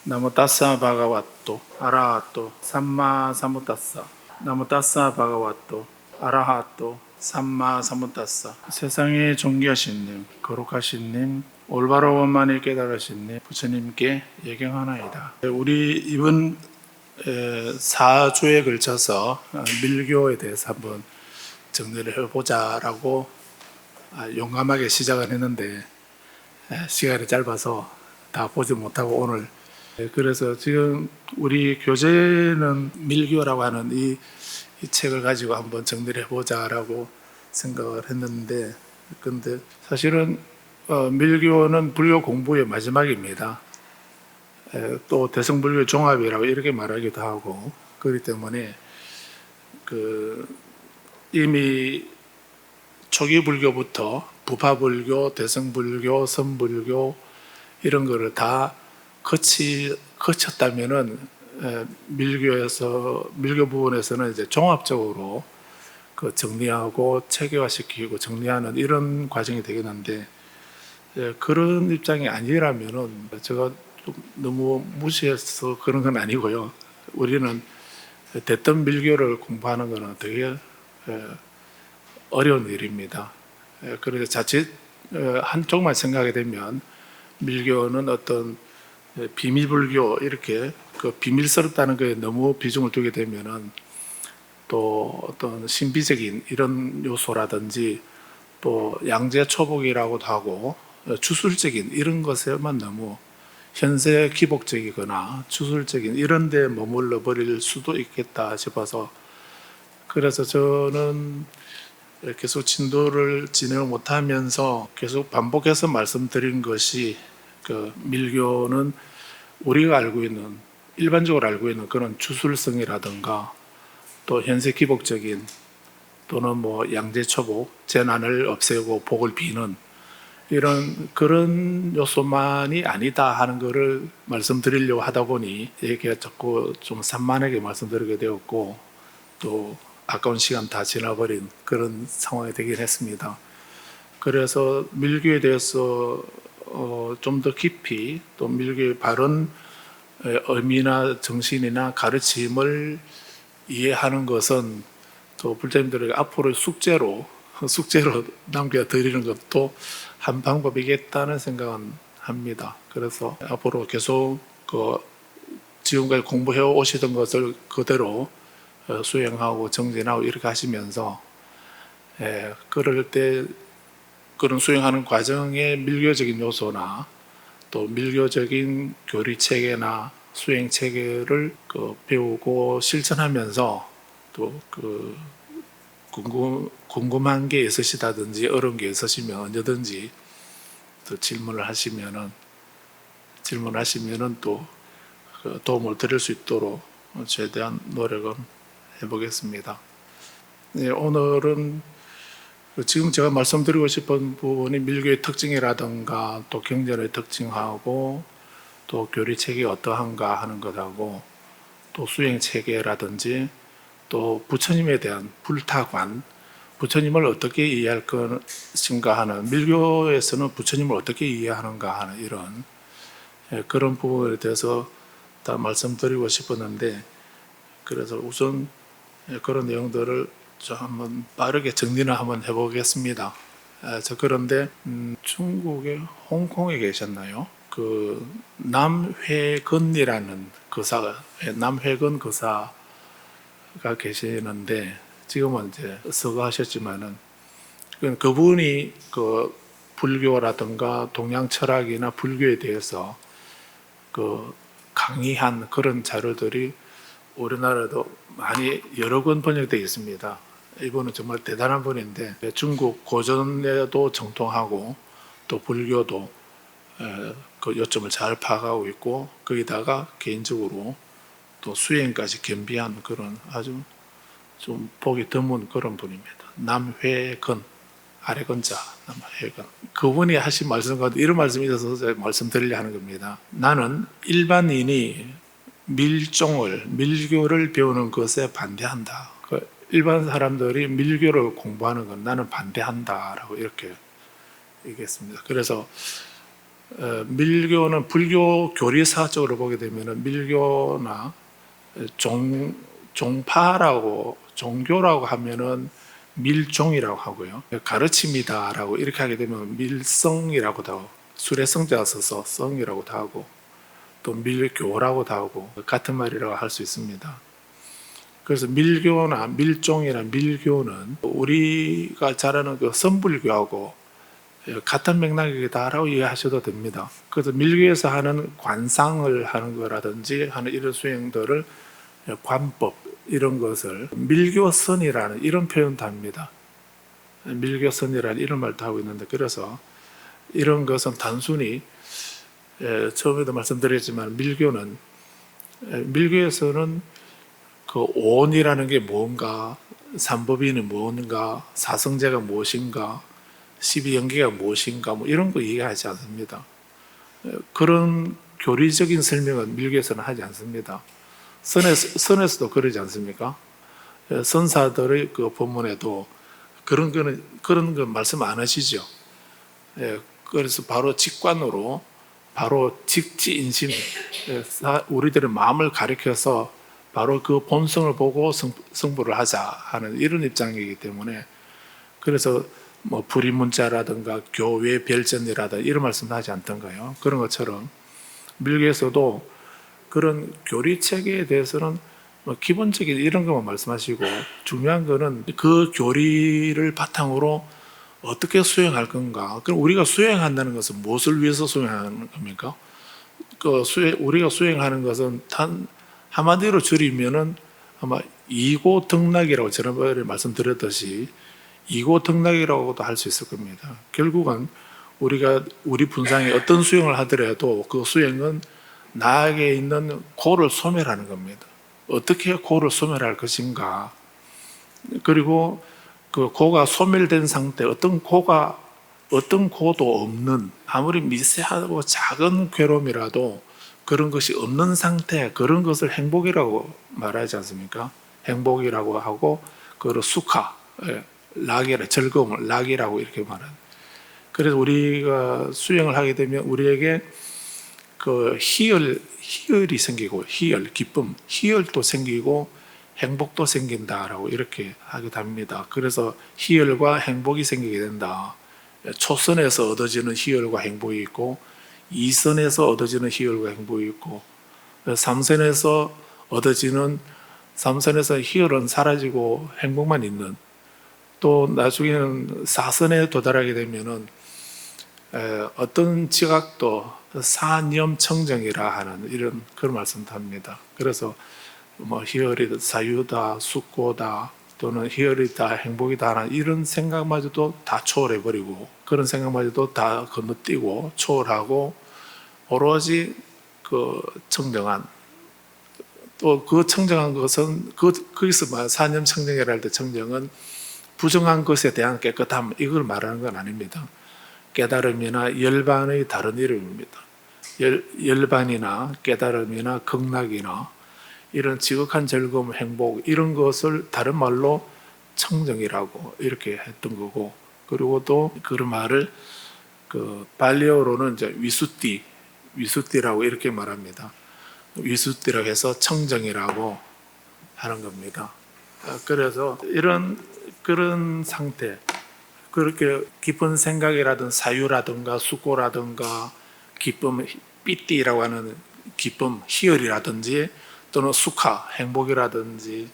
나모 따사 바가와또 아라하또 삼마 사무따사. 나모 따사 바가와또 아라하또 삼마 사무따사. 세상에 존귀하신 님, 거룩하신 님, 올바로 원만히 깨달으신 님, 부처님께 예경하나이다. 우리 이번 4주에 걸쳐서 밀교에 대해서 한번 정리를 해보자라고 용감하게 시작을 했는데 시간이 짧아서 다 보지 못하고 오늘 그래서 지금 우리 교재는 밀교라고 하는 이 책을 가지고 한번 정리를 해보자라고 생각을 했는데 근데 사실은 밀교는 불교 공부의 마지막입니다. 또 대승불교 종합이라고 이렇게 말하기도 하고 그렇기 때문에 이미 초기 불교부터 부파불교, 대승불교, 선불교 이런 거를 다 거쳤다면은 밀교 부분에서는 이제 종합적으로 정리하고 체계화시키고 정리하는 이런 과정이 되겠는데 그런 입장이 아니라면은 제가 좀 너무 무시해서 그런 건 아니고요. 우리는 대뜸 밀교를 공부하는 것은 되게 어려운 일입니다. 그래서 자칫 한쪽만 생각하게 되면 밀교는 어떤 비밀불교 이렇게 비밀스럽다는 거에 너무 비중을 두게 되면은 또 어떤 신비적인 이런 요소라든지 또 양재초복이라고도 하고 주술적인 이런 것에만 너무 현세 기복적이거나 주술적인 이런 데 머물러 버릴 수도 있겠다 싶어서 그래서 저는 계속 진도를 진행을 못하면서 계속 반복해서 말씀드린 것이 밀교는 우리가 알고 있는 일반적으로 알고 있는 그런 주술성이라든가 또 현세 기복적인 또는 뭐 양재초복 재난을 없애고 복을 비는 이런 그런 요소만이 아니다 하는 것을 말씀드리려고 하다 보니 이게 자꾸 좀 산만하게 말씀드리게 되었고 또 아까운 시간 다 지나버린 그런 상황이 되긴 했습니다. 그래서 밀교에 대해서 좀 더 깊이 또 밀교의 바른 의미나 정신이나 가르침을 이해하는 것은 또 불자님들에게 앞으로 숙제로 남겨드리는 것도 한 방법이겠다는 생각은 합니다. 그래서 앞으로 계속 지금까지 공부해 오시던 것을 그대로 수행하고 정진하고 이렇게 하시면서 그럴 때 그런 수행하는 과정의 밀교적인 요소나 또 밀교적인 교리 체계나 수행 체계를 배우고 실천하면서 또 궁금한 게 있으시다든지 어려운 게 있으시면 언제든지 또 질문하시면은 또 도움을 드릴 수 있도록 최대한 노력은 해보겠습니다. 네, 오늘은 지금 제가 말씀드리고 싶은 부분이 밀교의 특징이라든가 또 경전의 특징하고 또 교리 체계가 어떠한가 하는 것하고 또 수행 체계라든지 또 부처님에 대한 불타관, 부처님을 어떻게 이해할 것인가 하는 밀교에서는 부처님을 어떻게 이해하는가 하는 이런 그런 부분에 대해서 다 말씀드리고 싶었는데 그래서 우선 그런 내용들을 좀 한번 빠르게 정리를 한번 해보겠습니다. 그런데 중국의 홍콩에 계셨나요? 남회건이라는 남회건 거사가 계시는데 지금은 이제 서거하셨지만은 그분이 불교라든가 동양 철학이나 불교에 대해서 강의한 그런 자료들이 우리나라도 많이 여러 권 번역되어 있습니다. 이분은 정말 대단한 분인데 중국 고전에도 정통하고 또 불교도 그 요점을 잘 파악하고 있고 거기다가 개인적으로 또 수행까지 겸비한 그런 아주 좀 보기 드문 그런 분입니다. 남회건 아래건자 남회건 그분이 하신 말씀 가운데 이런 말씀이 있어서 말씀드리려 하는 겁니다. 나는 일반인이 밀교를 배우는 것에 반대한다. 일반 사람들이 밀교를 공부하는 건 나는 반대한다라고 이렇게 얘기했습니다. 그래서 밀교는 불교 교리사적으로 보게 되면 밀교나 종파라고 종교라고 하면은 밀종이라고 하고요. 가르침이다라고 이렇게 하게 되면 밀성이라고도 하고 수레성자가 써서 성이라고도 하고 또 밀교라고도 하고 같은 말이라고 할 수 있습니다. 그래서 밀교나 밀종이나 밀교는 우리가 잘 아는 그 선불교하고 같은 맥락이다라고 이해하셔도 됩니다. 그래서 밀교에서 하는 관상을 하는 거라든지 하는 이런 수행들을 관법 이런 것을 밀교선이라는 이런 표현도 합니다. 밀교선이라는 이런 말도 하고 있는데, 그래서 이런 것은 단순히 처음에도 말씀드렸지만 밀교에서는 그 오온이라는 게 뭔가, 삼법인은 뭔가, 사성제가 무엇인가, 12연계가 무엇인가 뭐 이런 거 얘기하지 않습니다. 그런 교리적인 설명은 밀교에서는 하지 않습니다. 선에서도 그러지 않습니까? 선사들의 그 본문에도 그런 거 말씀 안 하시죠. 그래서 바로 직관으로 바로 직지인심, 우리들의 마음을 가리켜서 바로 그 본성을 보고 승부를 하자 하는 이런 입장이기 때문에, 그래서 뭐 불이문자라든가 교외 별전이라든가 이런 말씀도 하지 않던가요. 그런 것처럼 밀교에서도 그런 교리 체계에 대해서는 뭐 기본적인 이런 것만 말씀하시고, 중요한 거는 그 교리를 바탕으로 어떻게 수행할 건가. 그럼 우리가 수행한다는 것은 무엇을 위해서 수행하는 겁니까? 우리가 수행하는 것은 한마디로 줄이면은 아마 이고등락이라고 지난번에 말씀드렸듯이 이고등락이라고도 할 수 있을 겁니다. 결국은 우리 분상에 어떤 수행을 하더라도 그 수행은 나에게 있는 고를 소멸하는 겁니다. 어떻게 고를 소멸할 것인가. 그리고 그 고가 소멸된 상태, 어떤 고도 없는, 아무리 미세하고 작은 괴로움이라도 그런 것이 없는 상태, 그런 것을 행복이라고 말하지 않습니까? 행복이라고 하고, 그걸 수카, 락이라, 즐거움을 락이라고 이렇게 말하는. 그래서 우리가 수행을 하게 되면 우리에게 그 희열이 생기고, 기쁨, 희열도 생기고 행복도 생긴다라고 이렇게 하게 됩니다. 그래서 희열과 행복이 생기게 된다. 초선에서 얻어지는 희열과 행복이 있고, 이선에서 얻어지는 희열과 행복이 있고, 삼선에서 희열은 사라지고 행복만 있는, 또 나중에는 사선에 도달하게 되면은 어떤 지각도 사념청정이라 하는 이런 그런 말씀도 합니다. 그래서 뭐 희열이 사유다, 숙고다, 또는 희열이다, 행복이다 하는 이런 생각마저도 다 초월해버리고, 그런 생각마저도 다 건너뛰고 초월하고 오로지 그 청정한, 또 그 청정한 것은 거기서 사념청정이라 할 때 청정은 부정한 것에 대한 깨끗함, 이걸 말하는 건 아닙니다. 깨달음이나 열반의 다른 이름입니다. 열반이나 깨달음이나 극락이나 이런 지극한 즐거움, 행복 이런 것을 다른 말로 청정이라고 이렇게 했던 거고, 그리고 또 그런 말을 그 발리어로는 이제 위수띠라고 이렇게 말합니다. 위수띠라고 해서 청정이라고 하는 겁니다. 그래서 그런 상태, 그렇게 깊은 생각이라든 사유라든가 수고라든가 기쁨, 삐띠라고 하는 기쁨, 희열이라든지 또는 수카, 행복이라든지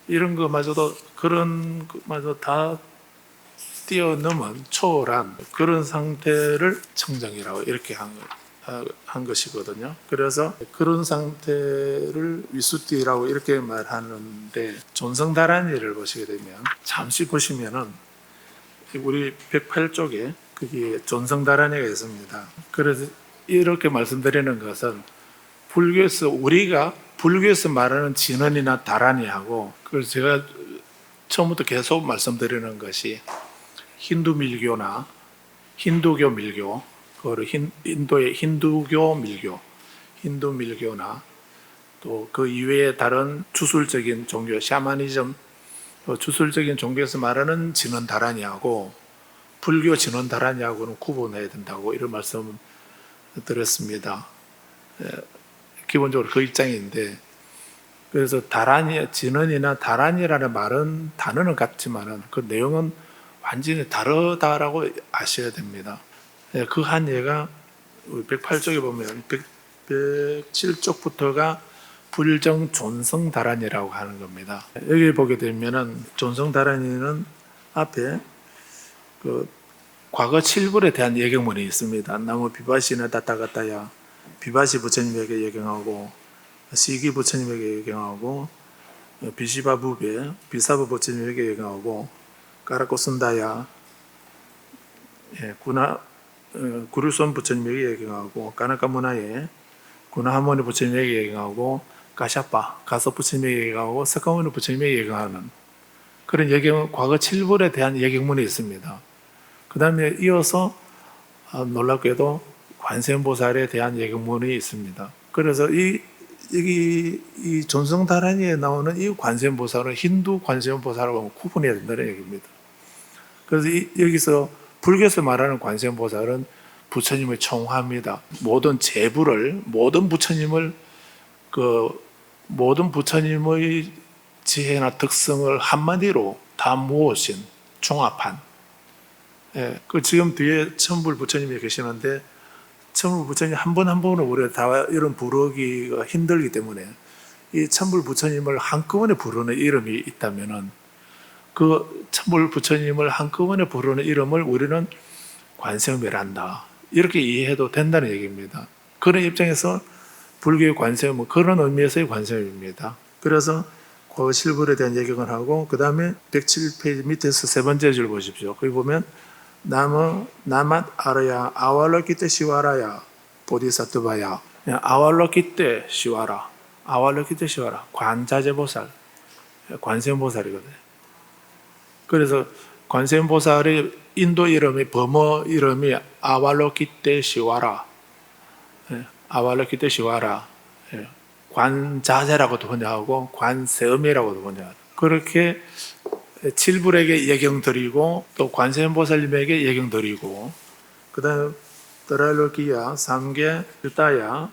이런 것마저도 그런 것마저 다 뛰어넘은 초월한 그런 상태를 청정이라고 이렇게 한 것이거든요. 그래서 그런 상태를 위수띠라고 이렇게 말하는데, 존성다란이를 보시게 되면, 잠시 보시면은 우리 108쪽에 그게 존성다란이가 있습니다. 그래서 이렇게 말씀드리는 것은 우리가 불교에서 말하는 진언이나 다란이하고, 그래서 제가 처음부터 계속 말씀드리는 것이 힌두교 밀교, 인도의 힌두 밀교나 또 그 이외의 다른 주술적인 종교, 샤머니즘, 주술적인 종교에서 말하는 진언 다란이하고 불교 진언 다란이하고는 구분해야 된다고 이런 말씀 들었습니다. 기본적으로 그 입장인데, 그래서 다란이, 진언이나 다란이라는 말은 단어는 같지만은 그 내용은 완전히 다르다라고 아셔야 됩니다. 그 한 예가 108쪽에 보면 107쪽부터가 불정 존성 다란이라고 하는 겁니다. 여기 보게 되면은 존성 다란이는 앞에 그 과거 칠불에 대한 예경문이 있습니다. 나무 비바시나 다타가타야, 비바시 부처님에게 예경하고, 시기 부처님에게 예경하고, 비시바 부베, 비사부 부처님에게 예경하고, 까라코순다야, 구르손 부처님에게 예경하고, 까나카무나에 구나하모니 부처님에게 예경하고, 가샤파, 가서 부처님에게 예경하고, 사카모니 부처님에게 예경하는 그런 예경, 과거 칠불에 대한 예경문이 있습니다. 그 다음에 이어서 놀랍게도 관세음보살에 대한 예경문이 있습니다. 그래서 이 존성다란이에 나오는 이 관세음보살은 힌두 관세음보살하고 구분해야 된다는 얘기입니다. 그래서 여기서 불교에서 말하는 관세음보살은 부처님을 총화합니다. 모든 제부를, 모든 부처님의 지혜나 특성을 한마디로 다 모으신, 종합한. 그 지금 뒤에 천불 부처님이 계시는데, 천불 부처님 한 분 한 분을 우리가 다 이런 부르기가 힘들기 때문에 이 천불 부처님을 한꺼번에 부르는 이름이 있다면은 그 천불 부처님을 한꺼번에 부르는 이름을 우리는 관세음이란다. 이렇게 이해해도 된다는 얘기입니다. 그런 입장에서 불교의 관세음은 그런 의미에서의 관세음입니다. 그래서 그 실불에 대한 얘기를 하고, 그 다음에 107페이지 밑에서 세 번째 줄 보십시오. 거기 보면 나맛 아라야 아왈로키테 시와라야 보디사트바야, 아왈로키테 시와라, 아왈로키테 시와라, 관자재보살, 관세음보살이거든요. 그래서 관세음보살의 인도 이름이, 범어 이름이 아왈로키테 시와라, 아왈로키테 시와라, 관자재라고도 번역하고 관세음이라고도 번역하고, 그렇게 칠불에게 예경드리고 또 관세음보살님에게 예경드리고, 그 다음에 드랄로기야, 삼계 유다야,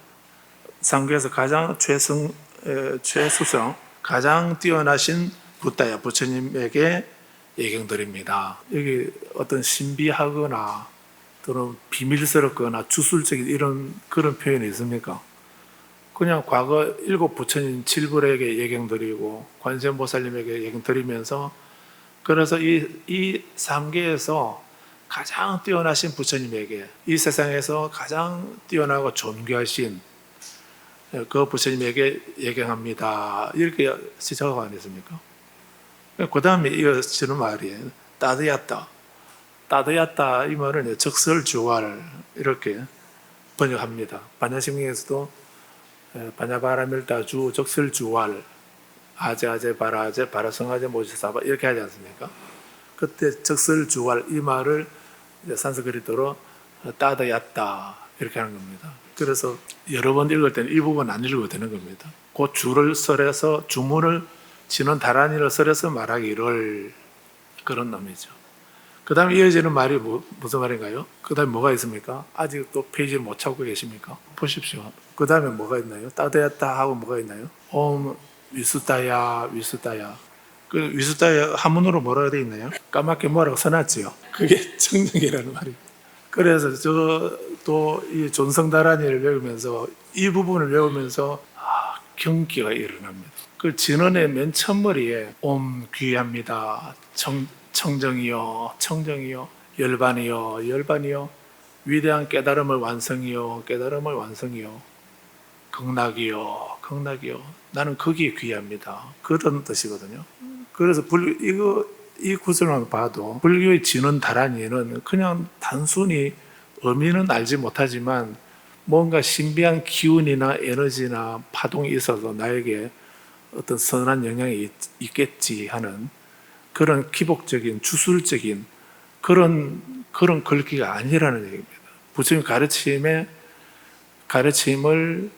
삼계에서 가장 최수성, 가장 뛰어나신 부다야, 부처님에게 예경드립니다. 여기 어떤 신비하거나 또는 비밀스럽거나 주술적인 이런 그런 표현이 있습니까? 그냥 과거 일곱 부처님 칠불에게 예경드리고 관세음보살님에게 예경드리면서, 그래서 이 삼계에서 가장 뛰어나신 부처님에게, 이 세상에서 가장 뛰어나고 존귀하신 그 부처님에게 예경합니다. 이렇게 시작하고 아니습니까? 그 다음에 이어지는 말이 따드야따. 따드야따 이 말은 적설주활 이렇게 번역합니다. 반야심경에서도 반야바라밀다주 적설주활, 아제아제 바라제 바라성아제 모시사바 이렇게 하지 않습니까? 그때 적설주활 이 말을 산스크리트로 따드야따 이렇게 하는 겁니다. 그래서 여러 번 읽을 때는 이 부분 안 읽어도 되는 겁니다. 그 주를 설해서, 주문을 지는 다란이를 설해서 말하기를, 그런 놈이죠. 그 다음에 이어지는 말이 무슨 말인가요? 그 다음에 뭐가 있습니까? 아직 또 페이지를 못 찾고 계십니까? 보십시오. 그 다음에 뭐가 있나요? 따드야따 하고 뭐가 있나요? 옴 위수다야, 위수다야. 그 위수다야 한문으로 뭐라고 되어 있나요? 까맣게 뭐라고 써놨지요. 그게 청정이라는 말이에요. 그래서 또 이 존성다란이를 외우면서, 이 부분을 외우면서 경기가 일어납니다. 그 진언의 맨 첫머리에 옴 귀합니다, 청정이요, 청정이요, 열반이요, 열반이요, 위대한 깨달음을 완성이요, 깨달음을 완성이요, 극락이요, 극락이요, 나는 거기에 귀합니다. 그런 뜻이거든요. 그래서 이 구절만 봐도 불교의 진언 다란이는 그냥 단순히 의미는 알지 못하지만 뭔가 신비한 기운이나 에너지나 파동이 있어서 나에게 어떤 선한 영향이 있겠지 하는 그런 기복적인 주술적인 그런 글귀가 아니라는 얘기입니다. 부처님 가르침을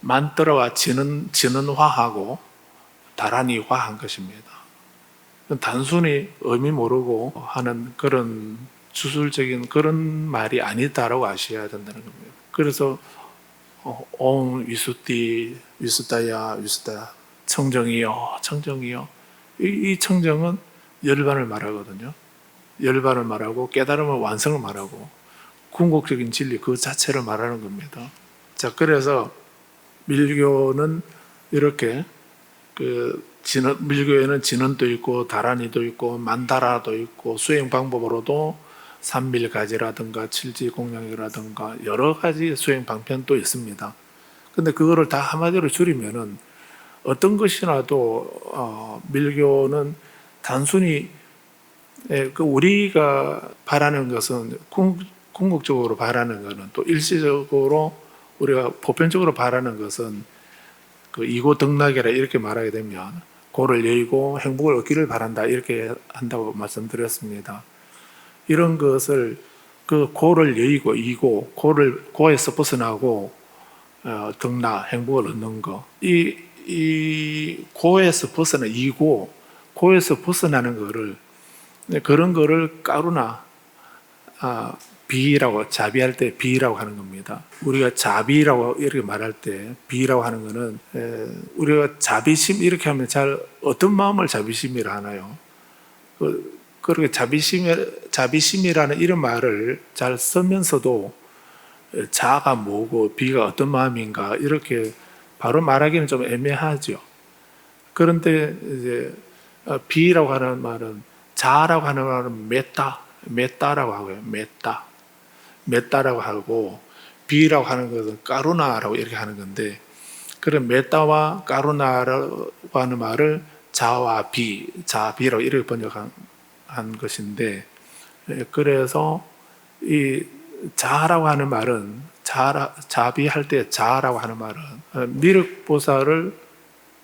만들어와 진언화하고 다란이화한 것입니다. 단순히 의미 모르고 하는 그런 주술적인 그런 말이 아니다라고 아셔야 된다는 겁니다. 그래서 옴 위수띠 위수다야 위수다 청정이요 청정이요 이 청정은 열반을 말하거든요. 열반을 말하고 깨달음을 완성을 말하고 궁극적인 진리 그 자체를 말하는 겁니다. 자, 그래서 밀교는 이렇게 밀교에는 진언도 있고 다란이도 있고 만다라도 있고 수행 방법으로도 삼밀가지라든가 칠지공양이라든가 여러 가지 수행 방편도 있습니다. 근데 그거를 다 한마디로 줄이면은 어떤 것이나도 밀교는 단순히 우리가 바라는 것은 궁극적으로 바라는 것은 또 일시적으로 우리가 보편적으로 바라는 것은 그 이고덕락이라 이렇게 말하게 되면 고를 여의고 행복을 얻기를 바란다 이렇게 한다고 말씀드렸습니다. 이런 것을 그 고를 여의고 이고 고에서 벗어나고 덕락 행복을 얻는 거 이 고에서 벗어나 이고 고에서 벗어나는 거를 그런 거를 까루나 비라고 자비할 때 비라고 하는 겁니다. 우리가 자비라고 이렇게 말할 때 비라고 하는 거는 우리가 자비심 이렇게 하면 잘 어떤 마음을 자비심이라 하나요? 그렇게 자비심이라는 이런 말을 잘 쓰면서도 자가 뭐고 비가 어떤 마음인가 이렇게 바로 말하기는 좀 애매하죠. 그런데 이제 비라고 하는 말은 자라고 하는 말은 메따라고 하고요. 메따라고 하고 비라고 하는 것은 까루나라고 이렇게 하는 건데 그런 메따와 까루나라고 하는 말을 자와 자비라고 이렇게 번역한 것인데 그래서 이 자라고 하는 말은 자비할 때 자라고 하는 말은 미륵보살을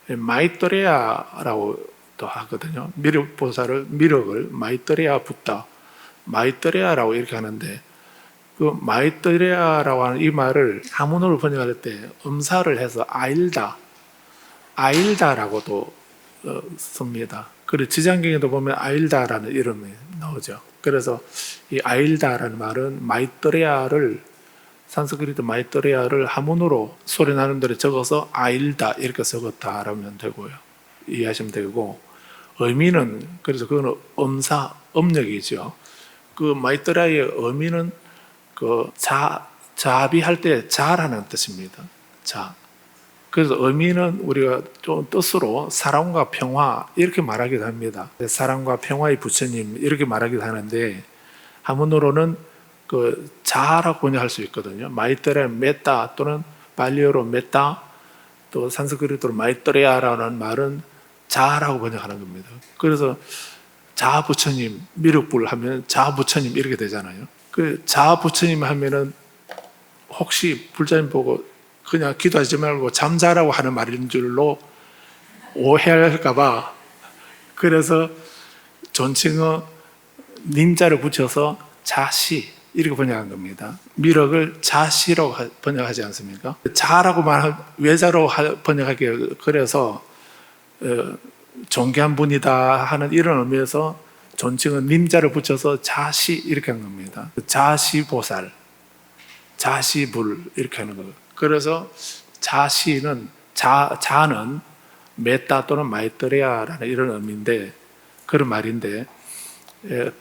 마이떠레아라고 또 하거든요. 미륵을 마이떠레아 붓다 마이떠레아라고 이렇게 하는데 그 마이떠레아라고 하는 이 말을 한문으로 번역할 때 음사를 해서 아일다라고도 씁니다. 그리고 지장경에도 보면 아일다라는 이름이 나오죠. 그래서 이 아일다라는 말은 산스크리트 마이떠레아를 한문으로 소리 나는 대로 적어서 아일다 이렇게 적었다라면 되고요. 이해하시면 되고 의미는 그래서 그거는 음력이죠. 그 마이떠레아의 의미는 그 자비할 때 자라는 뜻입니다. 자. 그래서 의미는 우리가 좀 뜻으로 사랑과 평화 이렇게 말하기도 합니다. 사랑과 평화의 부처님 이렇게 말하기도 하는데 한문으로는 그 자라고 번역할 수 있거든요. 마이떠레 메따 또는 발리어로 메따 또 산스크리트로 마이떠레아라는 말은 자라고 번역하는 겁니다. 그래서 자 부처님 미륵불 하면 자 부처님 이렇게 되잖아요. 그 자 부처님 하면은 혹시 불자님 보고 그냥 기도하지 말고 잠자라고 하는 말인 줄로 오해할까봐 그래서 존칭어 님자를 붙여서 자시 이렇게 번역한 겁니다. 미륵을 자시라고 번역하지 않습니까? 자라고 외자로 번역하기 그래서 존귀한 분이다 하는 이런 의미에서 존칭어 님자를 붙여서 자시 이렇게 한 겁니다. 자시보살, 자시불 이렇게 하는 거예요. 그래서 자시는 자는 메따 또는 마이떠레아라는 이런 의미인데 그런 말인데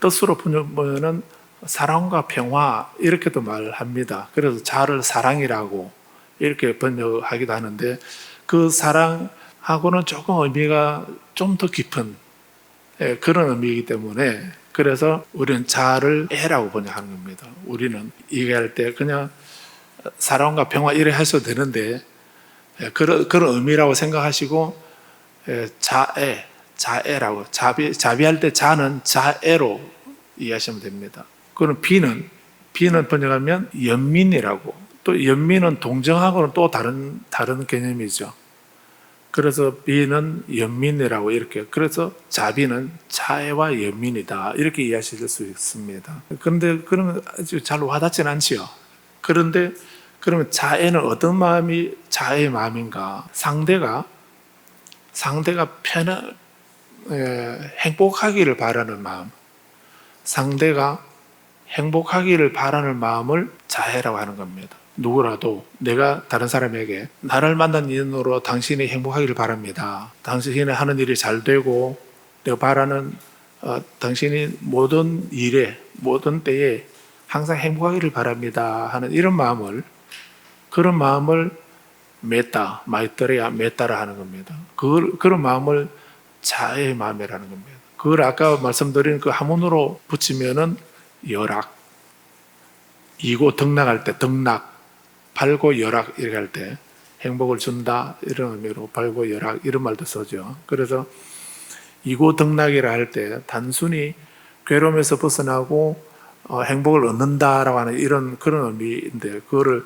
뜻으로 보면은 사랑과 평화 이렇게도 말합니다. 그래서 자를 사랑이라고 이렇게 번역하기도 하는데 그 사랑하고는 조금 의미가 좀 더 깊은 그런 의미이기 때문에 그래서 우리는 자를 애라고 번역하는 겁니다. 우리는 얘기할 때 그냥 사랑과 평화 이래 하셔도 되는데 그런 의미라고 생각하시고 자애라고 자비할 때 자는 자애로 이해하시면 됩니다. 그럼 비는 번역하면 연민이라고 또 연민은 동정하고는 또 다른 개념이죠. 그래서 비는 연민이라고 이렇게 그래서 자비는 자애와 연민이다 이렇게 이해하실 수 있습니다. 그런데 그러면 아주 잘 와닿지는 않지요. 그런데 그러면 자애는 어떤 마음이 자애의 마음인가? 상대가 행복하기를 바라는 마음, 상대가 행복하기를 바라는 마음을 자애라고 하는 겁니다. 누구라도 내가 다른 사람에게 나를 만난 인연으로 당신이 행복하기를 바랍니다. 당신이 하는 일이 잘 되고 내가 바라는 당신이 모든 일에 모든 때에 항상 행복하기를 바랍니다 하는 이런 마음을 그런 마음을 메타, 마이터레야 메타라 하는 겁니다. 그런 마음을 자의 마음이라는 겁니다. 그걸 아까 말씀드린 그 하문으로 붙이면은 열악, 이고 등락할 때 등락, 팔고 열악 이렇게 할 때 행복을 준다 이런 의미로 팔고 열악 이런 말도 쓰죠. 그래서 이고 등락이라 할 때 단순히 괴로움에서 벗어나고 행복을 얻는다라고 하는 이런 그런 의미인데 그거를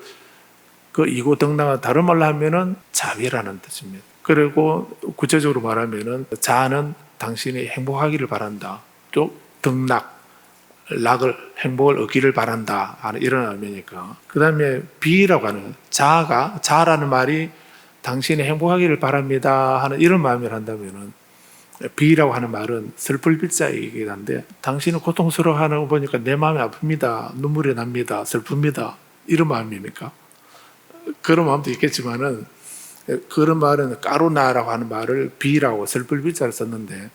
그 이고 등락은 다른 말로 하면은 자비라는 뜻입니다. 그리고 구체적으로 말하면은 자는 당신이 행복하기를 바란다. 또 등락, 락을 행복을 얻기를 바란다 하는 이런 의미니까. 그 다음에 비라고 하는 자라는 말이 당신이 행복하기를 바랍니다 하는 이런 마음을 한다면은 비라고 하는 말은 슬플 비자이긴 한데 당신은 고통스러워하는 거 보니까 내 마음이 아픕니다. 눈물이 납니다. 슬픕니다. 이런 마음입니까? 그런 마음도 있겠지만은 그런 말은 까루나라고 하는 말을 비라고 슬플 비자를 썼는데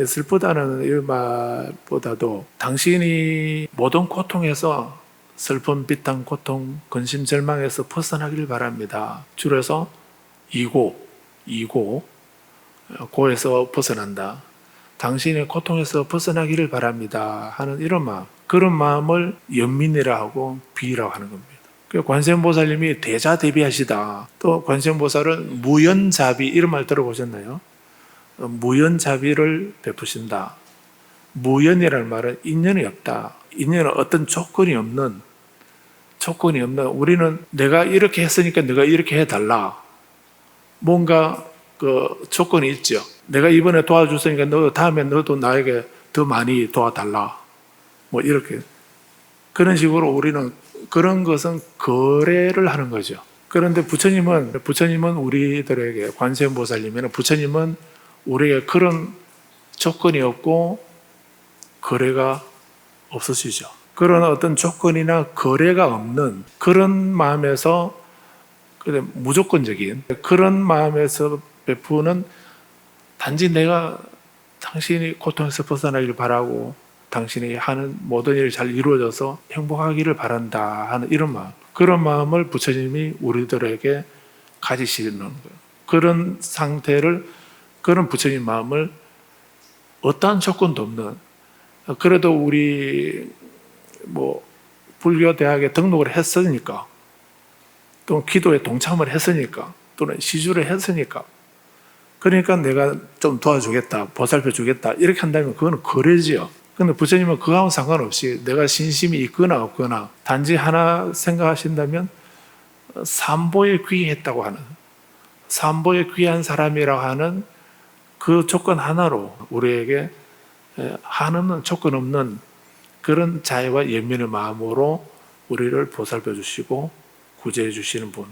슬프다는 이 말보다도 당신이 모든 고통에서 슬픔, 비탄, 고통, 근심, 절망에서 벗어나기를 바랍니다. 줄여서 고에서 벗어난다. 당신의 고통에서 벗어나기를 바랍니다 하는 이런 마음, 그런 마음을 연민이라 하고 비라고 하는 겁니다. 관세음보살님이 대자대비하시다. 또 관세음보살은 무연자비 이런 말 들어보셨나요? 무연자비를 베푸신다. 무연이라는 말은 인연이 없다. 인연은 어떤 조건이 없는 우리는 내가 이렇게 했으니까 내가 이렇게 해달라. 뭔가 그 조건이 있죠. 내가 이번에 도와줬으니까 너 다음에 너도 나에게 더 많이 도와달라. 뭐 이렇게 그런 식으로 우리는 그런 것은 거래를 하는 거죠. 그런데 부처님은 우리들에게 관세음보살님은 부처님은 우리에게 그런 조건이 없고 거래가 없으시죠. 그런 어떤 조건이나 거래가 없는 그런 마음에서 무조건적인 그런 마음에서 베푸는 단지 내가 당신이 고통에서 벗어나기를 바라고 당신이 하는 모든 일이 잘 이루어져서 행복하기를 바란다 하는 이런 마음, 그런 마음을 부처님이 우리들에게 가지시는 거예요. 그런 상태를, 그런 부처님 마음을 어떠한 조건도 없는, 그래도 우리 불교 대학에 등록을 했으니까, 또 기도에 동참을 했으니까, 또는 시주를 했으니까, 그러니까 내가 좀 도와주겠다, 보살펴 주겠다 이렇게 한다면 그거는 거래지요. 근데 부처님은 그거하고 상관없이 내가 신심이 있거나 없거나 단지 하나 생각하신다면 삼보에 귀했다고 하는, 삼보에 귀한 사람이라고 하는 그 조건 하나로 우리에게 한없는 조건 없는 그런 자애와 연민의 마음으로 우리를 보살펴 주시고 구제해 주시는 분,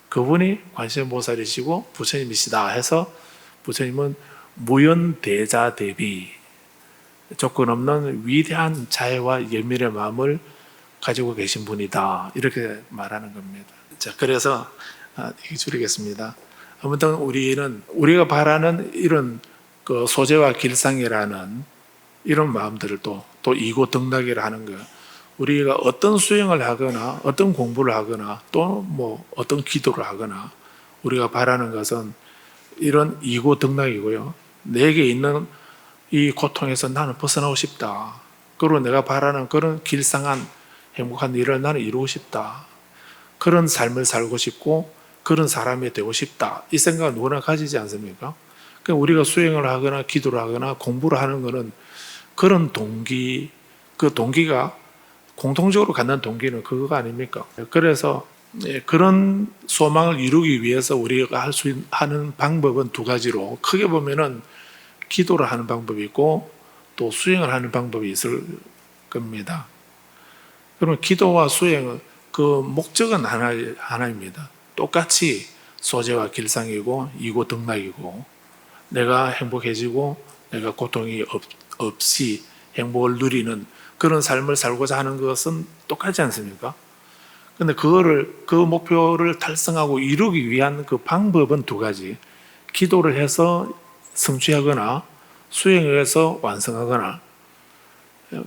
그분이 관세음보살이시고 부처님이시다 해서 부처님은 무연대자대비, 조건 없는 위대한 자애와 연민의 마음을 가지고 계신 분이다 이렇게 말하는 겁니다. 자, 그래서 줄이겠습니다. 아무튼 우리가 바라는 이런 그 소재와 길상이라는 이런 마음들을 또 이고 등락이라 하는 거, 우리가 어떤 수행을 하거나 어떤 공부를 하거나 또 어떤 기도를 하거나 우리가 바라는 것은 이런 이고 등락이고요. 내게 있는 이 고통에서 나는 벗어나고 싶다. 그리고 내가 바라는 그런 길상한 행복한 일을 나는 이루고 싶다. 그런 삶을 살고 싶고 그런 사람이 되고 싶다. 이 생각을 누구나 가지지 않습니까? 그러니까 우리가 수행을 하거나 기도를 하거나 공부를 하는 것은 그런 동기, 그 동기가 공통적으로 갖는 동기는 그거가 아닙니까? 그래서 그런 소망을 이루기 위해서 우리가 할 수 하는 방법은 두 가지로 크게 보면은 기도를 하는 방법이 있고 또 수행을 하는 방법이 있을 겁니다. 그러면 기도와 수행은 그 목적은 하나입니다. 똑같이 소재와 길상이고 이고 등락이고 내가 행복해지고 내가 고통이 없이 행복을 누리는 그런 삶을 살고자 하는 것은 똑같지 않습니까? 근데 그 목표를 달성하고 이루기 위한 그 방법은 두 가지. 기도를 해서 성취하거나 수행을 해서 완성하거나.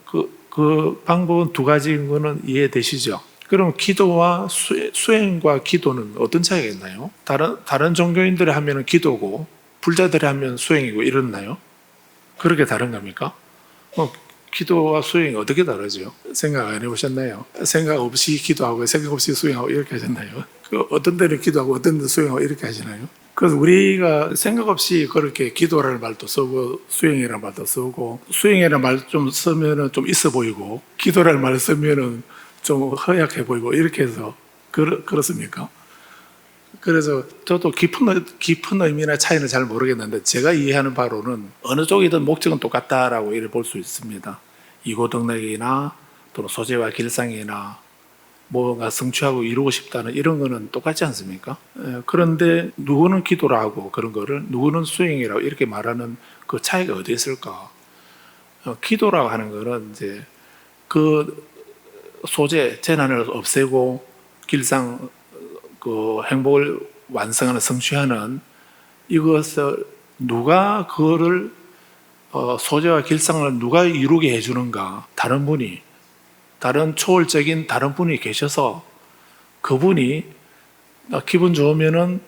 그 방법은 두 가지인 거는 이해되시죠? 그럼 기도와 수행과 기도는 어떤 차이가 있나요? 다른 종교인들이 하면 기도고 불자들이 하면 수행이고 이렇나요? 그렇게 다른 겁니까? 기도와 수행이 어떻게 다르죠? 생각 안 해보셨나요? 생각 없이 기도하고 생각 없이 수행하고 이렇게 하셨나요? 어떤 때는 기도하고 어떤 때는 수행하고 이렇게 하시나요? 그래서 우리가 생각 없이 그렇게 기도라는 말도 쓰고 수행이라는 말도 쓰고, 수행이라는 말 좀 쓰면은 좀 있어 보이고 기도라는 말 쓰면은 좀 허약해 보이고 이렇게 해서 그렇습니까? 그래서 저도 깊은 의미나 차이는 잘 모르겠는데 제가 이해하는 바로는 어느 쪽이든 목적은 똑같다라고 이를 볼 수 있습니다. 이고등락이나 또는 소재와 길상이나 뭔가 성취하고 이루고 싶다는 이런 거는 똑같지 않습니까? 그런데 누구는 기도라 하고 그런 거를 누구는 수행이라고 이렇게 말하는 그 차이가 어디 있을까? 기도라고 하는 거는 이제 그 소재, 재난을 없애고 길상 그 행복을 완성하는, 성취하는 이것을 누가 그거를 소재와 길상을 누가 이루게 해주는가? 다른 초월적인 다른 분이 계셔서 그분이 기분 좋으면은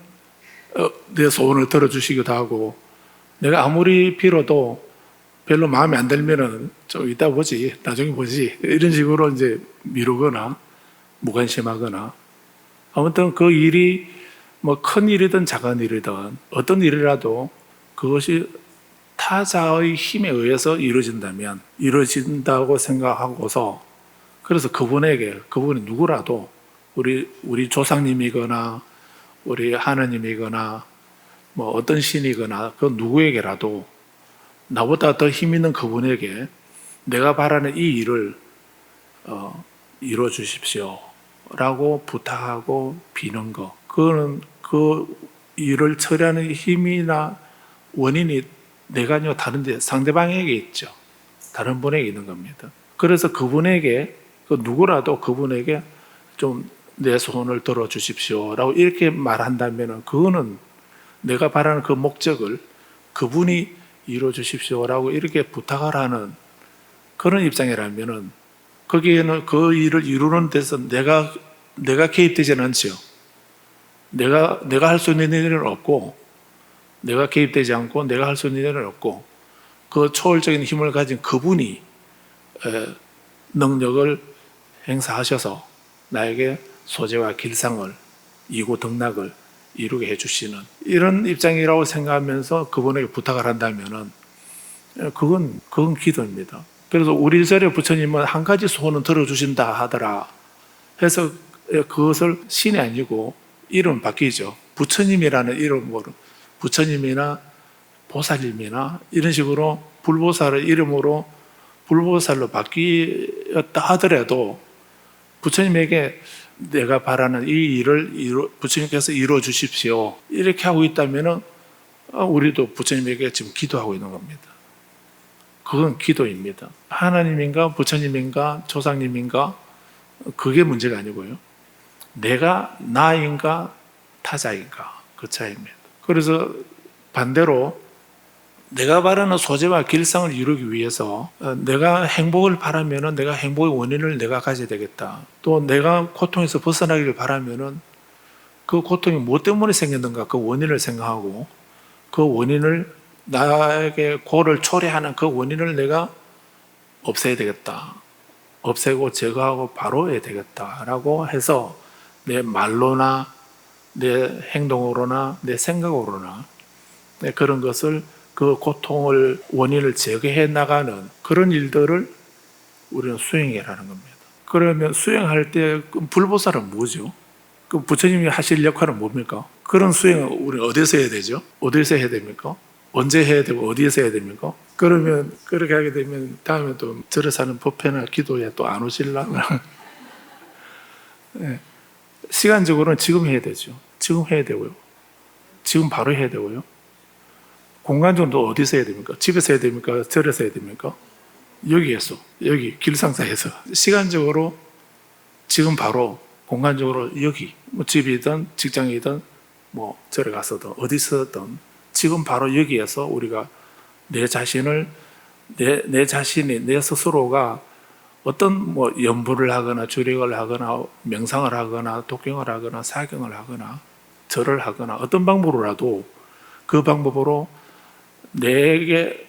내 소원을 들어주시기도 하고, 내가 아무리 빌어도 별로 마음에 안 들면은 좀 이따 보지, 나중에 보지, 이런 식으로 이제 미루거나 무관심하거나, 아무튼 그 일이 뭐 큰 일이든 작은 일이든 어떤 일이라도 그것이 타자의 힘에 의해서 이루어진다고 생각하고서, 그래서 그분이 누구라도 우리 조상님이거나 우리 하나님이거나 뭐 어떤 신이거나 그 누구에게라도 나보다 더 힘 있는 그분에게 내가 바라는 이 일을 이루어 주십시오 라고 부탁하고 비는 거, 그거는 그 일을 처리하는 힘이나 원인이 내가 아니고 다른데 상대방에게 있죠. 다른 분에게 있는 겁니다. 그래서 그분에게, 누구라도 그분에게 좀 내 소원을 들어주십시오 라고 이렇게 말한다면 그거는 내가 바라는 그 목적을 그분이 이루어 주십시오 라고 이렇게 부탁을 하는 그런 입장이라면은, 거기에는 그 일을 이루는 데서 내가 개입되지는 않죠. 내가 할 수 있는 일은 없고, 내가 개입되지 않고 내가 할 수 있는 일은 없고, 그 초월적인 힘을 가진 그분이 능력을 행사하셔서 나에게 소재와 길상을, 이고등락을 이루게 해주시는 이런 입장이라고 생각하면서 그분에게 부탁을 한다면은 그건 기도입니다. 그래서 우리 절에 부처님은 한 가지 소원은 들어주신다 하더라 해서 그것을 신이 아니고 이름 바뀌죠. 부처님이라는 이름으로, 부처님이나 보살님이나 이런 식으로 불보살의 이름으로 불보살로 바뀌었다 하더라도 부처님에게 내가 바라는 이 일을 부처님께서 이루어 주십시오 이렇게 하고 있다면 우리도 부처님에게 지금 기도하고 있는 겁니다. 그건 기도입니다. 하나님인가 부처님인가 조상님인가 그게 문제가 아니고요, 내가 나인가 타자인가 그 차이입니다. 그래서 반대로 내가 바라는 소재와 길상을 이루기 위해서 내가 행복을 바라면은 내가 행복의 원인을 내가 가져야 되겠다. 또 내가 고통에서 벗어나기를 바라면은 그 고통이 무엇 때문에 생겼는가 그 원인을 생각하고, 그 원인을 나에게 고를 초래하는 그 원인을 내가 없애야 되겠다. 없애고 제거하고 바로 해야 되겠다라고 해서 내 말로나 내 행동으로나 내 생각으로나 그런 것을, 그 고통을 원인을 제거해 나가는 그런 일들을 우리는 수행이라는 겁니다. 그러면 수행할 때 불보살은 뭐죠? 그 부처님이 하실 역할은 뭡니까? 그런 수행을 우리 어디서 해야 되죠? 어디서 해야 됩니까? 언제 해야 되고 어디에서 해야 됩니까? 그러면 그렇게 하게 되면 다음에 또 절에 사는 법회나 기도에 또 안 오실라나? 네. 시간적으로는 지금 해야 되죠. 지금 해야 되고요. 지금 바로 해야 되고요. 공간적으로 어디서 해야 됩니까? 집에서 해야 됩니까? 절에서 해야 됩니까? 여기 길상사에서 시간적으로 지금 바로 공간적으로 여기 뭐 집이든 직장이든 뭐 절에 가서든 어디서든 지금 바로 여기에서 우리가 내 자신을 내 자신이 내 스스로가 어떤 뭐 연부를 하거나 주력을 하거나 명상을 하거나 독경을 하거나 사경을 하거나 절을 하거나 어떤 방법으로라도 그 방법으로 나에게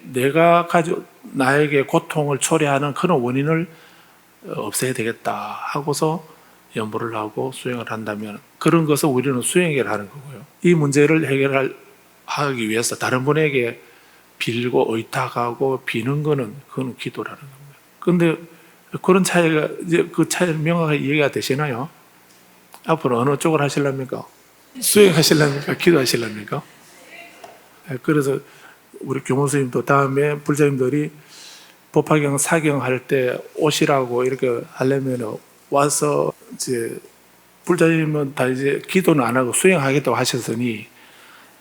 고통을 초래하는 그런 원인을 없애야 되겠다 하고서 연부를 하고 수행을 한다면 그런 것을 우리는 수행을 하는 거고요. 이 문제를 해결하기 위해서 다른 분에게 빌고 의탁하고 비는 거는 그건 기도라는 겁니다. 그런데 그런 차이가 이제 그 차이를 명확하게 이해가 되시나요? 앞으로 어느 쪽을 하실랍니까? 수행하실랍니까? 기도하실랍니까? 그래서 우리 교무스님도 다음에 불자님들이 법화경 사경 할 때 오시라고 이렇게 하려면 와서 이제 불자님은 다 이제 기도는 안 하고 수행하겠다고 하셨으니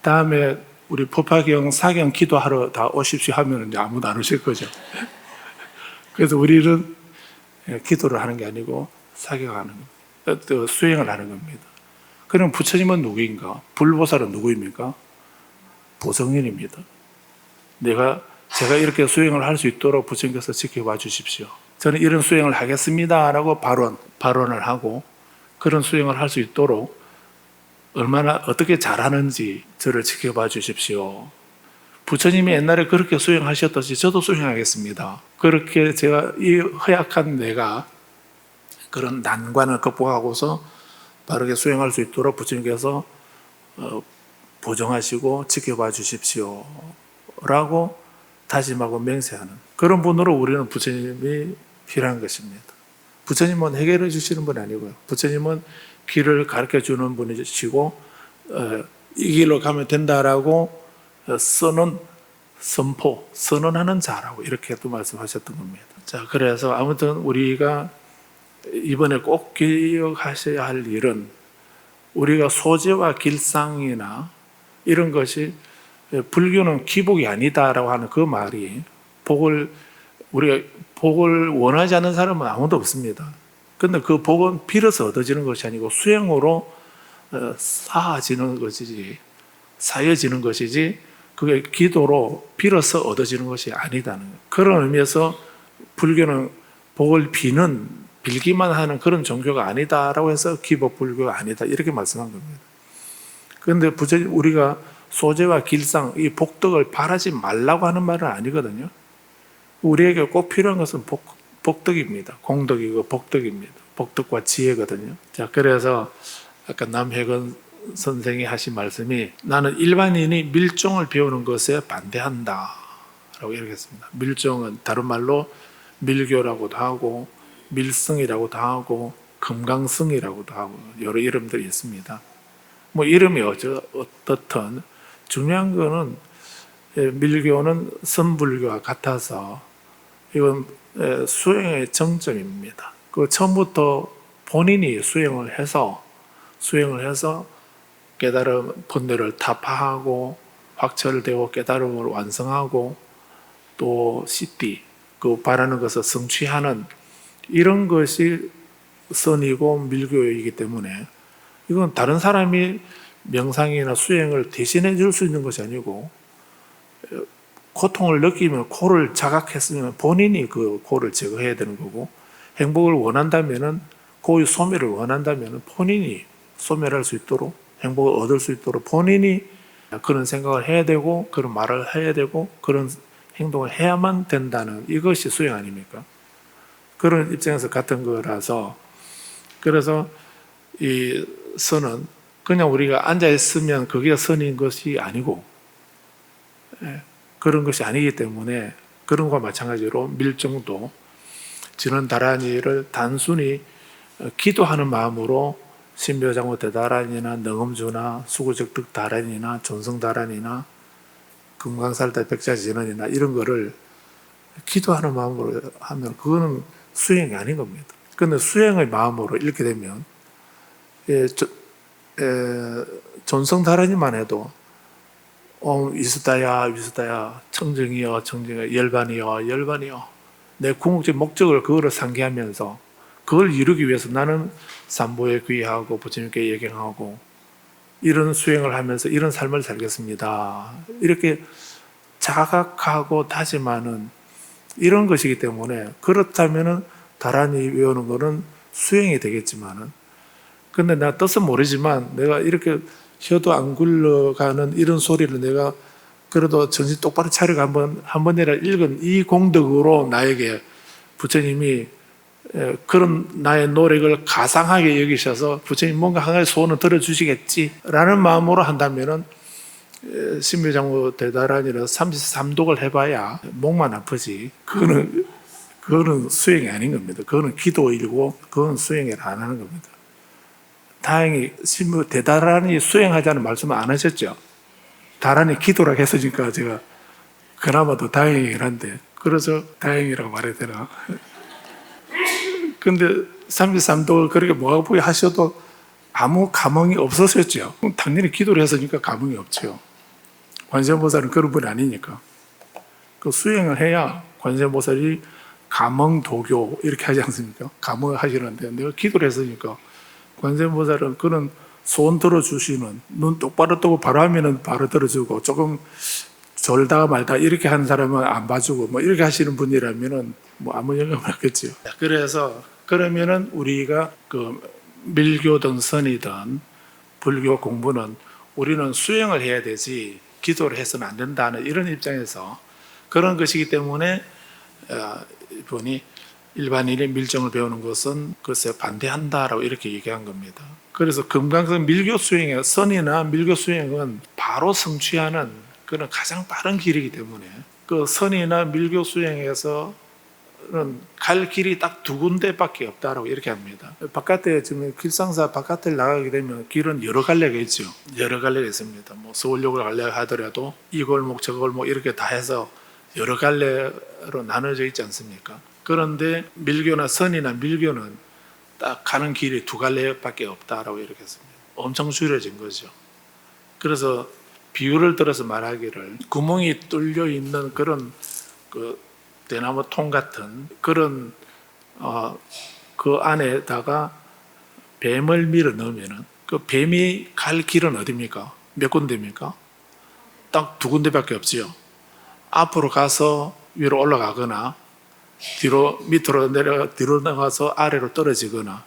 다음에 우리 법화경 사경 기도하러 다 오십시오 하면 이제 아무도 안 오실 거죠. 그래서 우리는 기도를 하는 게 아니고 사경하는 겁니다. 수행을 하는 겁니다. 그럼 부처님은 누구인가? 불보살은 누구입니까? 보성인입니다. 제가 이렇게 수행을 할 수 있도록 부처님께서 지켜봐 주십시오. 저는 이런 수행을 하겠습니다라고 발언을 하고 그런 수행을 할 수 있도록 얼마나 어떻게 잘하는지 저를 지켜봐 주십시오. 부처님이 옛날에 그렇게 수행하셨듯이 저도 수행하겠습니다. 그렇게 제가 이 허약한 내가 그런 난관을 극복하고서 바르게 수행할 수 있도록 부처님께서 보정하시고 지켜봐 주십시오 라고 다짐하고 맹세하는 그런 분으로 우리는 부처님이 필요한 것입니다. 부처님은 해결해 주시는 분이 아니고요. 부처님은 길을 가르쳐 주는 분이시고 이 길로 가면 된다라고 선언하는 자라고 이렇게 또 말씀하셨던 겁니다. 자, 그래서 아무튼 우리가 이번에 꼭 기억하셔야 할 일은 우리가 소재와 길상이나 이런 것이 불교는 기복이 아니다라고 하는 그 말이 우리가 복을 원하지 않는 사람은 아무도 없습니다. 그런데 그 복은 빌어서 얻어지는 것이 아니고 수행으로 쌓아지는 것이지 쌓여지는 것이지 그게 기도로 빌어서 얻어지는 것이 아니다는 거예요. 그런 의미에서 불교는 복을 빌기만 하는 그런 종교가 아니다라고 해서 기복 불교가 아니다 이렇게 말씀한 겁니다. 그런데 우리가 소재와 길상 이 복덕을 바라지 말라고 하는 말은 아니거든요. 우리에게 꼭 필요한 것은 복덕입니다. 공덕이고 복덕입니다. 복덕과 지혜거든요. 자, 그래서 아까 남혜건 선생이 하신 말씀이 나는 일반인이 밀종을 배우는 것에 반대한다 라고 이렇게 했습니다. 밀종은 다른 말로 밀교라고도 하고 밀성이라고도 하고 금강성이라고도 하고 여러 이름들이 있습니다. 뭐 이름이 어떻든 중요한 거는 밀교는 선불교와 같아서 이건 수행의 정점입니다. 그 처음부터 본인이 수행을 해서 깨달음 본뇌를 타파하고 확철되고 깨달음을 완성하고 또 시띠 그 바라는 것을 성취하는 이런 것이 선이고 밀교이기 때문에 이건 다른 사람이 명상이나 수행을 대신해 줄 수 있는 것이 아니고 고통을 느끼면 코를 자각했으면 본인이 그 코를 제거해야 되는 거고 행복을 원한다면은 고의 소멸을 원한다면은 본인이 소멸할 수 있도록 행복을 얻을 수 있도록 본인이 그런 생각을 해야 되고 그런 말을 해야 되고 그런 행동을 해야만 된다는 이것이 수행 아닙니까? 그런 입장에서 같은 거라서 그래서 이 선은 그냥 우리가 앉아 있으면 그게 선인 것이 아니고 그런 것이 아니기 때문에 그런 것과 마찬가지로 밀정도 지는 다란이를 단순히 기도하는 마음으로 신묘장구 대다란이나 능엄주나 수구적득 다란이나 존성 다란이나 금강살다 백자진언이나 이런 거를 기도하는 마음으로 하면 그거는 수행이 아닌 겁니다. 그런데 수행의 마음으로 이렇게 되면 존성 다란이만 해도 위수다야 청정이여 열반이여 내 궁극적 목적을 그거를 상기하면서 그걸 이루기 위해서 나는 삼보에 귀하고 부처님께 예경하고 이런 수행을 하면서 이런 삶을 살겠습니다. 이렇게 자각하고 다짐하는 이런 것이기 때문에, 그렇다면은 다란히 외우는 거는 수행이 되겠지만은, 근데 나 뜻은 모르지만 내가 이렇게 혀도 안 굴러가는 이런 소리를 내가 그래도 정신 똑바로 차리고 한 번이라 읽은 이 공덕으로 나에게 부처님이 그런 나의 노력을 가상하게 여기셔서 부처님 뭔가 한 가지 소원을 들어주시겠지라는 마음으로 한다면은 신묘장구 대다란이라 33독을 해봐야 목만 아프지, 그거는 수행이 아닌 겁니다. 그거는 기도이고 그건 수행을 안 하는 겁니다. 다행히 신묘 대다란이 수행하자는 말씀을 안 하셨죠. 다란이 기도라고 했으니까 제가 그나마 더 다행이긴 한데, 그래서 다행이라고 말해야 되나. 근데 33독을 그렇게 뭐하고 하셔도 아무 감흥이 없었었죠. 당연히 기도를 했으니까 감흥이 없죠. 관세음보살은 그런 분이 아니니까. 그 수행을 해야 관세음보살이 감흥도교 이렇게 하지 않습니까? 감흥을 하시는데 내가 기도를 했으니까 관세음보살은 그런 소원 들어주시는, 눈 똑바로 뜨고 바로 하면은 바로 들어주고, 조금 졸다가 말다 이렇게 하는 사람은 안 봐주고 뭐 이렇게 하시는 분이라면은 뭐 아무 영향이 없겠지요. 그래서 그러면은 우리가 그 밀교든 선이든 불교 공부는 우리는 수행을 해야 되지 기도를 해서는 안 된다는 이런 입장에서 그런 것이기 때문에 이분이 일반인의 밀정을 배우는 것은 글쎄 반대한다라고 이렇게 얘기한 겁니다. 그래서 금강산 밀교 수행의 선이나 밀교 수행은 바로 성취하는 그런 가장 빠른 길이기 때문에 그 선이나 밀교 수행에서는 갈 길이 딱 두 군데밖에 없다라고 이렇게 합니다. 바깥에 지금 길상사 바깥에 나가게 되면 길은 여러 갈래가 있죠. 여러 갈래가 있습니다. 뭐 서울역을 가려 하더라도 이 골목 저 골목 이렇게 다 해서 여러 갈래로 나눠져 있지 않습니까? 그런데 밀교나 선이나 밀교는 딱 가는 길이 두 갈래밖에 없다라고 이렇게 했습니다. 엄청 줄여진 거죠. 그래서 비유를 들어서 말하기를 구멍이 뚫려 있는 그런 그 대나무 통 같은 그런 그 안에다가 뱀을 밀어 넣으면은 그 뱀이 갈 길은 어디입니까? 몇 군데입니까? 딱 두 군데밖에 없지요. 앞으로 가서 위로 올라가거나 뒤로 밑으로 뒤로 나가서 아래로 떨어지거나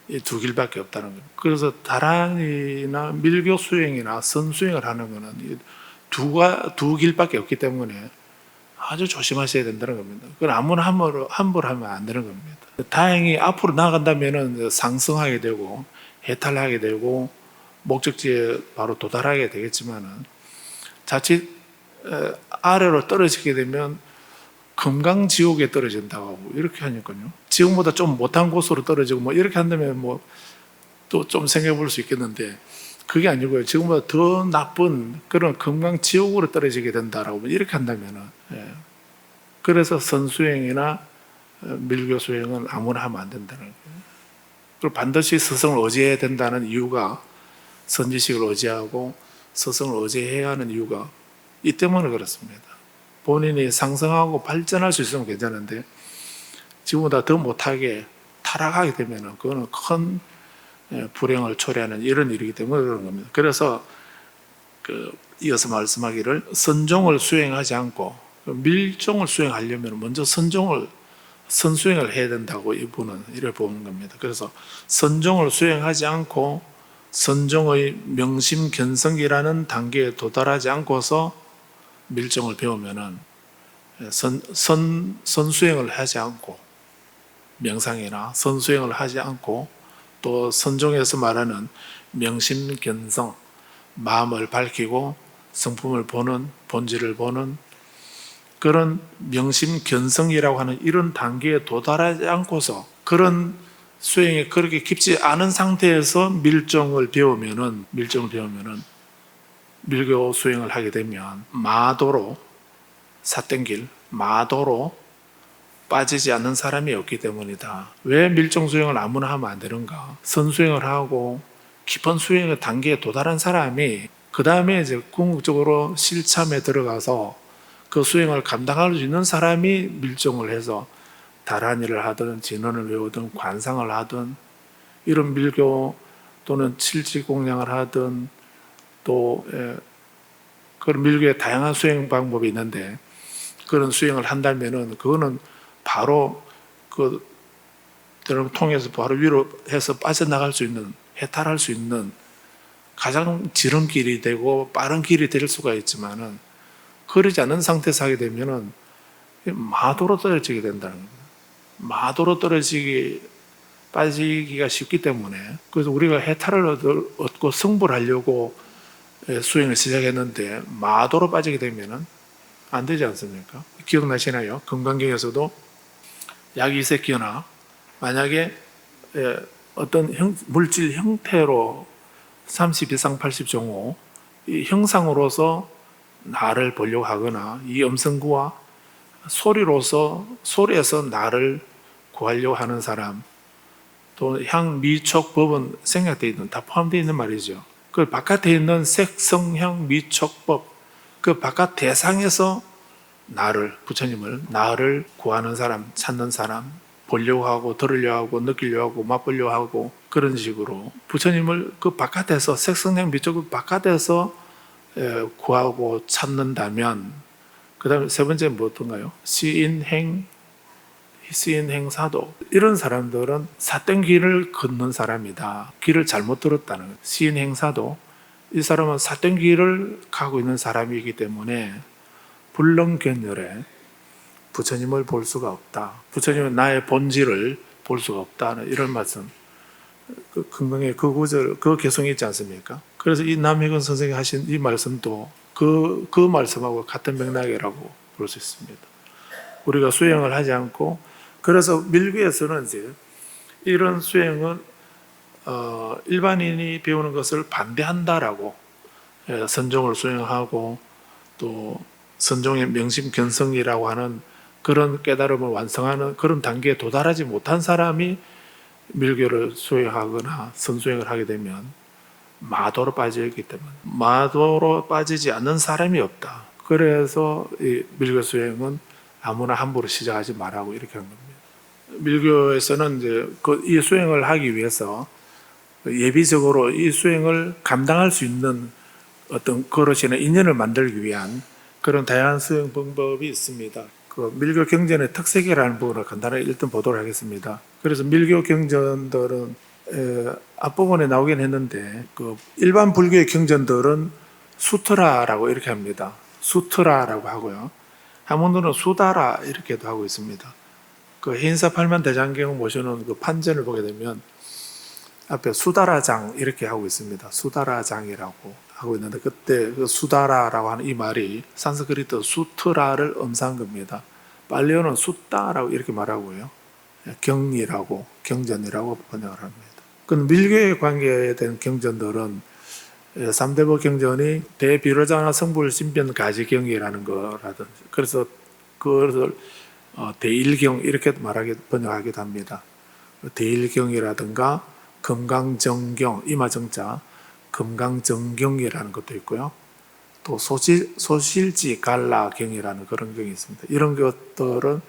이 두 길밖에 없다는 거예요. 그래서 다란이나 밀교 수행이나 선 수행을 하는 거는 두 길밖에 없기 때문에 아주 조심하셔야 된다는 겁니다. 그건 아무나 함부로 하면 안 되는 겁니다. 다행히 앞으로 나간다면은 상승하게 되고 해탈하게 되고 목적지에 바로 도달하게 되겠지만은 자칫 아래로 떨어지게 되면 금강지옥에 떨어진다고 이렇게 하니까요. 지금보다 좀 못한 곳으로 떨어지고 뭐 이렇게 한다면 뭐 또 좀 생각해 볼 수 있겠는데 그게 아니고요. 지금보다 더 나쁜 그런 금강지옥으로 떨어지게 된다라고 이렇게 한다면은 그래서 선수행이나 밀교 수행은 아무나 하면 안 된다는 거예요. 그리고 반드시 스승을 의지해야 된다는 이유가 선지식을 의지하고 스승을 의지해야 하는 이유가 이 때문에 그렇습니다. 본인이 상승하고 발전할 수 있으면 괜찮은데 지금보다 더 못하게 타락하게 되면 그거는 큰 불행을 초래하는 이런 일이기 때문에 그런 겁니다. 그래서 이어서 말씀하기를 선종을 수행하지 않고 밀종을 수행하려면 먼저 선수행을 해야 된다고 이분은 이래 보는 겁니다. 그래서 선종을 수행하지 않고 선종의 명심견성이라는 단계에 도달하지 않고서 밀종을 배우면은 선수행을 하지 않고 명상이나 선수행을 하지 않고 또 선종에서 말하는 명심견성, 마음을 밝히고 성품을 보는, 본질을 보는 그런 명심견성이라고 하는 이런 단계에 도달하지 않고서 그런 수행이 그렇게 깊지 않은 상태에서 밀종을 배우면은 밀교 수행을 하게 되면 마도로 삿땡길 마도로 빠지지 않는 사람이 없기 때문이다. 왜 밀종 수행을 아무나 하면 안 되는가? 선수행을 하고 깊은 수행의 단계에 도달한 사람이 그 다음에 이제 궁극적으로 실참에 들어가서 그 수행을 감당할 수 있는 사람이 밀종을 해서 다란이를 하든 진언을 외우든 관상을 하든 이런 밀교 또는 칠지공양을 하든 또 그런 밀교의 다양한 수행 방법이 있는데 그런 수행을 한다면은 그거는 바로 그 들을 통해서 바로 위로 해서 빠져나갈 수 있는, 해탈할 수 있는 가장 지름길이 되고 빠른 길이 될 수가 있지만은 그러지 않은 상태에서 하게 되면은 마도로 떨어지게 된다는 겁니다. 마도로 빠지기가 쉽기 때문에 그래서 우리가 해탈을 얻고 승부를 하려고 수행을 시작했는데 마도로 빠지게 되면은 안 되지 않습니까? 기억나시나요? 건강경에서도 약이세끼나 만약에 어떤 물질 형태로 32상 80종호 이 형상으로서 나를 보려고 하거나 이 음성구와 소리에서 나를 구하려고 하는 사람 또 향, 미, 촉, 법은 생략되어 있는 다 포함되어 있는 말이죠. 그 바깥에 있는 색, 성, 향, 미, 촉, 법 그 바깥 대상에서 나를 구하는 사람, 찾는 사람, 보려고 하고 들으려고 하고 느끼려고 하고 맛보려고 하고 그런 식으로 부처님을 그 바깥에서 색성향 미촉 바깥에서 구하고 찾는다면 그 다음에 세 번째는 어떤가요? 시인행사도 이런 사람들은 삿된 길을 걷는 사람이다. 길을 잘못 들었다는 거예요. 시인행사도 이 사람은 삿된 길을 가고 있는 사람이기 때문에 불능견열에 부처님을 볼 수가 없다. 부처님은 나의 본질을 볼 수가 없다. 이런 말씀. 그 금강의 그 구절, 그 개성이 있지 않습니까? 그래서 이 남혜근 선생이 하신 이 말씀도 그 말씀하고 같은 맥락이라고 볼 수 있습니다. 우리가 수행을 하지 않고 그래서 밀교에서는 이제 이런 수행은 일반인이 배우는 것을 반대한다라고 선종을 수행하고 또 선종의 명심견성이라고 하는 그런 깨달음을 완성하는 그런 단계에 도달하지 못한 사람이 밀교를 수행하거나 선수행을 하게 되면 마도로 빠져 있기 때문에 마도로 빠지지 않는 사람이 없다. 그래서 이 밀교 수행은 아무나 함부로 시작하지 말라고 이렇게 한 겁니다. 밀교에서는 이제 이 수행을 하기 위해서 예비적으로 이 수행을 감당할 수 있는 어떤 그릇이나 인연을 만들기 위한 그런 다양한 수행 방법이 있습니다. 그 밀교 경전의 특색이라는 부분을 간단하게 일단 보도록 하겠습니다. 그래서 밀교 경전들은 앞부분에 나오긴 했는데 그 일반 불교의 경전들은 수트라라고 이렇게 합니다. 수트라라고 하고요. 한문으로는 수다라 이렇게도 하고 있습니다. 그 hin사팔만 대장경 모시는 그 판전을 보게 되면 앞에 수다라장 이렇게 하고 있습니다. 수다라장이라고 하고 있는데 그때 그 수다라라고 하는 이 말이 산스크리트 수트라를 음사한 겁니다. 팔리어는 수다라고 이렇게 말하고요. 경이라고 경전이라고 번역을 합니다. 그 밀교에 관계된 경전들은 삼대보 경전이 대비로자나 성불신변 가지경이라는 거라든지 그래서 그것을 대일경 이렇게 번역하기도 합니다. 대일경이라든가 금강정경 이마정자 금강정경이라는 것도 있고요. 또 소실지 갈라경이라는 그런 경이 있습니다. 이런 것들은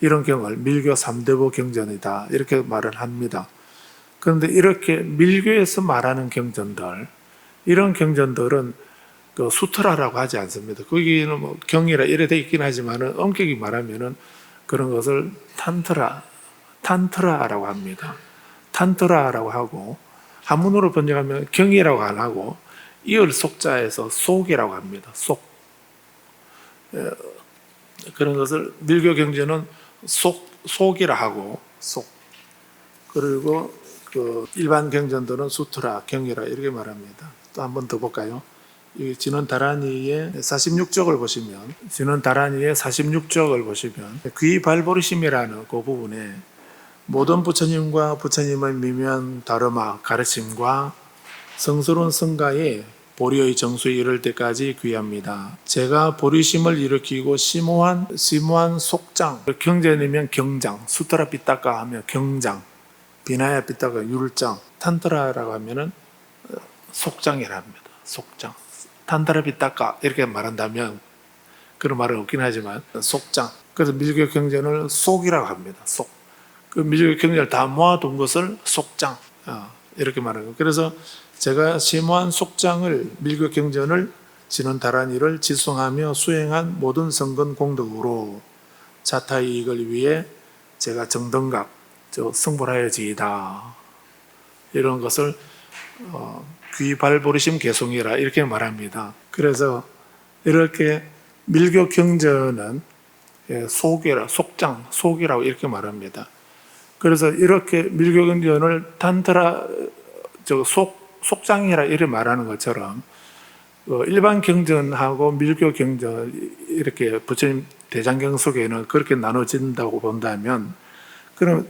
이런 경을 밀교 3대보 경전이다 이렇게 말을 합니다. 그런데 이렇게 밀교에서 말하는 경전들 이런 경전들은 그 수트라라고 하지 않습니다. 거기는 뭐 경이라 이래 돼 있긴 하지만은 엄격히 말하면은 그런 것을 탄트라라고 합니다. 탄트라라고 하고 한문으로 번역하면 경이라고 안 하고 이을 속자에서 속이라고 합니다. 속 그런 것을 밀교 경전은 속이라 하고 속 그리고 그 일반 경전들은 수트라 경이라 이렇게 말합니다. 또 한 번 더 볼까요? 이 진원다라니의 46쪽을 보시면 진원다라니의 46쪽을 보시면 귀발보리심이라는 그 부분에 모든 부처님과 부처님의 미묘한 다름아 가르침과 성스러운 성가에 보리의 정수에 이를 때까지 귀합니다. 제가 보리심을 일으키고 심오한 속장 경전이면 경장 수트라 삐따까 하면 경장 비나야 삐따가 율장 탄트라라고 하면은 속장이라 합니다. 속장 탄트라 삐따까 이렇게 말한다면 그런 말은 없긴 하지만 속장 그래서 밀교 경전을 속이라고 합니다. 속. 그 밀교 경전을 다 모아둔 것을 속장 이렇게 말하는 거예요. 그래서 제가 심오한 속장을 밀교 경전을 지는 다란이를 지송하며 수행한 모든 성근 공덕으로 자타 이익을 위해 제가 정등각 성불하여지이다. 이런 것을 귀발보리심 개송이라 이렇게 말합니다. 그래서 이렇게 밀교 경전은 속장, 속이라고 이렇게 말합니다. 그래서 이렇게 밀교 경전을 단트라 속장이라 이렇게 말하는 것처럼 일반 경전하고 밀교 경전 이렇게 부처님 대장경 속에는 그렇게 나눠진다고 본다면, 그럼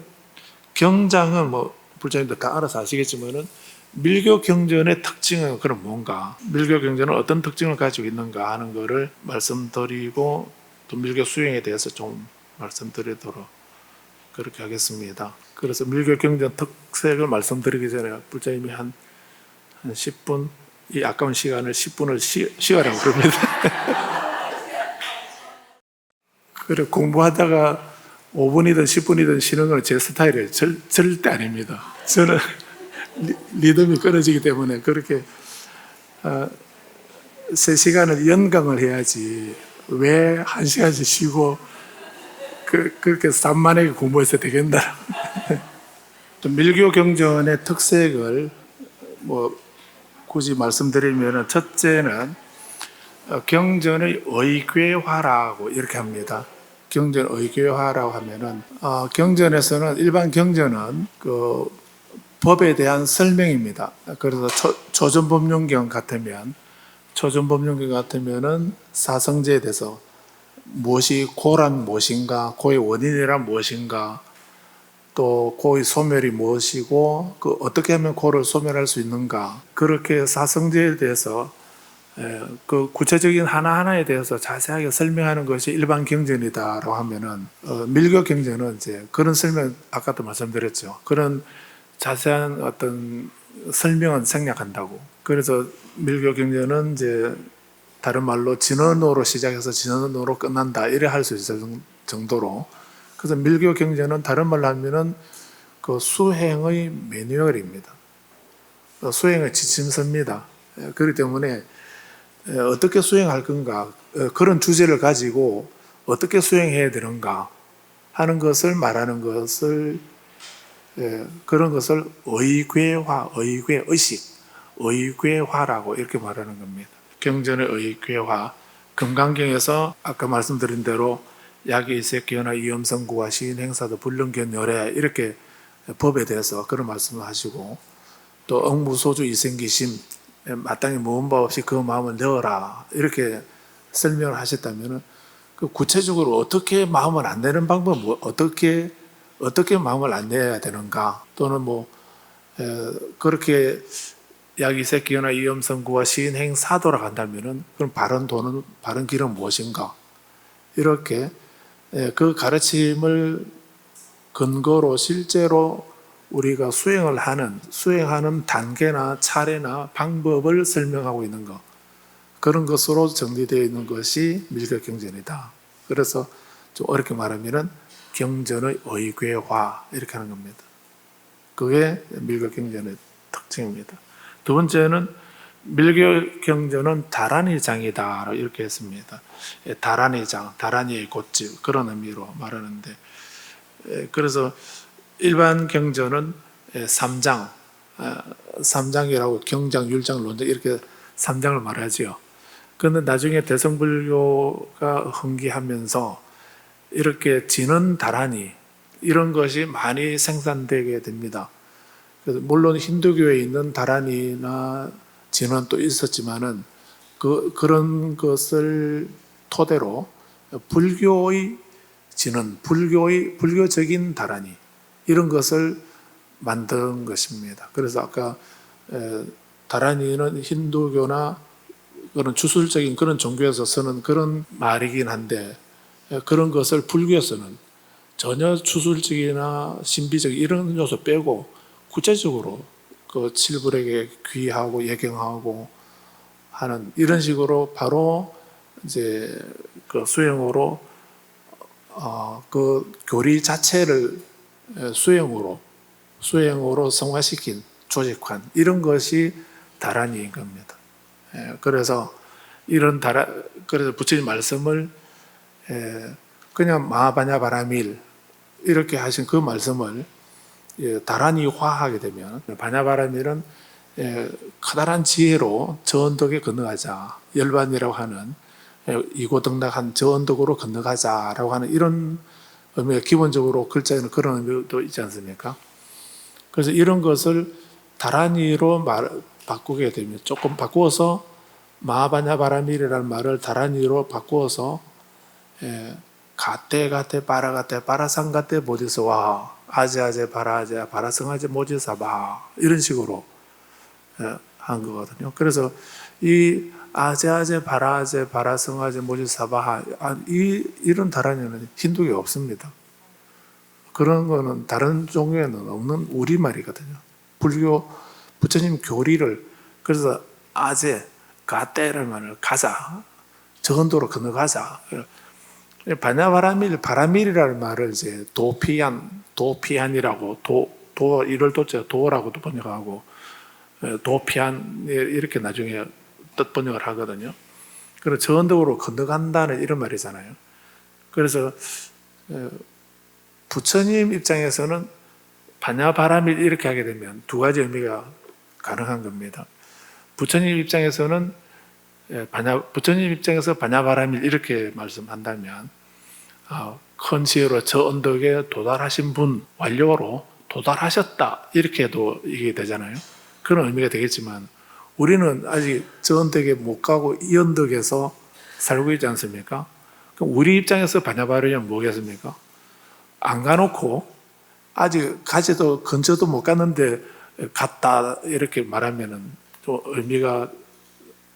경장은 뭐 부처님도 다 알아서 아시겠지만은 밀교 경전의 특징은 그럼 뭔가, 밀교 경전은 어떤 특징을 가지고 있는가 하는 것을 말씀드리고 또 밀교 수행에 대해서 좀 말씀드리도록 그렇게 하겠습니다. 그래서 밀교 경전 특색을 말씀드리기 전에 부처님이 한 10분, 이 아까운 시간을 10분을 쉬어라고 그럽니다. 그래, 공부하다가 5분이든 10분이든 쉬는 건 제 스타일이에요. 절대 아닙니다. 저는 리듬이 끊어지기 때문에 그렇게 3시간을 연강을 해야지 왜 1시간씩 쉬고 그렇게 산만하게 공부해서 되겠나. 밀교 경전의 특색을 뭐 굳이 말씀드리면, 첫째는 경전의 의궤화라고 이렇게 합니다. 경전 의궤화라고 하면은 경전에서는, 일반 경전은 그 법에 대한 설명입니다. 그래서 초전법륜경 같으면은 사성제에 대해서 무엇이 고란 무엇인가, 고의 원인이란 무엇인가, 또 고의 소멸이 무엇이고 그 어떻게 하면 고를 소멸할 수 있는가, 그렇게 사성제에 대해서 그 구체적인 하나하나에 대해서 자세하게 설명하는 것이 일반 경전이다라고 하면은 밀교 경전은 이제 그런 설명, 아까도 말씀드렸죠. 그런 자세한 어떤 설명은 생략한다고. 그래서 밀교 경전은 이제 다른 말로 진언어로 시작해서 진언어로 끝난다 이래 할 수 있을 정도로. 그래서 밀교 경전은 다른 말로 하면은 그 수행의 매뉴얼입니다. 수행의 지침서입니다. 그렇기 때문에 어떻게 수행할 건가, 그런 주제를 가지고 어떻게 수행해야 되는가 하는 것을 말하는 것을, 그런 것을 의궤화, 의식, 의궤화라고 이렇게 말하는 겁니다. 경전의 의궤화, 금강경에서 아까 말씀드린 대로 약이 이색기나 이염성구와 시인 행사도 불능견 요래 이렇게 법에 대해서 그런 말씀을 하시고, 또 억무소주 이생기심, 마땅히 모은 바 없이 그 마음을 내어라 이렇게 설명을 하셨다면, 그 구체적으로 어떻게 마음을 안 내는 방법, 어떻게 마음을 안 내야 되는가, 또는 뭐 그렇게 약이색기나 이염성구와 시인행 사도라 한다면은 그럼 바른 길은 무엇인가, 이렇게 그 가르침을 근거로 실제로 우리가 수행하는 단계나 차례나 방법을 설명하고 있는 것, 그런 것으로 정리되어 있는 것이 밀교 경전이다. 그래서 좀 어렵게 말하면 경전의 의궤화 이렇게 하는 겁니다. 그게 밀교 경전의 특징입니다. 두 번째는 밀교 경전은 다란이장이다 이렇게 했습니다. 다란이장, 다란이의 곧집, 그런 의미로 말하는데, 그래서 일반 경전은 삼장이라고 경장, 율장, 론장 이렇게 3장을 말하지요. 그런데 나중에 대성불교가 흥기하면서 이렇게 진언 다란이 이런 것이 많이 생산되게 됩니다. 물론 힌두교에 있는 다란이나 진언도 있었지만은 그런 것을 토대로 불교의 진언, 불교적인 다란이 이런 것을 만든 것입니다. 그래서 아까 다란이는 힌두교나 그런 주술적인 그런 종교에서 쓰는 그런 말이긴 한데, 그런 것을 불교에서는 전혀 주술적이나 신비적 이런 요소 빼고 구체적으로 그 칠불에게 귀하고 예경하고 하는 이런 식으로 바로 이제 그 수행으로 그 교리 자체를 수행으로 성화시킨 조직환, 이런 것이 다란이인 겁니다. 그래서 그래서 부처님 말씀을 그냥 마하바냐바라밀 이렇게 하신 그 말씀을 다란이화하게 되면, 바냐바라밀은 커다란 지혜로 저 언덕에 건너가자, 열반이라고 하는 이고등락한 저 언덕으로 건너가자라고 하는 이런 의미가 기본적으로 글자에는 그런 의미도 있지 않습니까? 그래서 이런 것을 다란이로 바꾸게 되면, 조금 바꾸어서 마하바냐바라밀이라는 말을 다란이로 바꾸어서 가테 바라가테 바라상가테 모지서와 아제아제 바라아제 바라성아제 모지사바, 이런 식으로 한 거거든요. 그래서 이 아제아제 바라아제 바라성아제 모지사바, 이런 다란이는 힌두교에 없습니다. 그런 거는 다른 종교에는 없는 우리말이거든요. 불교 부처님 교리를, 그래서 아제 가테라는 말을 가자, 저언도로 건너가자. 바냐바라밀이라는 말을 이제 도피안이라고, 이럴 도자 도라고도 번역하고, 도피안 이렇게 나중에 뜻 번역을 하거든요. 그래서 저 언덕으로 건너간다는 이런 말이잖아요. 그래서 부처님 입장에서는 바냐바라밀 이렇게 하게 되면 두 가지 의미가 가능한 겁니다. 부처님 입장에서는 부처님 입장에서 바냐바라밀 이렇게 말씀한다면, 큰 지혜로 저 언덕에 도달하신 분, 완료로 도달하셨다, 이렇게도 이게 되잖아요. 그런 의미가 되겠지만, 우리는 아직 저 언덕에 못 가고 이 언덕에서 살고 있지 않습니까? 그럼 우리 입장에서 바냐바라밀은 뭐겠습니까? 안 가놓고 아직 가지도 근처도 못 갔는데 갔다 이렇게 말하면은 또 의미가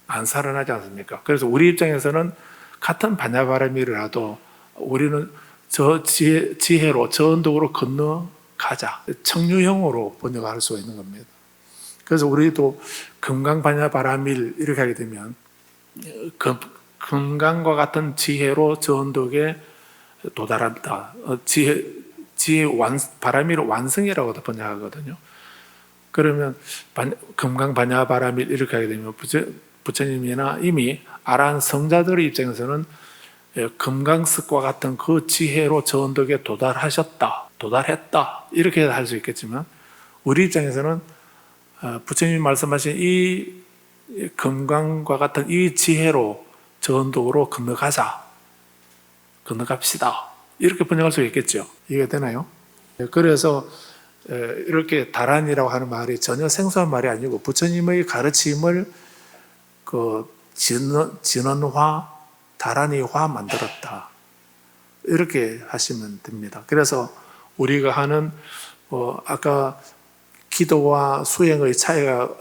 안 살아나지 않습니까? 그래서 우리 입장에서는 같은 바냐바라밀이라도 우리는 저 지혜로 저 언덕으로 건너가자, 청유형으로 번역할 수가 있는 겁니다. 그래서 우리도 금강바냐바라밀 이렇게 하게 되면, 금강과 같은 지혜로 저 언덕에 도달한다. 바라밀 완성이라고도 번역하거든요. 그러면 금강바냐바라밀 이렇게 하게 되면 부처님이나 이미 아라한 성자들의 입장에서는 금강석과 같은 그 지혜로 저 언덕에 도달했다 이렇게 할 수 있겠지만, 우리 입장에서는 부처님이 말씀하신 이 금강과 같은 이 지혜로 저 언덕으로 건너갑시다, 이렇게 번역할 수 있겠죠. 이해가 되나요? 그래서 이렇게 다란이라고 하는 말이 전혀 생소한 말이 아니고 부처님의 가르침을 진언화, 다란이화 만들었다, 이렇게 하시면 됩니다. 그래서 우리가 하는 아까 기도와 수행의 차이가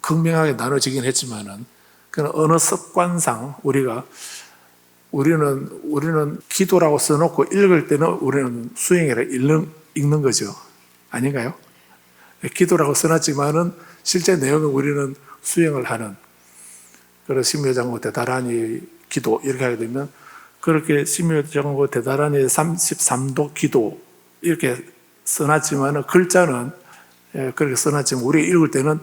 극명하게 나눠지긴 했지만은, 그는 어느 습관상 우리는 기도라고 써놓고 읽을 때는 우리는 수행이라 읽는 거죠. 아닌가요? 기도라고 써놨지만은 실제 내용은 우리는 수행을 하는, 그래서 심묘장구 대다란이 기도 이렇게 하게 되면, 그렇게 심묘장구 대다란이 33도 기도 이렇게 써놨지만은 글자는 그렇게 써놨지만 우리 읽을 때는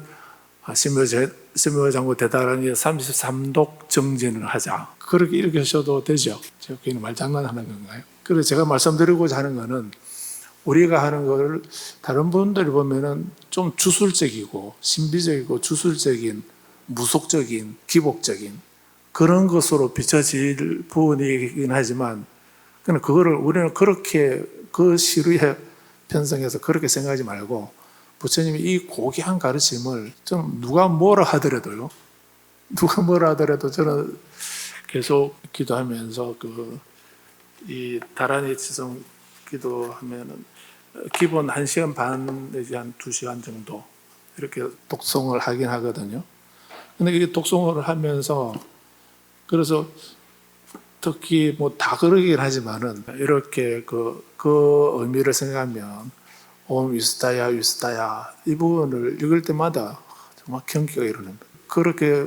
심묘장구 대다란이 33독 정진을 하자, 그렇게 읽으셔도 되죠. 제가 괜히 말장난하는 건가요? 그래서 제가 말씀드리고자 하는 것은, 우리가 하는 것을 다른 분들이 보면은 좀 주술적이고 신비적이고 주술적인, 무속적인, 기복적인 그런 것으로 비춰질 부분이긴 하지만, 그거를 우리는 그렇게 그 시류에 편성해서 그렇게 생각하지 말고, 부처님이 이 고귀한 가르침을 좀 누가 뭐라 하더라도 저는 계속 기도하면서 이 다란이 지성 기도하면은 기본 1시간 반 내지 한 2시간 정도 이렇게 독송을 하긴 하거든요. 근데 이게 독송을 하면서, 그래서 특히 뭐 다 그러긴 하지만은 이렇게 그 의미를 생각하면 옴 유스다야 이 부분을 읽을 때마다 정말 경기가 일어납니다. 그렇게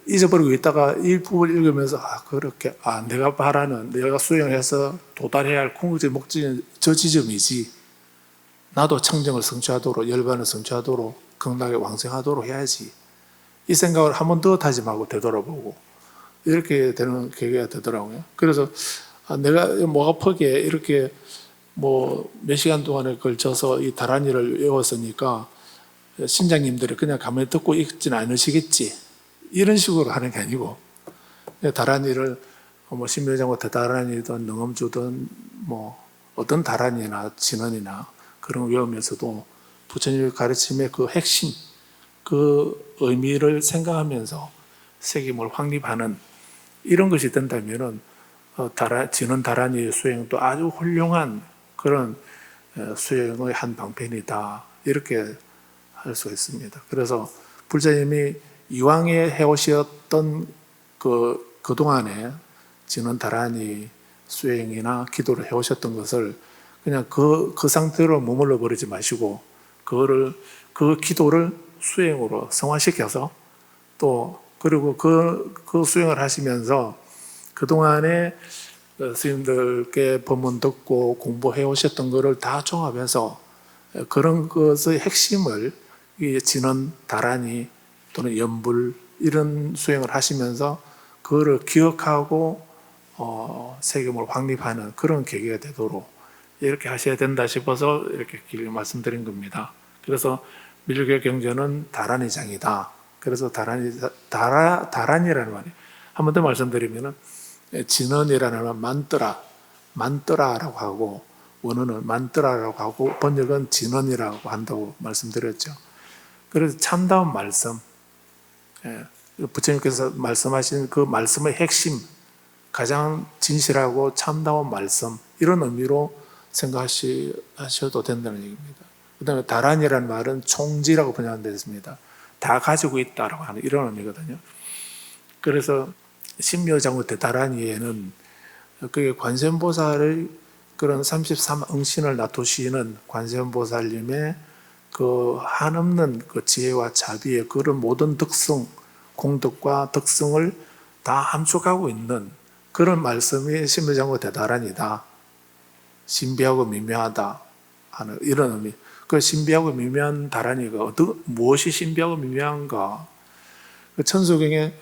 잊어버리고 있다가 이 부분을 읽으면서 그렇게 내가 바라는 내가 수행해서 도달해야 할 궁극적 목적은 저 지점이지, 나도 청정을 성취하도록 열반을 성취하도록 건강하게 왕성하도록 해야지, 이 생각을 한 번 더 다짐하고 되돌아보고 이렇게 되는 계기가 되더라고요. 그래서 내가 목 아프게 이렇게 몇 시간 동안에 걸쳐서 이 다란이를 외웠으니까 신장님들이 그냥 가만히 듣고 읽지는 않으시겠지, 이런 식으로 하는 게 아니고, 다란이를 신묘장구 대다란이든 능엄주든 어떤 다란이나 진언이나 그런 거 외우면서도 부처님의 가르침의 그 핵심, 그 의미를 생각하면서 세계물 확립하는 이런 것이 된다면은 진언 다란이의 수행도 아주 훌륭한 그런 수행의 한 방편이다, 이렇게 할 수가 있습니다. 그래서 불자님이 이왕에 해오셨던 그동안에 진언 다란이 수행이나 기도를 해오셨던 것을 그냥 그 상태로 머물러 버리지 마시고 그 기도를 수행으로 성화시켜서 또 그리고 그 수행을 하시면서 그동안에 스님들께 법문 듣고 공부해 오셨던 것을 다 종합해서 그런 것의 핵심을 진언 다란이 또는 연불 이런 수행을 하시면서 그거를 기억하고 세계물 확립하는 그런 계기가 되도록 이렇게 하셔야 된다 싶어서 이렇게 길게 말씀드린 겁니다. 그래서 밀교 경전은 다란이장이다. 그래서 다란이라는 말이 한 번 더 말씀드리면은 진언이라는 말 만떠라라고 하고 원어는 만떠라라고 하고 번역은 진언이라고 한다고 말씀드렸죠. 그래서 참다운 말씀, 부처님께서 말씀하신 그 말씀의 핵심, 가장 진실하고 참다운 말씀, 이런 의미로 생각하셔도 된다는 얘기입니다. 그 다음에 다란이라는 말은 총지라고 번역되어 있습니다. 다 가지고 있다라고 하는 이런 의미거든요. 그래서 신묘장구 대다란이에는 그게 관세음보살의 그런 33응신을 나토시는 관세음보살님의 그 한없는 그 지혜와 자비의 그런 모든 덕성, 공덕과 덕성을 다 함축하고 있는 그런 말씀이 신묘장구 대다란이다. 신비하고 미묘하다 하는 이런 의미. 그 신비하고 미묘한 다란이가 무엇이 신비하고 미묘한가? 그 천수경에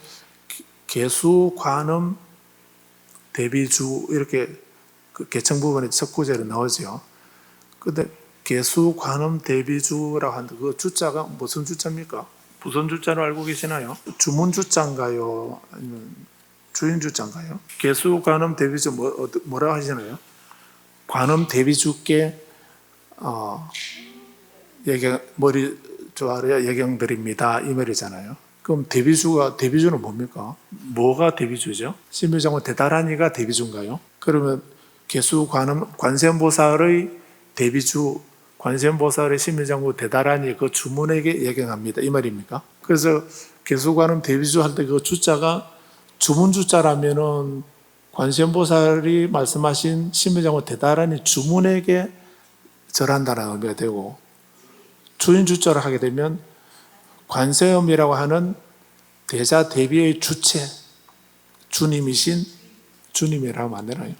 개수, 관음, 대비주 이렇게 그 개청 부분에 첫 구절에 나오죠. 근데 개수, 관음, 대비주라고 하는데 그 주자가 무슨 주자입니까? 무슨 주자로 알고 계시나요? 주문 주자인가요? 아니면 주인 주자인가요? 개수, 관음, 대비주 뭐라고 하시나요? 관음, 대비주께 머리 조아려 예경드립니다, 이 말이잖아요. 그럼 대비주는 뭡니까? 뭐가 대비주죠? 신묘장구 대다란이가 대비주인가요? 그러면 개수 관세음보살의 대비주, 관세음보살의 신묘장구 대다란이 그 주문에게 예경합니다, 이 말입니까? 그래서 개수관음 대비주 할 때 그 주자가 주문 주자라면은 관세음보살이 말씀하신 신묘장구 대다란이 주문에게 절한다는 의미가 되고, 주인 주자를 하게 되면 관세음이라고 하는 대자 대비의 주체, 주님이신 주님이라고 하면 안 되나요?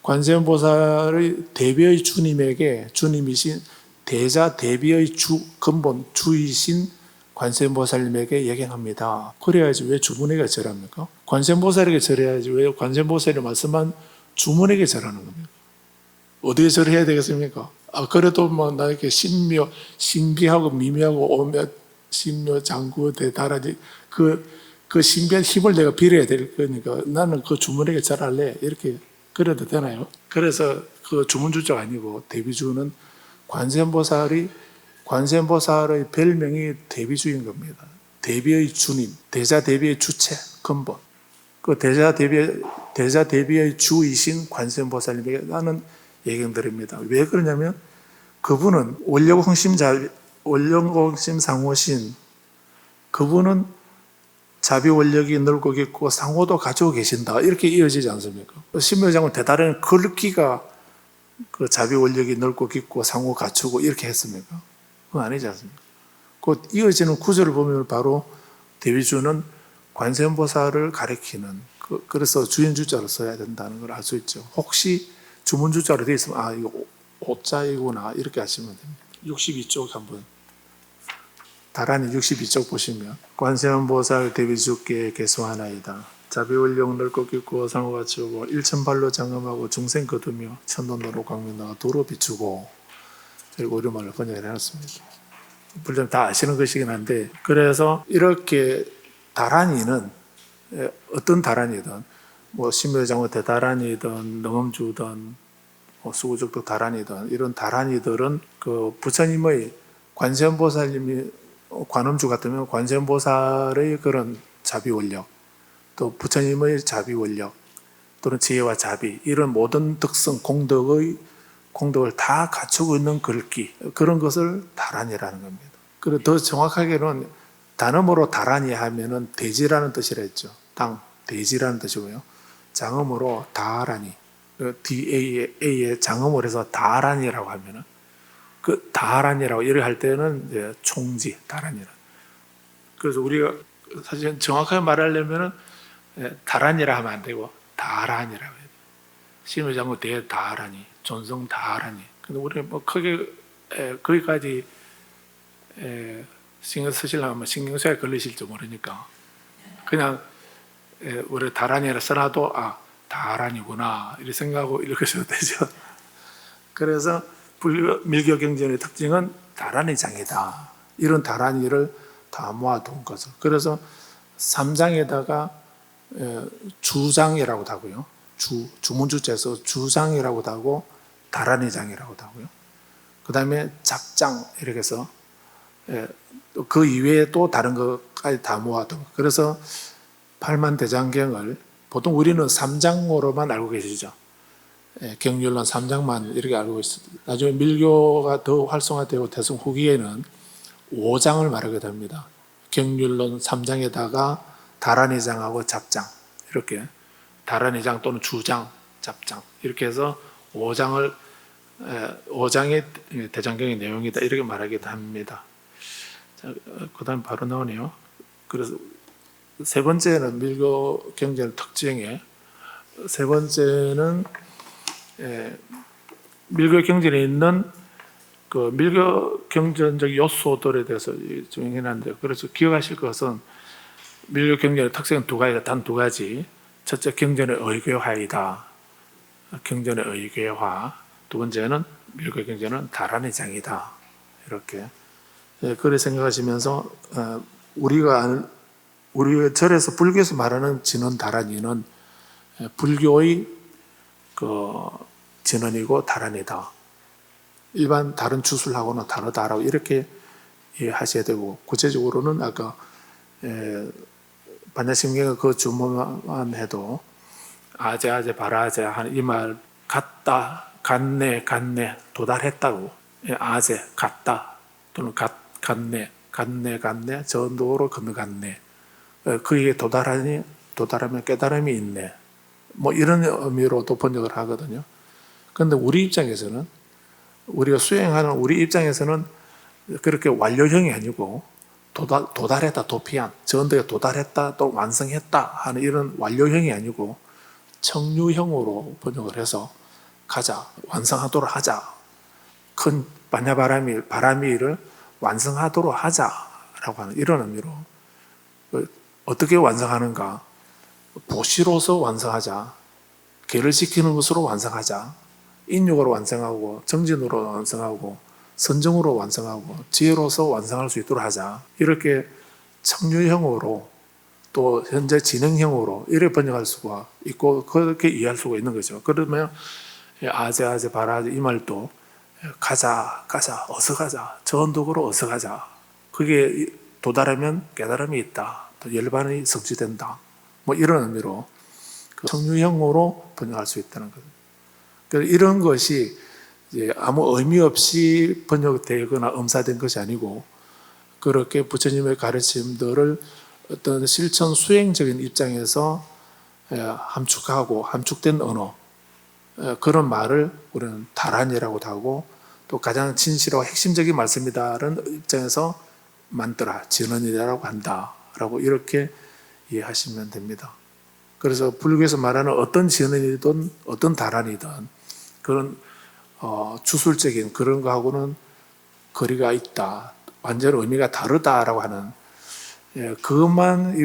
관세음 보살의 대비의 주님에게 주님이신 대자 대비의 근본 주이신 관세음 보살님에게 예경합니다. 그래야지 왜 주문에게 절합니까? 관세음 보살에게 절해야지 왜 관세음 보살이 말씀한 주문에게 절하는 겁니까? 어디에 절해야 되겠습니까? 그래도 나에게 신비하고 미묘하고 오묘, 신묘, 장구, 대다라지 그 신비한 힘을 내가 빌어야 될 거니까 나는 그 주문에게 절할래, 이렇게 그래도 되나요? 그래서 그 주문주자가 아니고 대비주는 관세음보살의 별명이 대비주인 겁니다. 대비의 주님, 대자 대비의 주체, 근본. 그 대자 대비의 주이신 관세음보살님에게 나는 예경드립니다. 왜 그러냐면 그분은 원력홍심 상호신, 그분은 자비 원력이 넓고 깊고 상호도 가지고 계신다, 이렇게 이어지지 않습니까? 신묘장은 대단한 글귀가 그 자비 원력이 넓고 깊고 상호 갖추고 이렇게 했습니까? 그건 아니지 않습니까? 그 이어지는 구절을 보면 바로 대비주는 관세음보살을 가리키는 그래서 주인주자로 써야 된다는 걸 알 수 있죠. 혹시 주문주자로 되어 있으면 이거 오자이구나 이렇게 하시면 됩니다. 62쪽 한번 다란이 62쪽 보시면 관세음보살 대비주께 개수하나이다. 자비원령 넓고 깊고 상호가 치우고 일천발로 장엄하고 중생 거두며 천돈도로 광명나가 도로 비추고 그리고 우리말로 번역을 해놨습니다. 물론 다 아시는 것이긴 한데 그래서 이렇게 다란이는 어떤 다란이든 심묘장어 대다란이든 능엄주든 수구적도 다란이든 이런 다란이들은 그 부처님의 관세음보살님이 관음주 같으면 관세음보살의 그런 자비원력 또 부처님의 자비원력 또는 지혜와 자비 이런 모든 덕성 공덕을 다 갖추고 있는 글귀 그런 것을 다란이라는 겁니다. 그리고 더 정확하게는 단음으로 다란이 하면은 대지라는 뜻이라 했죠. 대지라는 뜻이고요. 장음으로 다란이 DA의 장음으로 해서 다란이라고 하면은 그 다란이라고 이렇게 할 때는 이제 총지 다란이라. 그래서 우리가 사실 정확하게 말하려면은 다란이라 하면 안 되고 다란이라고 해요. 심의장구 대다란이, 존성 다란이. 근데 우리 크게 거기까지 신경 쓰시려면 신경쇠에 걸리실지 모르니까 그냥 우리 다란이라 써놔도 다란이구나 이렇게 생각하고 읽으셔도 되죠. 그래서 밀교 경전의 특징은 다란이 장이다. 이런 다란이를 다 모아둔 거죠. 그래서 3장에다가 주장이라고도 하고요. 주문주자에서 주장이라고도 하고 다란이장이라고도 하고요. 그 다음에 잡장 이렇게 해서 그 이외에 또 다른 것까지 다 모아둔. 그래서 팔만대장경을 보통 우리는 3장으로만 알고 계시죠. 경률론 3장만 이렇게 알고 있습니다. 나중에 밀교가 더 활성화되고 대승 후기에는 5장을 말하게 됩니다. 경률론 3장에다가 다란이장하고 잡장 이렇게 다란이장 또는 주장, 잡장 이렇게 해서 5장의 대장경의 내용이다 이렇게 말하기도 합니다. 자, 그 다음 바로 나오네요. 그래서 세 번째는 밀교 경전 특징에 세 번째는 밀교 경전에 있는 그 밀교 경전적 요소들에 대해서 정의해놨는데 그래서 기억하실 것은 밀교 경전의 특징은 두 가지다. 단 두 가지. 첫째 경전의 의궤화이다. 경전의 의궤화. 두 번째는 밀교 경전은 다란이 장이다. 이렇게 그렇게 생각하시면서 우리가 절에서 불교에서 말하는 진원 다란이는 불교의 그 진원이고 다란이다. 일반 다른 주술하고는 다르다라고 이렇게 이해하셔야 되고 구체적으로는 아까 반야심경의 그 주문만 해도 아제 바라제 하는 이 말 같다, 같네 도달했다고 아제 같다 또는 같네 전도로 건너갔네 그에게 도달하면 깨달음이 있네 이런 의미로도 번역을 하거든요. 그런데 우리 입장에서는 우리가 수행하는 우리 입장에서는 그렇게 완료형이 아니고 도달했다, 도피한, 전도에 도달했다, 또 완성했다 하는 이런 완료형이 아니고 청류형으로 번역을 해서 가자, 완성하도록 하자. 큰 바람이를 완성하도록 하자라고 하는 이런 의미로 어떻게 완성하는가? 보시로서 완성하자. 계를 지키는 것으로 완성하자. 인육으로 완성하고 정진으로 완성하고 선정으로 완성하고 지혜로서 완성할 수 있도록 하자. 이렇게 청류형으로 또 현재 진행형으로 이렇게 번역할 수가 있고 그렇게 이해할 수가 있는 거죠. 그러면 아제 바라제 이 말도 가자 어서 가자 전도구로 어서 가자. 그게 도달하면 깨달음이 있다. 또 열반이 성취된다. 이런 의미로 청류형으로 번역할 수 있다는 거죠. 이런 것이 이제 아무 의미 없이 번역되거나 음사된 것이 아니고 그렇게 부처님의 가르침들을 어떤 실천 수행적인 입장에서 함축하고 함축된 언어 그런 말을 우리는 다란이라고도 하고 또 가장 진실하고 핵심적인 말씀이다라는 입장에서 만들어 진언이라고 한다 라고 이렇게 이해하시면 됩니다. 그래서 불교에서 말하는 어떤 진언이든 어떤 다란이든 그런 주술적인 그런 거하고는 거리가 있다, 완전 의미가 다르다라고 하는, 그것만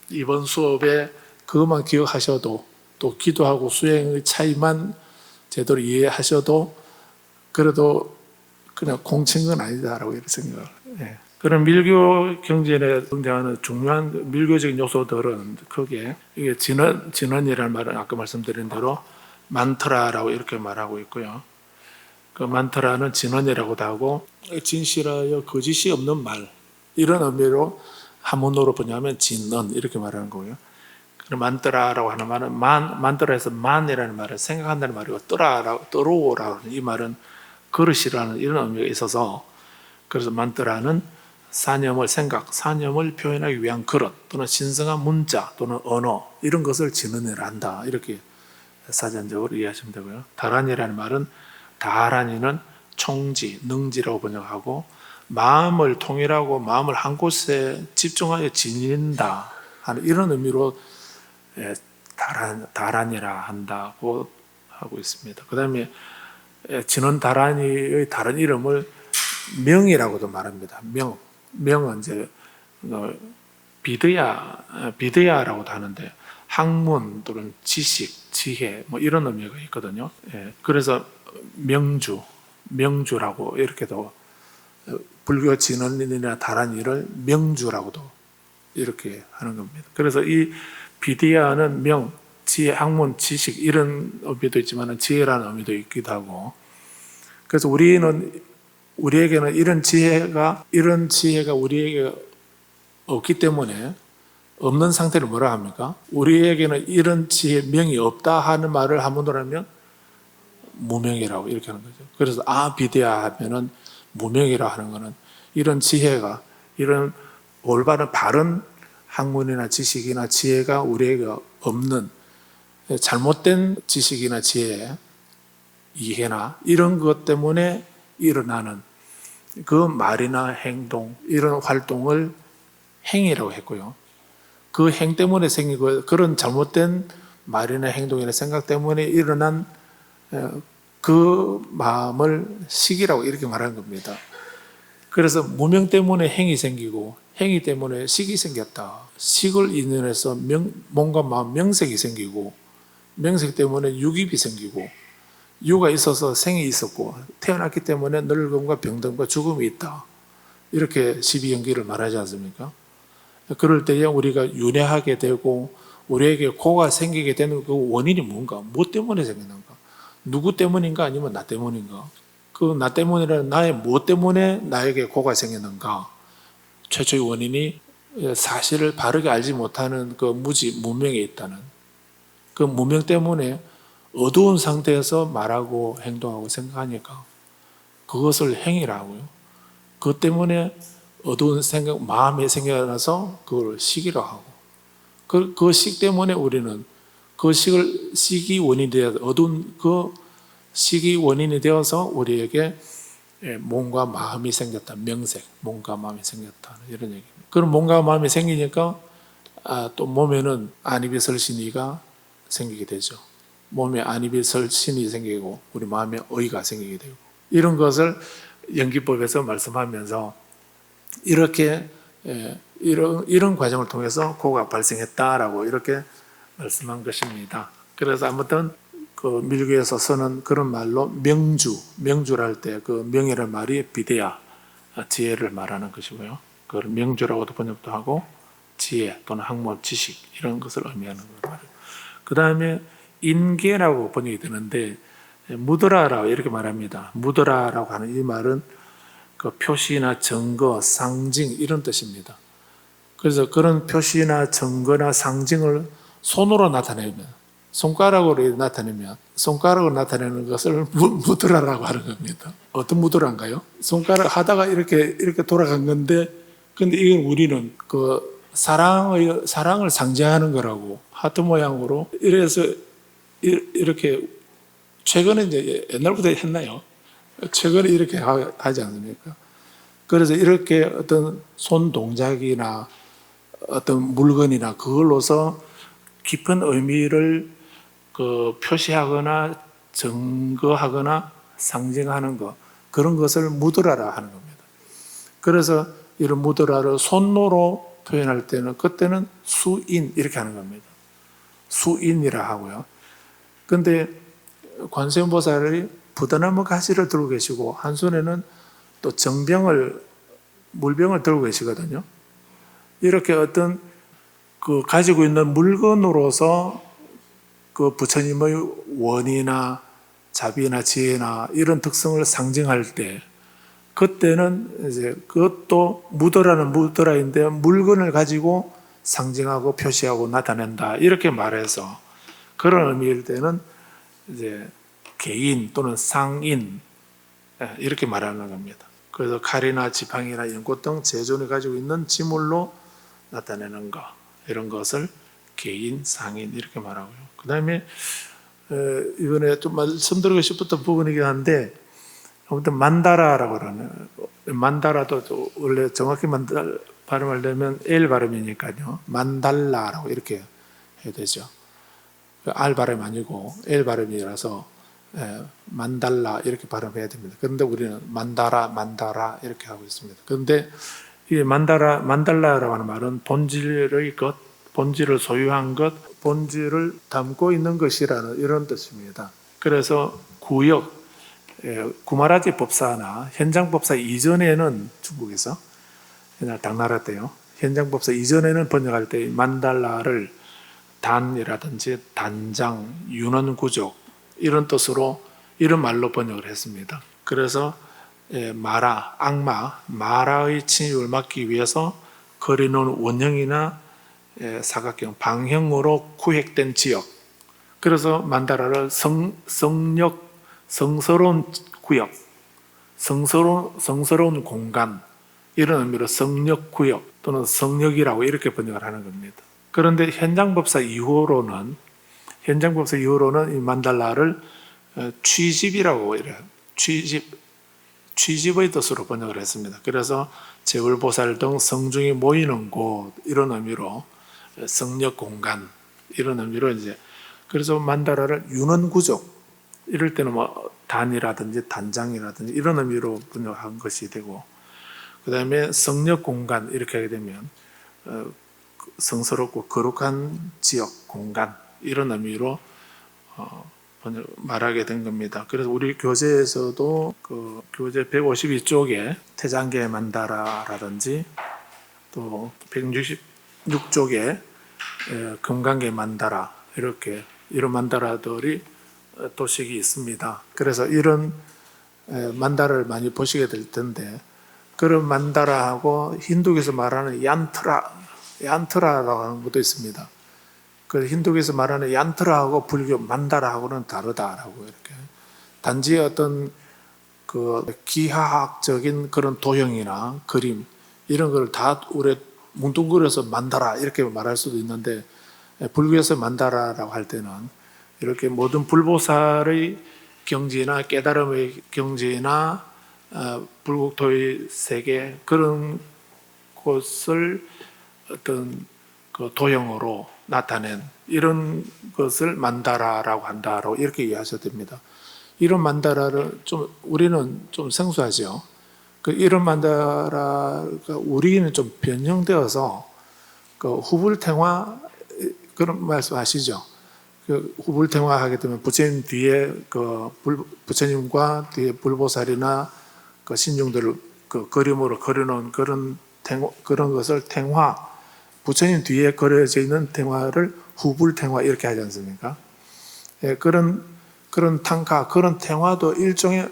이번 수업에 그것만 기억하셔도, 또 기도하고 수행의 차이만 제대로 이해하셔도 그래도 그냥 공친 건 아니다라고 이렇게 생각을. 그런 밀교 경전에 등장하는 중요한 밀교적인 요소들은 크게 이게 진언이라는 말은 아까 말씀드린 대로 만트라라고 이렇게 말하고 있고요. 그 만트라는 진언이라고도 하고 진실하여 거짓이 없는 말, 이런 의미로 한문으로 번역하면 진언 이렇게 말하는 거고요. 만트라라고 하는 말은 만트라에서 만이라는 말을 생각한다는 말이고 떠로라고 하는 이 말은 그릇이라는 이런 의미가 있어서, 그래서 만트라는 사념을 표현하기 위한 그릇 또는 신성한 문자 또는 언어, 이런 것을 진언이라 한다, 이렇게 사전적으로 이해하시면 되고요. 다란이라는 말은 다란이는 총지, 능지라고 번역하고 마음을 통일하고 마음을 한 곳에 집중하여 지닌다 하는 이런 의미로 다란이라 한다고 하고 있습니다. 그 다음에 진언 다란이의 다른 이름을 명이라고도 말합니다. 명은 이제 비드야라고도 하는데 학문 또는 지식, 지혜 뭐 이런 의미가 있거든요. 그래서 명주라고 이렇게도, 불교 진언이나 다란이를 명주라고도 이렇게 하는 겁니다. 그래서 이 비드야는 명, 지혜, 학문, 지식 이런 의미도 있지만 지혜라는 의미도 있기도 하고, 그래서 우리에게는 이런 지혜가 우리에게 없기 때문에, 없는 상태를 뭐라 합니까? 우리에게는 이런 지혜, 명이 없다 하는 말을 한문으로 하면 무명이라고 이렇게 하는 거죠. 그래서 비드야 하면은 무명이라고 하는 거는 이런 지혜가, 이런 올바른 바른 학문이나 지식이나 지혜가 우리에게 없는 잘못된 지식이나 지혜, 이해나 이런 것 때문에 일어나는 그 말이나 행동, 이런 활동을 행위라고 했고요. 그 행 때문에 생기고 그런 잘못된 말이나 행동이나 생각 때문에 일어난 그 마음을 식이라고 이렇게 말하는 겁니다. 그래서 무명 때문에 행이 생기고 행위 때문에 식이 생겼다. 식을 인연해서 몸과 마음 명색이 생기고, 명색 때문에 육입이 생기고, 유가 있어서 생이 있었고, 태어났기 때문에 늙음과 병듦과 죽음이 있다. 이렇게 십이연기를 말하지 않습니까? 그럴 때에 우리가 윤회하게 되고 우리에게 고가 생기게 되는 그 원인이 뭔가, 무엇 때문에 생기는가, 누구 때문인가 아니면 나 때문인가, 그 나 때문이라는 나의 무엇 때문에 나에게 고가 생겼는가, 최초의 원인이 사실을 바르게 알지 못하는 그 무명에 있다는, 그 무명 때문에 어두운 상태에서 말하고 행동하고 생각하니까 그것을 행위라고요. 그것 때문에 어두운 생각, 마음에 생겨나서 그걸 식이라고 하고, 그 식 때문에 우리는 그 식이 원인이 되어서, 어두운 그 식이 원인이 되어서 우리에게 몸과 마음이 생겼다. 명색, 몸과 마음이 생겼다. 이런 얘기입니다. 그럼 몸과 마음이 생기니까 또 몸에는 안입이설신이가 생기게 되죠. 몸에 안입이설신이 생기고 우리 마음에 의가 생기게 되고, 이런 것을 연기법에서 말씀하면서 이렇게 이런 과정을 통해서 고가 발생했다라고 이렇게 말씀한 것입니다. 그래서 아무튼 그 밀교에서 쓰는 그런 말로 명주를 할 때 그 명이라는 말이 비대야, 지혜를 말하는 것이고요. 그걸 명주라고도 번역도 하고 지혜 또는 학문, 지식 이런 것을 의미하는 거예요. 그 다음에 인계라고 번역이 되는데 무드라라고 이렇게 말합니다. 무드라라고 하는 이 말은 그 표시나 증거, 상징 이런 뜻입니다. 그래서 그런 표시나 증거나 상징을 손으로 나타내면, 손가락으로 나타내는 것을 무드라라고 하는 겁니다. 어떤 무드라인가요? 손가락 하다가 이렇게 돌아간 건데, 근데 이건 우리는 그 사랑을 상징하는 거라고 하트 모양으로 이래서 이렇게, 최근에 이제 옛날부터 했나요? 최근에 이렇게 하지 않습니까? 그래서 이렇게 어떤 손 동작이나 어떤 물건이나 그걸로서 깊은 의미를 표시하거나 증거하거나 상징하는 것, 그런 것을 무드라라 하는 겁니다. 그래서 이런 무드라를 손노로 표현할 때는 그때는 수인 이렇게 하는 겁니다. 수인이라 하고요. 근데 관세음보살이 부다나무 가지를 들고 계시고 한 손에는 또 물병을 들고 계시거든요. 이렇게 어떤 가지고 있는 물건으로서 부처님의 원이나 자비나 지혜나 이런 특성을 상징할 때, 그때는 이제 그것도 무더라인데 물건을 가지고 상징하고 표시하고 나타낸다 이렇게 말해서, 그런 의미일 때는 이제 개인 또는 상인 이렇게 말하는 겁니다. 그래서 칼이나 지팡이나 연꽃 등 제존이 가지고 있는 지물로 나타내는 것, 이런 것을 개인, 상인 이렇게 말하고요. 그 다음에 이번에 좀 말씀드리고 싶었던 부분이긴 한데, 아무튼 만다라라고 그러는, 만다라도 원래 정확히 발음하려면 L 발음이니까요. 만달라라고 이렇게 해야 되죠. R 발음이 아니고 L 발음이라서 만달라 이렇게 발음해야 됩니다. 그런데 우리는 만다라 이렇게 하고 있습니다. 그런데 이 만달라라고 하는 말은 본질의 것, 본질을 소유한 것, 본질을 담고 있는 것이라는 이런 뜻입니다. 그래서 구역, 구마라지 법사나 현장법사 이전에는 중국에서 옛날 당나라 때요. 현장법사 이전에는 번역할 때 만달라를 단이라든지 단장, 윤원구족 이런 뜻으로 이런 말로 번역을 했습니다. 그래서 마라, 악마, 마라의 침입을 막기 위해서 거리놓은 원형이나 사각형, 방형으로 구획된 지역. 그래서 만다라를 성스러운 구역, 성스러운 공간 이런 의미로 성역구역 또는 성역이라고 이렇게 번역을 하는 겁니다. 그런데 현장법사 이후로는 이 만달라를 취집이라고 이래요. 취집의 뜻으로 번역을 했습니다. 그래서 제불보살 등 성중이 모이는 곳 이런 의미로 성역 공간 이런 의미로 이제, 그래서 만다라를 윤원구족 이럴 때는 뭐 단이라든지 단장이라든지 이런 의미로 번역한 것이 되고, 그 다음에 성역 공간 이렇게 하게 되면 성스럽고 거룩한 지역 공간 이런 의미로 말하게 된 겁니다. 그래서 우리 교재에서도 교재 152쪽에 태장계 만다라라든지 또 166쪽에 금강계 만다라 이런 만다라들이 도식이 있습니다. 그래서 이런 만다라를 많이 보시게 될 텐데, 그런 만다라하고 힌두교에서 말하는 얀트라라고 하는 것도 있습니다. 그 힌두교에서 말하는 얀트라하고 불교 만다라하고는 다르다라고 이렇게, 단지 어떤 기하학적인 그런 도형이나 그림 이런 걸 다 우리 뭉뚱그려서 만다라 이렇게 말할 수도 있는데, 불교에서 만다라라고 할 때는 이렇게 모든 불보살의 경지나 깨달음의 경지나 불국토의 세계 그런 곳을 어떤 도형으로 나타낸 이런 것을 만다라라고 한다라고 이렇게 이해하셔도 됩니다. 이런 만다라를 우리는 좀 생소하죠. 이런 만다라가 우리는 좀 변형되어서 후불탱화 그런 말씀 아시죠? 후불탱화 하게 되면 부처님 뒤에 부처님과 뒤에 불보살이나 신중들을 그림으로 그려놓은 그런 것을 탱화, 부처님 뒤에 그려져 있는 탱화를 후불탱화 이렇게 하지 않습니까? 그런 탕카, 그런 탱화도 일종의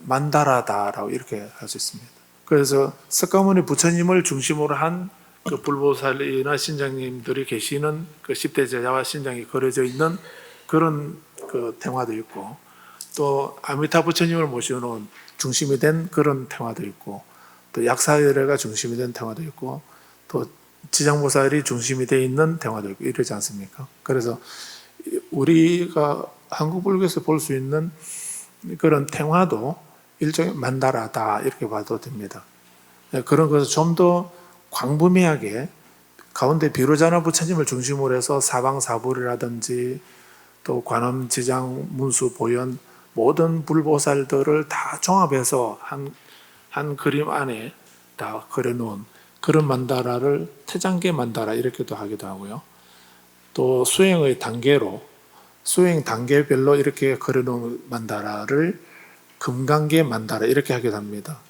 만다라다라고 이렇게 할 수 있습니다. 그래서 석가모니 부처님을 중심으로 한 불보살이나 신장님들이 계시는 10대 제자와 신장이 그려져 있는 그런 탱화도 있고, 또 아미타 부처님을 모셔놓은 중심이 된 그런 탱화도 있고, 또 약사열애가 중심이 된 탱화도 있고, 또 지장보살이 중심이 되어 있는 탱화도 있고 이러지 않습니까? 그래서 우리가 한국 불교에서 볼 수 있는 그런 탱화도 일종의 만다라다 이렇게 봐도 됩니다. 그런 것을 좀 더 광범위하게 가운데 비로자나 부처님을 중심으로 해서 사방사불이라든지 또 관음지장, 문수, 보현 모든 불보살들을 다 종합해서 한 그림 안에 다 그려놓은 그런 만다라를 태장계 만다라 이렇게도 하기도 하고요. 또 수행의 단계로 수행 단계별로 이렇게 그려놓은 만다라를 금강계 만다라 이렇게 하기도 합니다.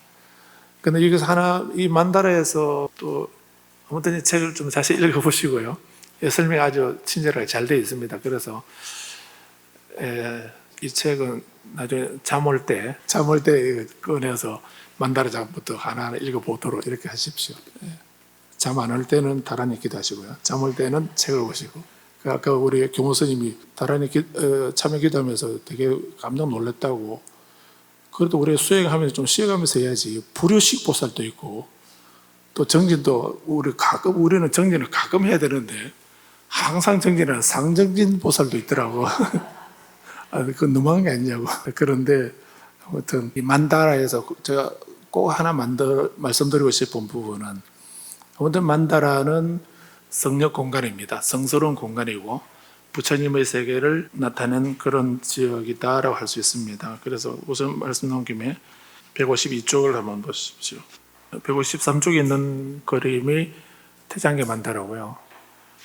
근데 여기서 하나 이 만다라에서 또 아무튼 이 책을 좀 다시 읽어보시고요. 설명이 아주 친절하게 잘 되어 있습니다. 그래서 이 책은 나중에 잠 올 때 꺼내서 만다라 장부터 하나하나 읽어보도록 이렇게 하십시오. 잠 안 올 때는 다란히 기도하시고요. 잠 올 때는 책을 보시고. 아까 우리 교무 스님이 다란히 참여 기도하면서 되게 깜짝 놀랐다고. 그래도 우리 수행하면서 좀 쉬어가면서 해야지. 불효식 보살도 있고 또 정진도 우리는 정진을 가끔 해야 되는데 항상 정진하는 상정진 보살도 있더라고. 그건 너무한 게 아니냐고. 그런데 아무튼 이 만다라에서 제가 꼭 하나 말씀드리고 싶은 부분은 아무튼 만다라는 성력 공간입니다. 성스러운 공간이고 부처님의 세계를 나타낸 그런 지역이다라고 할 수 있습니다. 그래서 우선 말씀 나온 김에 152쪽을 한번 보십시오. 153쪽에 있는 그림이 태장계 만다라고요.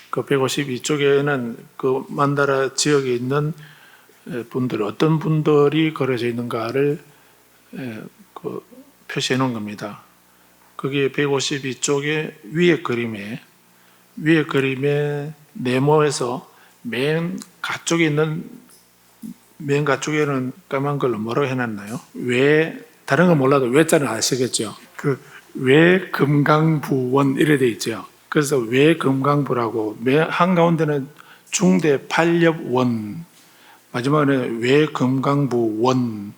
그 152쪽에는 그 만다라 지역에 있는 분들, 어떤 분들이 그려져 있는가를 표시해 놓은 겁니다. 그게 152쪽의 위에 그림에 네모에서 맨 가쪽에는 까만 걸로 뭐라고 해놨나요? 다른 건 몰라도 외자는 아시겠죠? 그 외금강부원 이래 돼 있죠. 그래서 외금강부라고 한가운데는 중대 팔렵원, 마지막에는 외금강부원,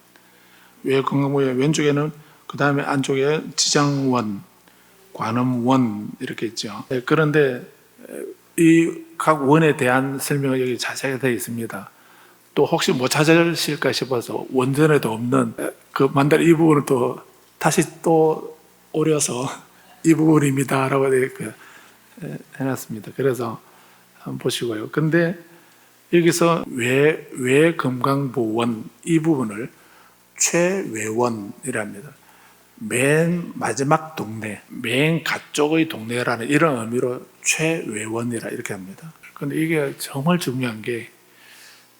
외금강부의 왼쪽에는 그 다음에 안쪽에 지장원, 관음원 이렇게 있죠. 그런데 이 각 원에 대한 설명은 여기 자세하게 되어 있습니다. 또 혹시 못 찾으실까 싶어서 원전에도 없는 그 만다라 이 부분을 또 다시 또 오려서 이 부분입니다라고 이렇게 해놨습니다. 그래서 한번 보시고요. 근데 여기서 외금강부원 이 부분을 최외원이랍니다. 맨 마지막 동네, 맨 가쪽의 동네라는 이런 의미로 최외원이라 이렇게 합니다. 그런데 이게 정말 중요한 게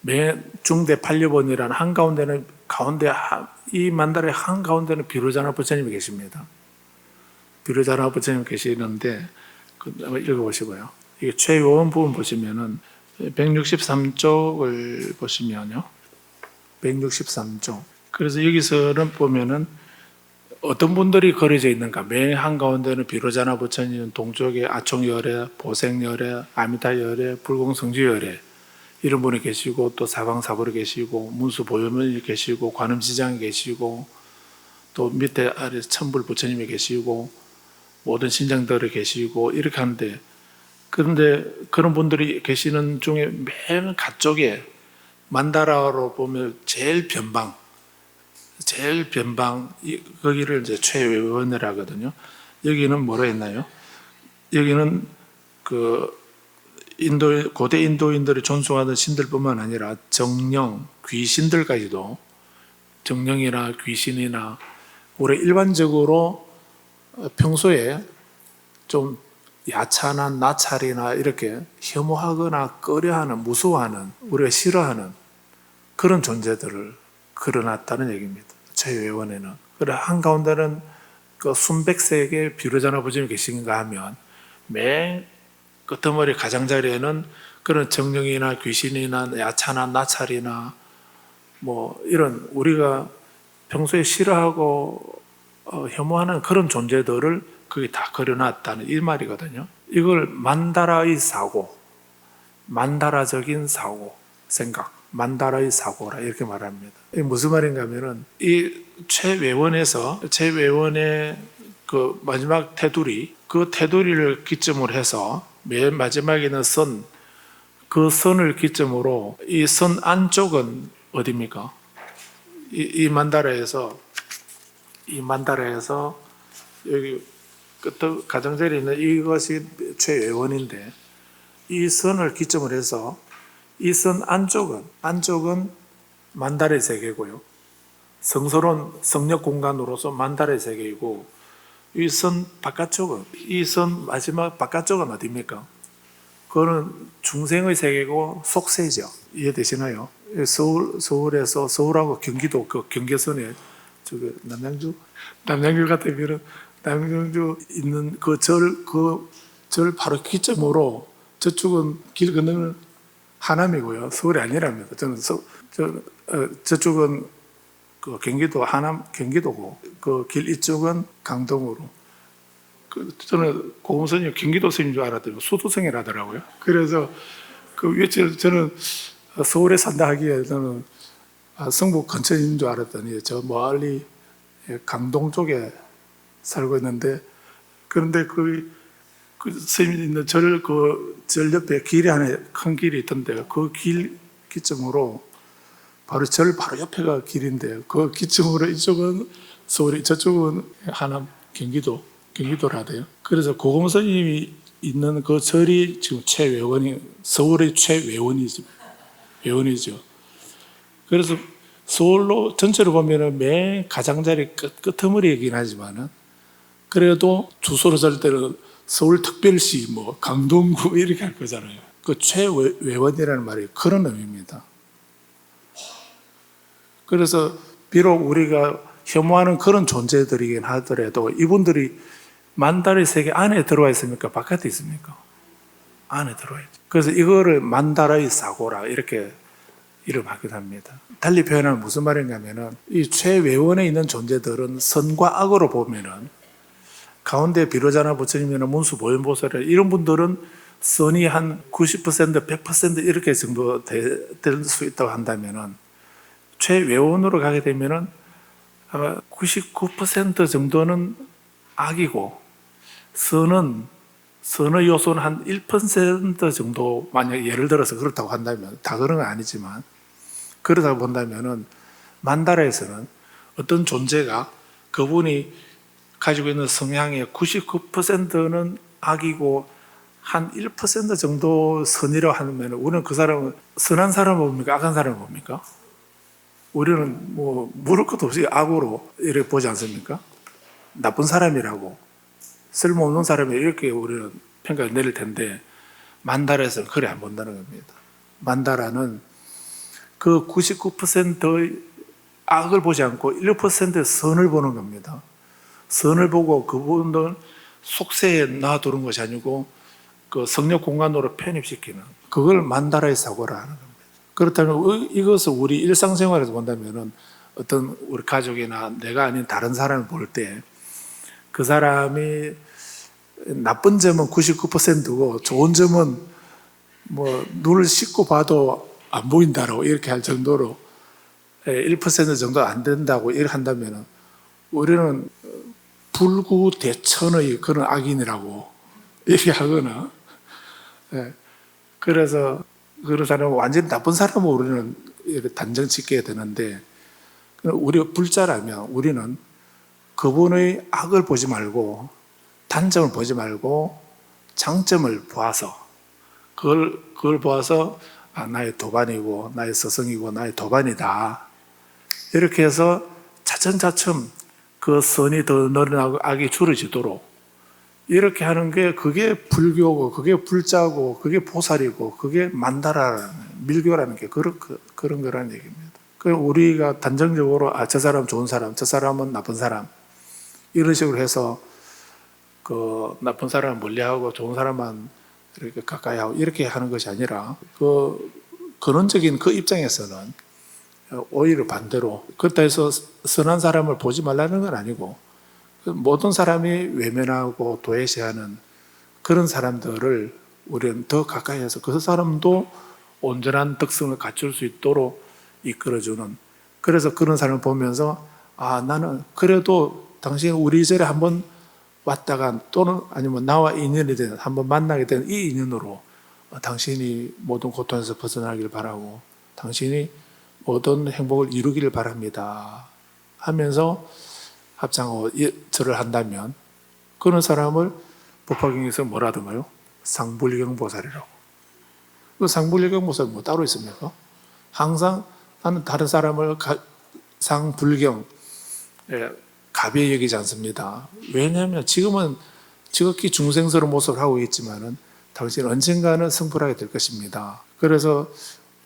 맨 중대 팔려본이라는 한가운데는 이 만다라의 한가운데는 비로자나 부처님이 계십니다. 비로자나 부처님이 계시는데 한번 읽어보시고요. 이게 최외원 부분 보시면은 163쪽을 보시면요. 163쪽. 그래서 여기서는 보면은 어떤 분들이 그려져 있는가? 맨 한가운데는 비로자나 부처님, 동쪽에 아총열애, 보생열애, 아미타열애, 불공성지열애 이런 분이 계시고 또 사방사불이 계시고 문수보현문이 계시고 관음지장이 계시고 또 밑에 아래 천불 부처님이 계시고 모든 신장들이 계시고 이렇게 하는데 그런데 그런 분들이 계시는 중에 맨 가쪽에 만다라로 보면 제일 변방 거기를 이제 최외원을 하거든요. 여기는 뭐라 했나요? 여기는 고대 인도인들이 존숭하던 신들뿐만 아니라 정령, 귀신들까지도 정령이나 귀신이나 우리 일반적으로 평소에 좀 야찬한 나찰이나 이렇게 혐오하거나 꺼려하는, 무서워하는, 우리가 싫어하는 그런 존재들을 그려놨다는 얘기입니다. 최외원에는. 그래 한가운데는 그 순백색의 비로자나 부처님이 계신가 하면 맨 끄트머리 가장자리에는 그런 정령이나 귀신이나 야찬한 나찰이나 뭐 이런 우리가 평소에 싫어하고 혐오하는 그런 존재들을 거기 다 그려놨다는 이 말이거든요. 이걸 만다라의 사고, 만다라적인 사고, 생각, 만다라의 사고라 이렇게 말합니다. 이게 무슨 말인가 하면은 이 최외원의 그 마지막 테두리, 그 테두리를 기점으로 해서 맨 마지막에 있는 선, 그 선을 기점으로 이 선 안쪽은 어디입니까? 이 만다라에서 여기 끝 가장자리에 있는 이것이 최외원인데 이 선을 기점으로 해서 이 선 안쪽은 만달의 세계고요. 성소론 성역 공간으로서 만달의 세계이고 이 선 바깥쪽은 이 선 마지막 바깥쪽은 어디입니까? 그거는 중생의 세계고 속세죠. 이해되시나요? 서울에서 서울하고 경기도 그 경계선에 저기 남양주 같으면 남양주 있는 그 절 바로 기점으로 저쪽은 길 건너면 하남이고요. 서울이 아니랍니다. 저쪽은 그 경기도 하남 경기도고 그 길 이쪽은 강동으로. 저는 고금선이 경기도 선인 줄 알았더니 수도성이라더라고요. 그래서 그 위에 저는 서울에 산다 하기에 저는 성북 근처인 줄 알았더니 저 멀리 강동 쪽에 살고 있는데 그런데 그 스님이 있는 절 옆에 길이 하나 큰 길이 있던데 그 길 기점으로 바로 절 바로 옆에가 길인데 그 기점으로 이쪽은 서울이 저쪽은 하남 경기도라 돼요. 그래서 고금 스님이 있는 그 절이 지금 최외원이 서울의 최외원이죠. 그래서 서울로 전체로 보면은 맨 가장자리 끄트머리이긴 하지만은 그래도 주소로 살 때는 서울특별시, 강동구 이렇게 할 거잖아요. 그 최외원이라는 말이 그런 의미입니다. 그래서 비록 우리가 혐오하는 그런 존재들이긴 하더라도 이분들이 만달의 세계 안에 들어와 있습니까? 바깥에 있습니까? 안에 들어와 있죠. 그래서 이거를 만달의 사고라 이렇게 이름하기도 합니다. 달리 표현하면 무슨 말인가 하면은 이 최외원에 있는 존재들은 선과 악으로 보면은 가운데 비로자나 부처님이나 문수 보현보살이나 이런 분들은 선이 한 90%, 100% 이렇게 정도 될 수 있다고 한다면은 최외원으로 가게 되면은 아마 99% 정도는 악이고 선의 요소는 한 1% 정도 만약 예를 들어서 그렇다고 한다면 다 그런 건 아니지만 그러다 본다면은 만다라에서는 어떤 존재가 그분이 가지고 있는 성향의 99%는 악이고 한 1% 정도 선이라고 하면 우리는 그 사람은 선한 사람을 봅니까? 악한 사람을 봅니까? 우리는 물을 것도 없이 악으로 이렇게 보지 않습니까? 나쁜 사람이라고 쓸모없는 사람이 이렇게 우리는 평가를 내릴 텐데 만다라에서는 그래 안 본다는 겁니다. 만다라는 그 99%의 악을 보지 않고 1%의 선을 보는 겁니다. 선을 보고 그분들 속세에 놔두는 것이 아니고 그 성력 공간으로 편입시키는 그걸 만다라의 사고라 하는 겁니다. 그렇다면 이것을 우리 일상생활에서 본다면 어떤 우리 가족이나 내가 아닌 다른 사람을 볼 때 그 사람이 나쁜 점은 99%고 좋은 점은 눈을 씻고 봐도 안 보인다라고 이렇게 할 정도로 1% 정도 안 된다고 이렇게 한다면 우리는 불구대천의 그런 악인이라고 얘기하거나 그래서 그런 사람은 완전히 나쁜 사람을 우리는 단정 짓게 되는데 우리가 불자라면 우리는 그분의 악을 보지 말고 단점을 보지 말고 장점을 보아서 그걸 보아서 나의 도반이고 나의 서성이고 나의 도반이다 이렇게 해서 차츰차츰 그 선이 더 늘어나고 악이 줄어지도록 이렇게 하는 게 그게 불교고 그게 불자고 그게 보살이고 그게 만다라는 밀교라는 게 그런 거라는 얘기입니다. 우리가 단정적으로 저 사람 좋은 사람 저 사람은 나쁜 사람 이런 식으로 해서 그 나쁜 사람은 멀리하고 좋은 사람만 이렇게 가까이 하고 이렇게 하는 것이 아니라 그 근원적인 그 입장에서는 오히려 반대로 그렇다 해서 선한 사람을 보지 말라는 건 아니고 모든 사람이 외면하고 도외시하는 그런 사람들을 우리는 더 가까이 해서 그 사람도 온전한 덕성을 갖출 수 있도록 이끌어주는 그래서 그런 사람을 보면서 나는 그래도 당신이 우리 절에 한번 왔다가 또는 아니면 나와 인연이 된 한번 만나게 된 이 인연으로 당신이 모든 고통에서 벗어나길 바라고 당신이 모든 행복을 이루기를 바랍니다 하면서 합장하고 절을 한다면 그런 사람을 법화경에서 뭐라던가요? 상불경보살이라고. 그 상불경보살 뭐 따로 있습니까? 항상 나는 다른 사람을 상불경 가벼이 여기지 않습니다. 왜냐하면 지금은 지극히 중생스러운 모습을 하고 있지만은 당신은 언젠가는 승불하게 될 것입니다. 그래서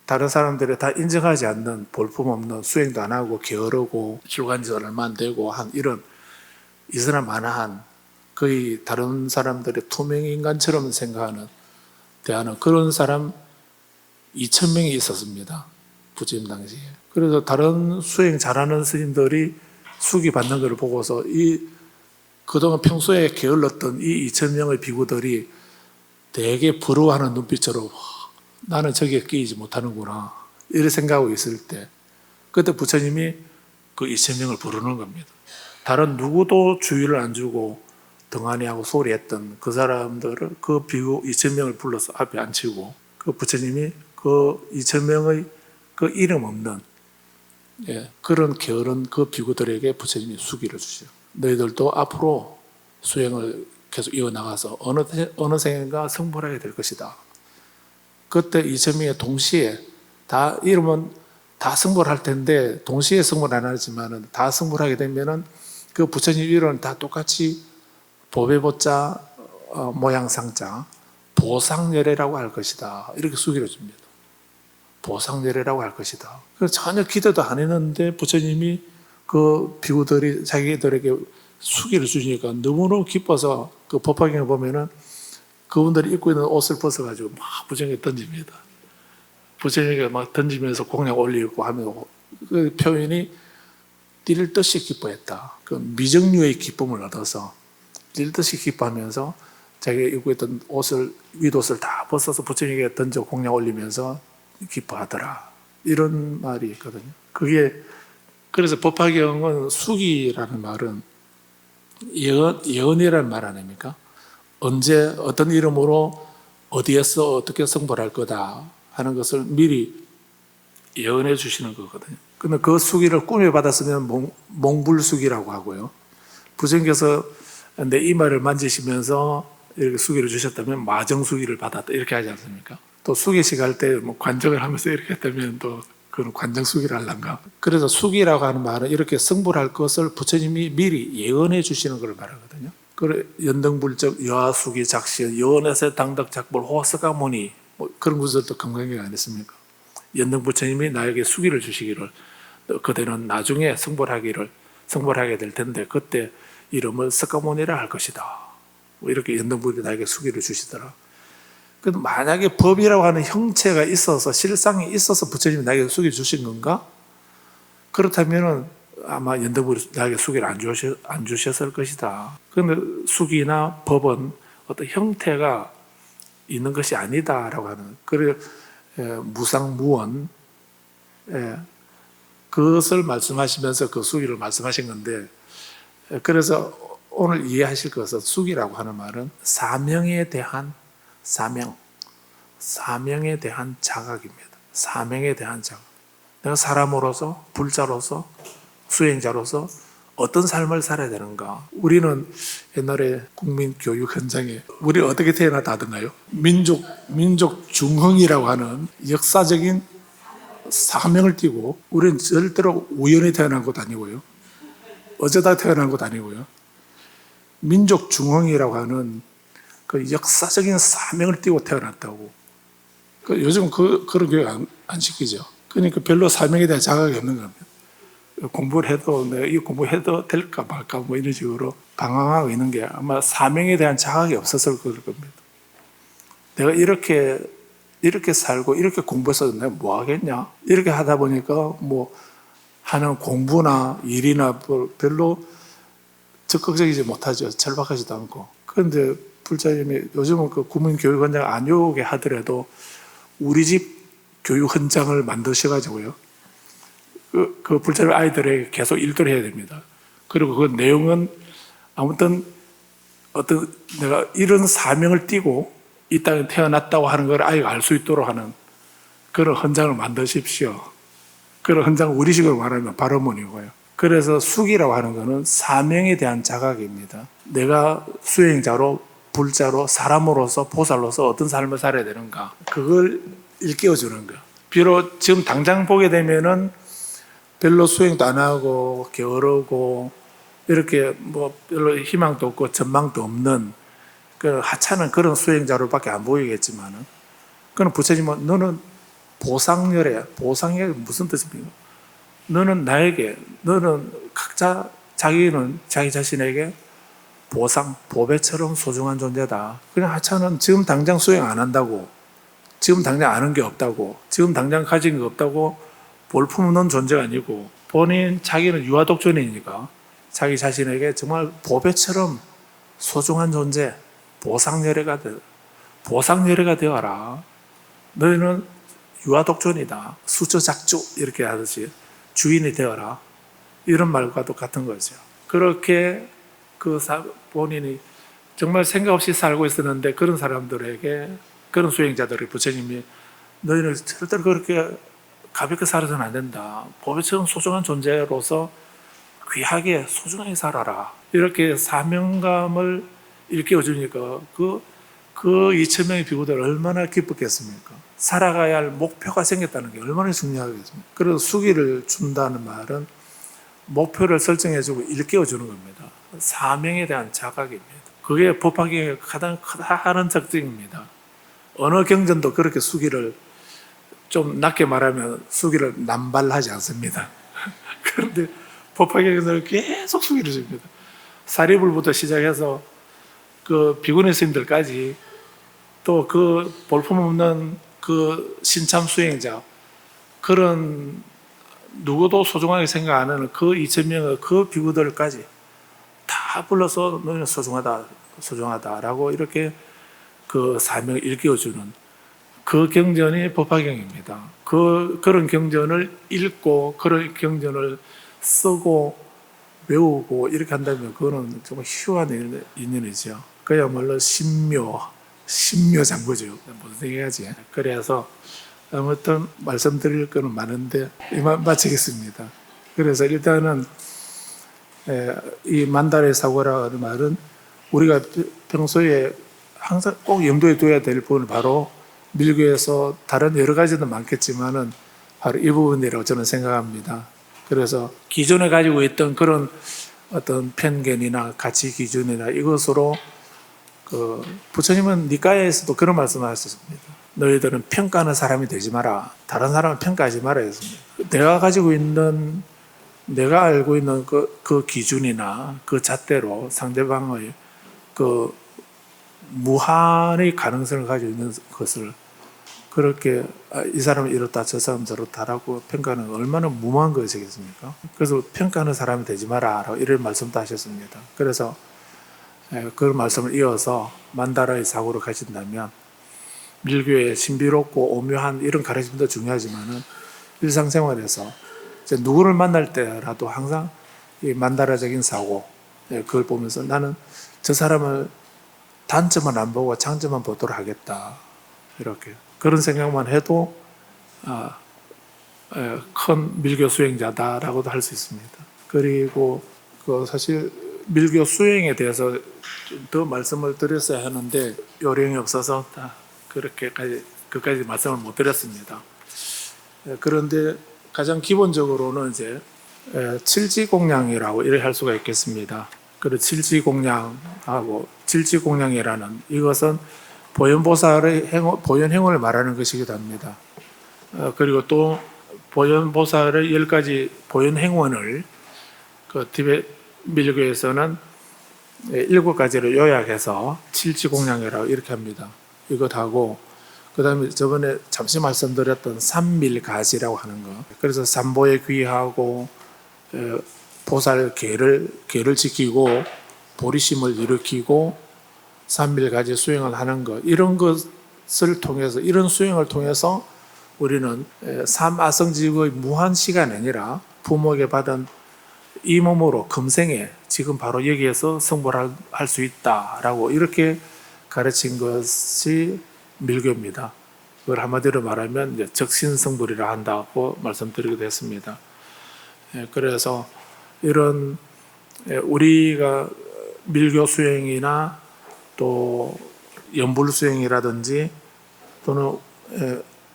다른 사람들이 다 인정하지 않는 볼품없는 수행도 안 하고 게으르고 출간 지 얼마 안 되고 한 이런 이슬람만한 거의 다른 사람들의 투명인간처럼 생각하는 대하는 그런 사람 2,000명이 있었습니다. 부처님 당시에. 그래서 다른 수행 잘하는 스님들이 수기 받는 것을 보고서 그동안 평소에 게을렀던 이 2,000명의 비구들이 되게 부러워하는 눈빛으로 나는 저기에 끼이지 못하는구나 이렇게 생각하고 있을 때 그때 부처님이 그 2,000명을 부르는 겁니다. 다른 누구도 주의를 안 주고 등한히하고 소리했던 그 사람들을 그 비구 2,000명을 불러서 앞에 앉히고 그 부처님이 그 2,000명의 그 이름 없는 그런 게으른 그 비구들에게 부처님이 수기를 주시죠. 너희들도 앞으로 수행을 계속 이어나가서 어느 생인가 성불하게 될 것이다. 그때 2,000명이 동시에 다 이름은 다 성불할 텐데 동시에 성불 안 하지만 다 성불하게 되면은 그 부처님 이름은 다 똑같이 보배보자 모양상자 보상열애라고 할 것이다. 이렇게 수기를 줍니다. 보상열애라고 할 것이다. 그래서 전혀 기대도 안 했는데 부처님이 그 비구들이 자기들에게 수기를 주시니까 너무너무 기뻐서 그 법화경을 보면은 그분들이 입고 있는 옷을 벗어가지고 막 부처님에게 던집니다. 부처님에게 막 던지면서 공약 올리고 하면 그 표현이 뛸 듯이 기뻐했다. 그 미정류의 기쁨을 얻어서 뛸 듯이 기뻐하면서 자기가 입고 있던 옷을 윗옷을 다 벗어서 부처님에게 던져 공약 올리면서 기뻐하더라. 이런 말이 있거든요. 그게 그래서 법화경은 수기라는 말은 예언이라는 말 아닙니까? 언제 어떤 이름으로 어디에서 어떻게 성불할 거다 하는 것을 미리 예언해 주시는 거거든요. 근데 그 수기를 꿈에 받았으면 몽불수기라고 하고요. 부처님께서 내 이마를 만지시면서 이렇게 수기를 주셨다면 마정수기를 받았다 이렇게 하지 않습니까? 또 수기식 할 때 뭐 관정을 하면서 이렇게 했다면 또 그건 관정수기를 할란가? 그래서 수기라고 하는 말은 이렇게 성불할 것을 부처님이 미리 예언해 주시는 걸 말하거든요. 그래 연등불적 여하수기 작시 여원에서 당덕작불 호스가모니 뭐 그런 구절도 금강경에 안 했습니까? 연등 부처님이 나에게 수기를 주시기를 그대는 나중에 성불하게 될 텐데 그때 이름을 스가모니라 할 것이다. 뭐 이렇게 연등불이 나에게 수기를 주시더라. 근데 만약에 법이라고 하는 형체가 있어서 실상이 있어서 부처님이 나에게 수기를 주신 건가? 그렇다면은 아마 연등불이 나에게 수기를 안 주셨을 것이다. 그런데 수기나 법은 어떤 형태가 있는 것이 아니다라고 하는 그래 무상무원 그것을 말씀하시면서 그 수기를 말씀하신 건데 그래서 오늘 이해하실 것은 수기라고 하는 말은 사명에 대한 사명에 대한 자각입니다. 사명에 대한 자각. 내가 사람으로서 불자로서 수행자로서 어떤 삶을 살아야 되는가. 우리는 옛날에 국민교육 현장에 우리 어떻게 태어났다던가요? 민족 중흥이라고 하는 역사적인 사명을 띠고 우리는 절대로 우연히 태어난 것도 아니고요. 어쩌다 태어난 것도 아니고요. 민족 중흥이라고 하는 그 역사적인 사명을 띠고 태어났다고. 요즘 그런 교육 안 시키죠. 그러니까 별로 사명에 대한 자각이 없는 겁니다. 공부를 해도 내가 이 공부해도 될까 말까 뭐 이런 식으로 방황하고 있는 게 아마 사명에 대한 자각이 없었을 겁니다. 내가 이렇게 살고 이렇게 공부해서 내가 뭐 하겠냐? 이렇게 하다 보니까 뭐 하는 공부나 일이나 별로 적극적이지 못하죠. 절박하지도 않고. 그런데 불자님이 요즘은 그 국민교육원장 안 오게 하더라도 우리 집 교육 현장을 만드셔가지고요. 그 불자님 아이들에게 계속 일도를 해야 됩니다. 그리고 그 내용은 아무튼 어떤 내가 이런 사명을 띠고 이 땅에 태어났다고 하는 걸 아이가 알 수 있도록 하는 그런 현장을 만드십시오. 그런 현장을 우리식으로 말하면 발어문이고요. 그래서 숙이라고 하는 것은 사명에 대한 자각입니다. 내가 수행자로, 불자로, 사람으로서, 보살로서 어떤 삶을 살아야 되는가, 그걸 일깨워주는 거예요. 비록 지금 당장 보게 되면은 별로 수행도 안 하고 게으르고 이렇게 뭐 별로 희망도 없고 전망도 없는 그 하찮은 그런 수행자로밖에 안 보이겠지만은, 그는 부처님은 너는 보상열애야. 보상열애 무슨 뜻입니까? 너는 나에게, 너는 각자 자기는 자기 자신에게 보상, 보배처럼 소중한 존재다. 그냥 하찮은 지금 당장 수행 안 한다고, 지금 당장 아는 게 없다고, 지금 당장 가진 게 없다고 볼품없는 존재가 아니고, 본인 자기는 유아독존이니까 자기 자신에게 정말 보배처럼 소중한 존재, 보상열애가 되어라. 너희는 유아독존이다. 수저작주 이렇게 하듯이 주인이 되어라. 이런 말과 똑같은 거죠. 그렇게 본인이 정말 생각 없이 살고 있었는데, 그런 사람들에게, 그런 수행자들이 부처님이 너희는 절대로 그렇게 가볍게 살아서는 안 된다. 보배처럼 소중한 존재로서 귀하게 소중하게 살아라. 이렇게 사명감을 일깨워주니까 그 2,000명의 비구들 얼마나 기뻤겠습니까? 살아가야 할 목표가 생겼다는 게 얼마나 중요하겠습니까? 그래서 수기를 준다는 말은 목표를 설정해주고 일깨워주는 겁니다. 사명에 대한 자각입니다. 그게 법화경의 가장 크다는 특징입니다. 어느 경전도 그렇게 수기를, 좀 낮게 말하면 수기를 남발하지 않습니다. 그런데 법화경에서는 계속 수기를 줍니다. 사리불부터 시작해서 그 비구니 스님들까지, 또 그 볼품없는 그 신참 수행자, 그런 누구도 소중하게 생각 안 하는 그 2,000명의 그 비구들까지 다 불러서 너희는 소중하다라고 이렇게 그 사명을 일깨워주는 그 경전이 법화경입니다. 그런 경전을 읽고, 그런 경전을 쓰고 외우고 이렇게 한다면 그거는 정말 희화한 인연이죠. 그야말로 신묘장구죠. 무슨 얘기하지? 그래서 아무튼 말씀드릴 거는 많은데 이만 마치겠습니다. 그래서 일단은 이 만달의 사고라는 말은 우리가 평소에 항상 꼭 염두에 둬야 될 부분은 바로 밀교에서 다른 여러 가지도 많겠지만은 바로 이 부분이라고 저는 생각합니다. 그래서 기존에 가지고 있던 그런 어떤 편견이나 가치 기준이나 이것으로 부처님은 니까야에서도 그런 말씀을 하셨습니다. 너희들은 평가하는 사람이 되지 마라. 다른 사람을 평가하지 마라 했습니다. 내가 알고 있는 그 기준이나 그 잣대로 상대방의 그 무한의 가능성을 가지고 있는 것을 그렇게 이 사람은 이렇다, 저 사람은 저렇다라고 평가하는 얼마나 무모한 것이겠습니까? 그래서 평가하는 사람이 되지 마라 라고 이런 말씀도 하셨습니다. 그래서 그런 말씀을 이어서 만다라의 사고로 가신다면, 밀교의 신비롭고 오묘한 이런 가르침도 중요하지만은 일상생활에서 누구를 만날 때라도 항상 이 만다라적인 사고, 그걸 보면서 나는 저 사람을 단점은 안 보고 장점만 보도록 하겠다, 이렇게 그런 생각만 해도 큰 밀교 수행자다라고도 할 수 있습니다. 그리고 사실 밀교 수행에 대해서 좀 더 말씀을 드렸어야 하는데 요령이 없어서 그까지 말씀을 못 드렸습니다. 그런데 가장 기본적으로는 이제 칠지공양이라고 이렇게 할 수가 있겠습니다. 그리고 칠지공양하고, 칠지공양이라는 이것은 보현보살의 보현행원을 말하는 것이기도 합니다. 그리고 또 보현보살의 10가지 보현행원을 티베트 밀교에서는 7가지를 요약해서 칠지공양이라고 이렇게 합니다. 이것하고 그 다음에 저번에 잠시 말씀드렸던 삼밀가지라고 하는 거, 그래서 삼보에 귀하고 보살 계를 지키고 보리심을 일으키고 삼밀가지 수행을 하는 것, 이런 것을 통해서, 이런 수행을 통해서 우리는 삼아성직의 무한 시간이 아니라 부모에게 받은 이 몸으로 금생에 지금 바로 여기에서 성불할 수 있다라고 이렇게 가르친 것이 밀교입니다. 그걸 한마디로 말하면 이제 적신성불이라 한다고 말씀드리기도 했습니다. 그래서 이런 우리가 밀교 수행이나 또 연불 수행이라든지 또는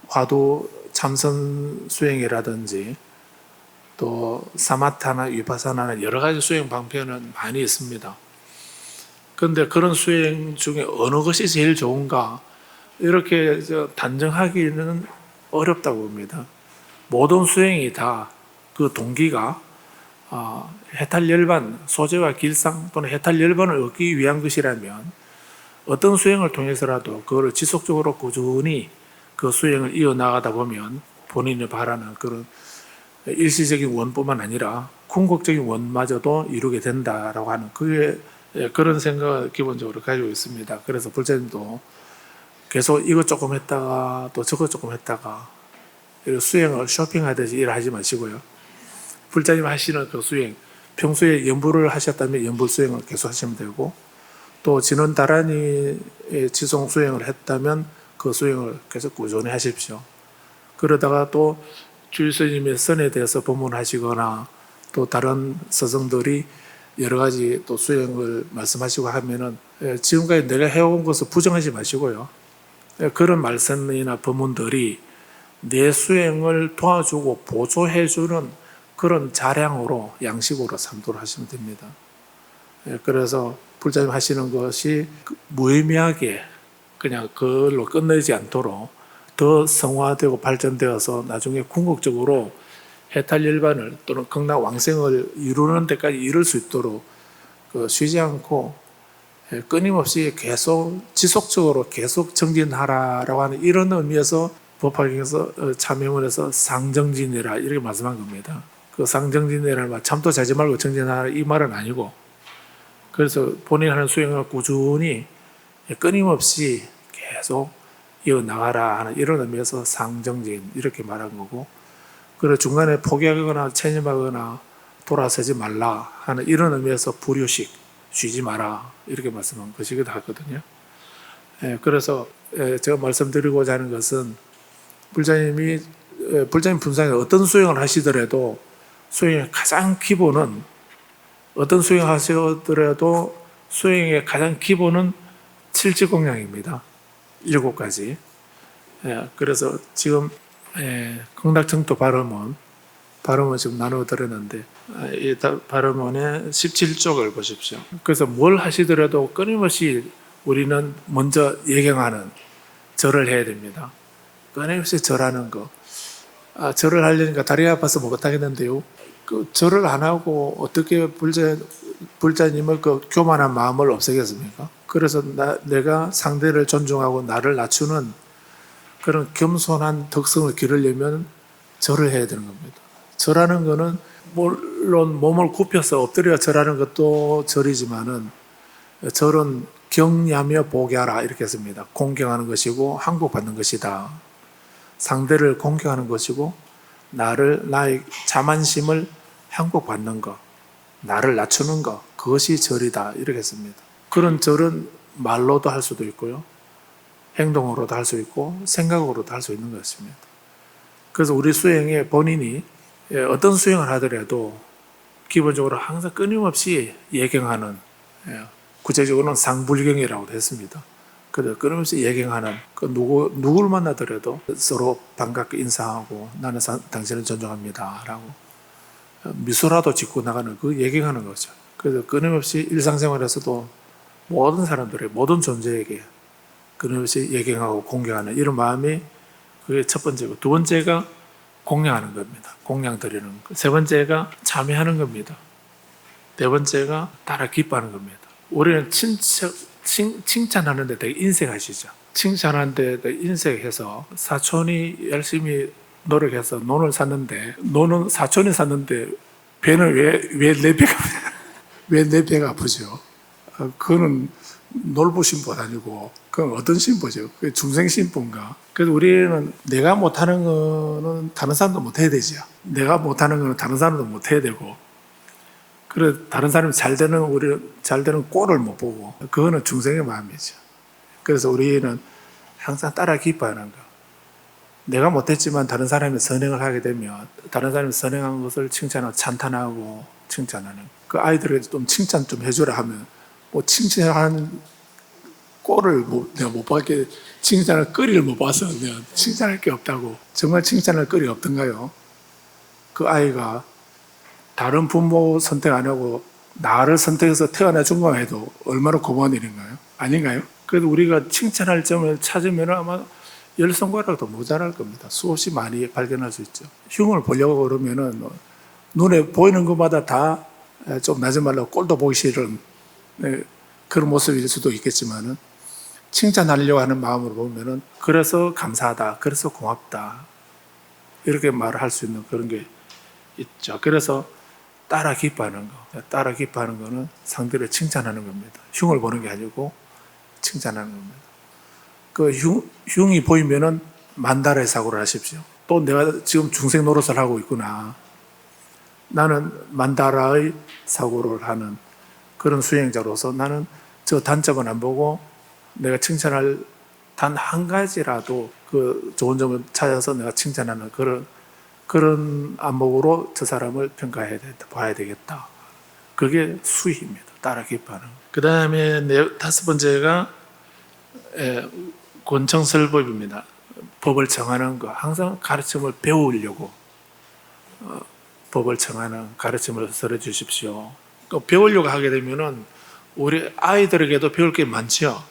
화두 참선 수행이라든지 또 사마타나 위파사나나 여러 가지 수행 방편은 많이 있습니다. 그런데 그런 수행 중에 어느 것이 제일 좋은가 이렇게 단정하기는 어렵다고 봅니다. 모든 수행이 다 그 동기가 해탈열반, 소재와 길상 또는 해탈열반을 얻기 위한 것이라면 어떤 수행을 통해서라도 그걸 지속적으로 꾸준히 그 수행을 이어나가다 보면 본인이 바라는 그런 일시적인 원뿐만 아니라 궁극적인 원마저도 이루게 된다라고 하는 그런 생각을 기본적으로 가지고 있습니다. 그래서 불자님도 계속 이것 조금 했다가 또 저것 조금 했다가 수행을 쇼핑하듯이 일하지 마시고요. 불자님 하시는 그 수행, 평소에 연불을 하셨다면 연불 수행을 계속 하시면 되고 또 진원 다란이 지송 수행을 했다면 그 수행을 계속 꾸준히 하십시오. 그러다가 또 주일 스님의 선에 대해서 법문하시거나 또 다른 스승들이 여러 가지 또 수행을 말씀하시고 하면은 지금까지 내가 해온 것을 부정하지 마시고요. 그런 말씀이나 법문들이 내 수행을 도와주고 보조해주는 그런 자량으로 양식으로 삼도록 하시면 됩니다. 그래서 불자님 하시는 것이 무의미하게 그냥 그걸로 끝내지 않도록 더 성화되고 발전되어서 나중에 궁극적으로 해탈열반을 또는 극락왕생을 이루는 데까지 이룰 수 있도록 쉬지 않고 끊임없이 계속 지속적으로 계속 정진하라라고 하는 이런 의미에서 법화경에서 참여문에서 상정진이라 이렇게 말씀한 겁니다. 그 상정진이라는 말 참도 자지 말고 정진하라 이 말은 아니고 그래서 본인 하는 수행을 꾸준히 끊임없이 계속 이어나가라 하는 이런 의미에서 상정진 이렇게 말한 거고 그리고 중간에 포기하거나 체념하거나 돌아서지 말라 하는 이런 의미에서 불효식 쉬지 마라 이렇게 말씀한 것이기도 하거든요. 그래서 제가 말씀드리고자 하는 것은 불자님 분상에 어떤 수행을 하시더라도 수행의 가장 기본은 어떤 수행을 하시더라도 수행의 가장 기본은 칠지공양입니다. 7가지. 그래서 지금 극락정토 발음은 지금 나눠드렸는데 이 발음원의 17쪽을 보십시오. 그래서 뭘 하시더라도 끊임없이 우리는 먼저 예경하는 절을 해야 됩니다. 끊임없이 절하는 거. 절을 하려니까 다리 아파서 못 하겠는데요. 그 절을 안 하고 어떻게 불자님의 그 교만한 마음을 없애겠습니까? 그래서 내가 상대를 존중하고 나를 낮추는 그런 겸손한 덕성을 기르려면 절을 해야 되는 겁니다. 절하는 거는 물론 몸을 굽혀서 엎드려 절하는 것도 절이지만은 절은 경야며 보게하라 이렇게 했습니다. 공경하는 것이고 항복받는 것이다. 상대를 공경하는 것이고 나의 자만심을 항복받는 것, 나를 낮추는 것, 그것이 절이다 이렇게 했습니다. 그런 절은 말로도 할 수도 있고요. 행동으로도 할 수 있고 생각으로도 할 수 있는 것입니다. 그래서 우리 수행에 본인이 어떤 수행을 하더라도 기본적으로 항상 끊임없이 예경하는 구체적으로는 상불경이라고 했습니다. 그래서 끊임없이 예경하는 누구를 만나더라도 서로 반갑게 인사하고 나는 당신을 존중합니다 라고 미소라도 짓고 나가는 그 예경하는 거죠. 그래서 끊임없이 일상생활에서도 모든 사람들의 모든 존재에게 끊임없이 예경하고 공경하는 이런 마음이 그게 첫 번째고 두 번째가 공양하는 겁니다. 공양 드리는 것. 세 번째가 참여하는 겁니다. 네 번째가 따라 기뻐하는 겁니다. 우리는 칭찬하는데 되게 인색하시죠. 칭찬하는데 되게 인색해서 사촌이 열심히 노력해서 논을 샀는데 논은 사촌이 샀는데 배는 왜 내 배가 아프죠? 그거는 놀부 신분 아니고 그건 어떤 신분이죠? 그게 중생 신분인가? 그래서 우리는 내가 못하는 거는 다른 사람도 못해야 되죠. 내가 못하는 거는 다른 사람도 못해야 되고 그래 다른 사람이 잘 되는 꼴을 못 보고 그거는 중생의 마음이죠. 그래서 우리는 항상 따라 기뻐하는 거. 내가 못했지만 다른 사람이 선행을 하게 되면 다른 사람이 선행한 것을 칭찬하고 찬탄하고 칭찬하는. 그 아이들에게 좀 칭찬 좀 해주라 하면 뭐 칭찬하는 꼴을 내가 못 봤게 칭찬할 거리를 못 봐서 내가 칭찬할 게 없다고. 정말 칭찬할 거리가 없던가요? 그 아이가 다른 부모 선택 안 하고 나를 선택해서 태어나 준 것만 해도 얼마나 고마운 일인가요? 아닌가요? 그래도 우리가 칭찬할 점을 찾으면 아마 열 손가락도 모자랄 겁니다. 수없이 많이 발견할 수 있죠. 흉을 보려고 그러면은 눈에 보이는 것마다 다 좀 나지 말라고 꼴도 보기 싫은 그런 모습일 수도 있겠지만은 칭찬하려고 하는 마음으로 보면은 그래서 감사하다, 그래서 고맙다 이렇게 말을 할 수 있는 그런 게 있죠. 그래서 따라 기뻐하는 거, 따라 기뻐하는 거는 상대를 칭찬하는 겁니다. 흉을 보는 게 아니고 칭찬하는 겁니다. 그 흉이 보이면은 만다라의 사고를 하십시오. 또 내가 지금 중생 노릇을 하고 있구나. 나는 만다라의 사고를 하는 그런 수행자로서 나는 저 단점은 안 보고 내가 칭찬할 단 한 가지라도 그 좋은 점을 찾아서 내가 칭찬하는 그런 안목으로 저 사람을 평가해야 된다, 봐야 되겠다. 그게 수희입니다. 따라 기뻐하는. 그 다음에 다섯 번째가 권청설법입니다. 법을 정하는 거. 항상 가르침을 배우려고 법을 정하는 가르침을 설해 주십시오. 배우려고 하게 되면은 우리 아이들에게도 배울 게 많죠.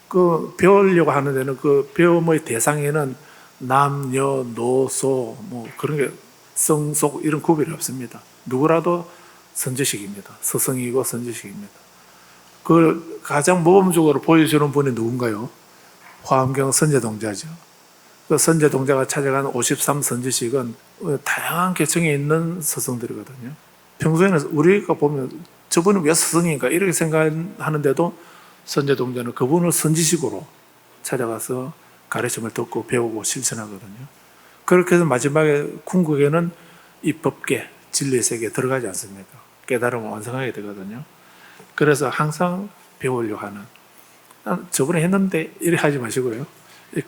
그 배우려고 하는 데는 그 배움의 대상에는 남, 여, 노, 소 뭐 그런 게 성속 이런 구별이 없습니다. 누구라도 선지식입니다. 스승이고 선지식입니다. 그걸 가장 모범적으로 보여주는 분이 누군가요? 화엄경 선제동자죠. 그 선제동자가 찾아간 53 선지식은 다양한 계층에 있는 스승들이거든요. 평소에는 우리가 보면 저분은 왜 스승인가 이렇게 생각하는데도 선제동자는 그분을 선지식으로 찾아가서 가르침을 듣고 배우고 실천하거든요. 그렇게 해서 마지막에 궁극에는 이 법계, 진리의 세계에 들어가지 않습니까? 깨달음을 완성하게 되거든요. 그래서 항상 배우려고 하는, 저번에 했는데 이렇게 하지 마시고요.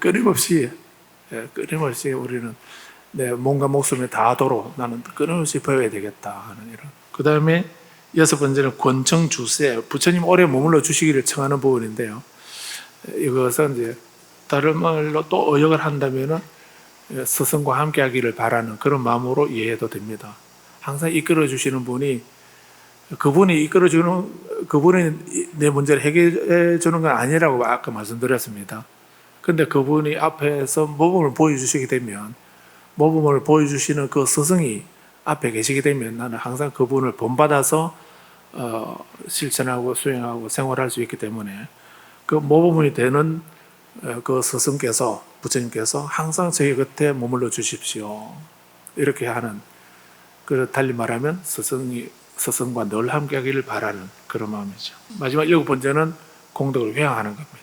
끊임없이 우리는 내 몸과 목숨에 닿도록 나는 끊임없이 배워야 되겠다 하는 이런. 그 다음에 여섯 번째는 권청주세, 부처님 오래 머물러 주시기를 청하는 부분인데요. 이것은 이제 다른 말로 또 어역을 한다면은 스승과 함께 하기를 바라는 그런 마음으로 이해해도 됩니다. 항상 이끌어 주시는 분이 그분이 내 문제를 해결해 주는 건 아니라고 아까 말씀드렸습니다. 근데 그분이 앞에서 모범을 보여주시게 되면, 모범을 보여주시는 그 스승이 앞에 계시게 되면 나는 항상 그분을 본받아서 실천하고 수행하고 생활할 수 있기 때문에 그 모범이 되는 그 스승께서, 부처님께서 항상 저희 곁에 머물러 주십시오. 이렇게 하는, 달리 말하면 스승과 늘 함께 하기를 바라는 그런 마음이죠. 마지막 일곱 번째는 공덕을 회항하는 겁니다.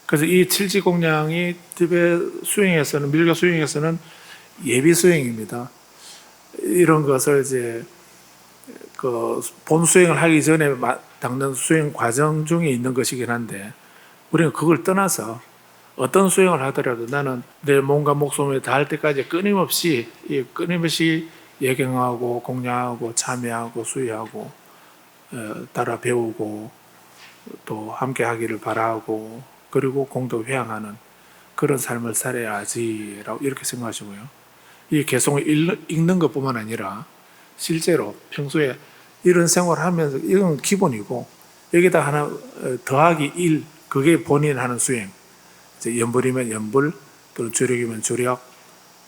그래서 이 칠지공양이 티베 수행에서는, 밀가 수행에서는 예비 수행입니다. 이런 것을 이제 그 본 수행을 하기 전에 닦는 수행 과정 중에 있는 것이긴 한데, 우리는 그걸 떠나서 어떤 수행을 하더라도 나는 내 몸과 목숨에 닿을 때까지 끊임없이 예경하고 공양하고 참여하고 수의하고 따라 배우고 또 함께 하기를 바라고 그리고 공덕 회항하는 그런 삶을 살아야지라고 이렇게 생각하시고요. 이 개성을 읽는 것뿐만 아니라 실제로 평소에 이런 생활을 하면서 이건 기본이고 여기다 하나 더하기 1, 그게 본인 하는 수행. 이제 연불이면 연불, 또 주력이면 주력,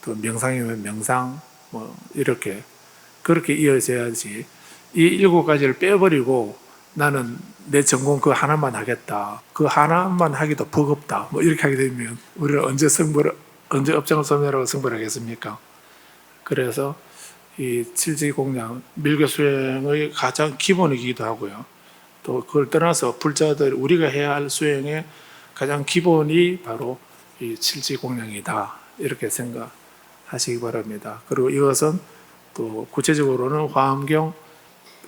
또 명상이면 명상, 뭐 이렇게 그렇게 이어져야지. 이 일곱 가지를 빼버리고 나는 내 전공 그 하나만 하겠다, 그 하나만 하기도 버겁다, 뭐 이렇게 하게 되면 우리는 언제 업장을 소멸하고 승부하겠습니까? 그래서 이 칠지공양 밀교 수행의 가장 기본이기도 하고요. 또 그걸 떠나서 불자들 우리가 해야 할 수행의 가장 기본이 바로 이 칠지공양이다, 이렇게 생각하시기 바랍니다. 그리고 이것은 또 구체적으로는 화엄경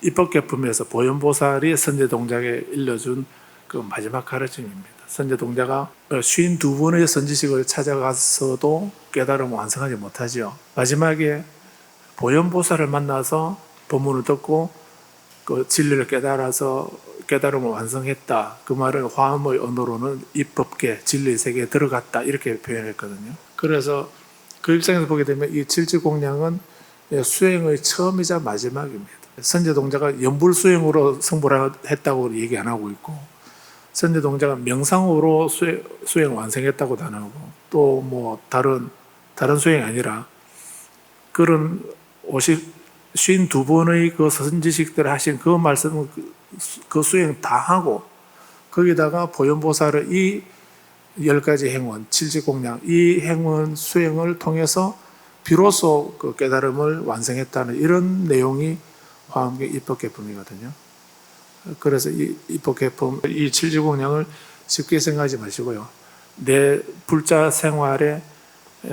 입법계품에서 보현보살이 선제동자에게 일러준 그 마지막 가르침입니다. 선제동자가 52번의 선지식을 찾아가서도 깨달음을 완성하지 못하죠. 마지막에 보현보살을 만나서 본문을 듣고 그 진리를 깨달아서 깨달음을 완성했다. 그 말은 화엄의 언어로는 입법계, 진리 세계에 들어갔다. 이렇게 표현했거든요. 그래서 그 입장에서 보게 되면 이 칠지공량은 수행의 처음이자 마지막입니다. 선제동자가 연불수행으로 성불을 했다고 얘기 안 하고 있고, 선제동자가 명상으로 수행을 완성했다고도 안 하고, 또 뭐 다른 수행이 아니라 그런 52번의 그 선지식들 하신 그 말씀을 그 수행 다 하고, 거기다가 보현보살의 이 10가지 행원, 칠지공량, 이 행원 수행을 통해서 비로소 그 깨달음을 완성했다는 이런 내용이 화엄경 입법계품이거든요. 그래서 이 입법계품, 이 칠지공량을 쉽게 생각하지 마시고요. 내 불자 생활의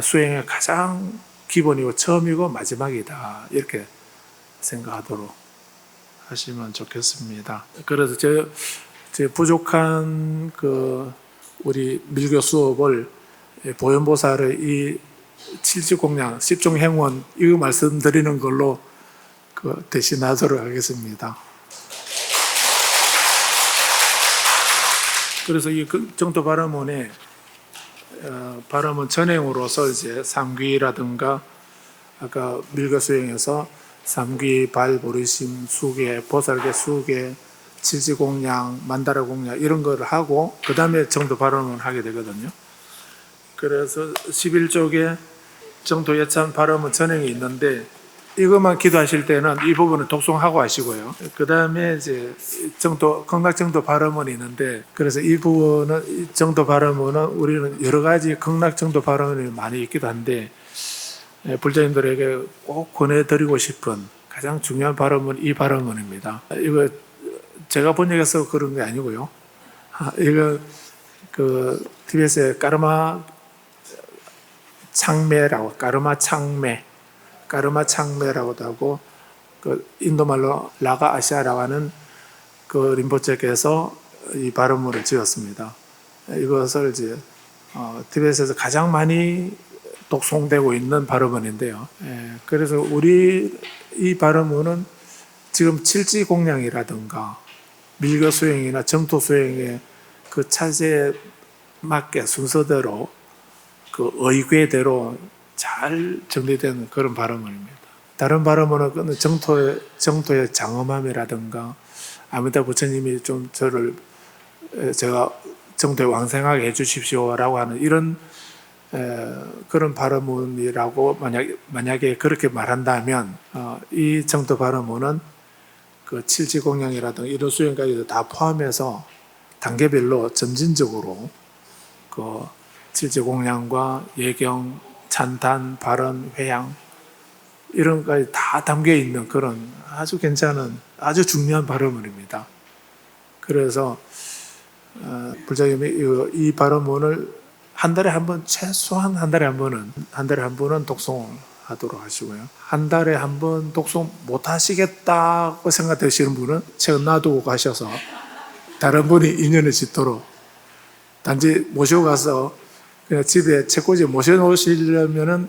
수행의 가장 기본이고 처음이고 마지막이다. 이렇게 생각하도록 하시면 좋겠습니다. 그래서 제 부족한 그 우리 밀교 수업을 보현보살의 이 칠지공량, 10종 행원 이거 말씀드리는 걸로 그 대신하도록 하겠습니다. 그래서 이 정도 바라문에 바라문 전행으로서 이제 삼귀라든가 아까 밀교 수행에서 삼귀, 발, 보리심, 수계, 보살계, 수계, 칠지공량, 만다라공량 이런 거를 하고 그 다음에 정도 발언을 하게 되거든요. 그래서 11쪽에 정도 예찬 발언은 전행이 있는데 이것만 기도하실 때는 이 부분을 독송하고 하시고요. 그 다음에 이제 극락정도 발언문이 있는데 그래서 이 부분은 정도 발언문은 우리는 여러 가지 극락정도 발언이 많이 있기도 한데 불자님들에게 꼭 권해드리고 싶은 가장 중요한 발언은 이 발언문입니다. 이거 제가 번역해서 그런 게 아니고요. 이거 그 TBS의 까르마 창매라고도 하고 그 인도말로 라가 아시아라고 하는 그 림보체께서 이 발언문을 지었습니다. 이것을 이제 TBS에서 가장 많이 독송되고 있는 발언문인데요. 그래서 우리 이 발언문은 지금 칠지공량이라든가 밀교 수행이나 정토 수행의 그 차제에 맞게 순서대로 그 의궤대로 잘 정리된 그런 발언문입니다. 다른 발언문은 정토의 장엄함이라든가 아미타 부처님이 좀 제가 정토에 왕생하게 해주십시오라고 하는 이런 그런 발언문이라고 만약에 그렇게 말한다면 이 정토 발언문은 그 칠지공량이라든가 이런 수행까지도 다 포함해서 단계별로 점진적으로 그 칠지공량과 예경, 찬탄, 발언, 회양 이런 것까지 다 담겨 있는 그런 아주 괜찮은 아주 중요한 발언문입니다. 그래서 불자님이 이 발언문을 한 달에 한 번, 최소한 한 달에 한 번은 독송하도록 하시고요. 한 달에 한 번 독송 못 하시겠다고 생각되시는 분은 책은 놔두고 가셔서 다른 분이 인연을 짓도록 단지 모시고 가서 그냥 집에 책꽂이에 모셔놓으시려면은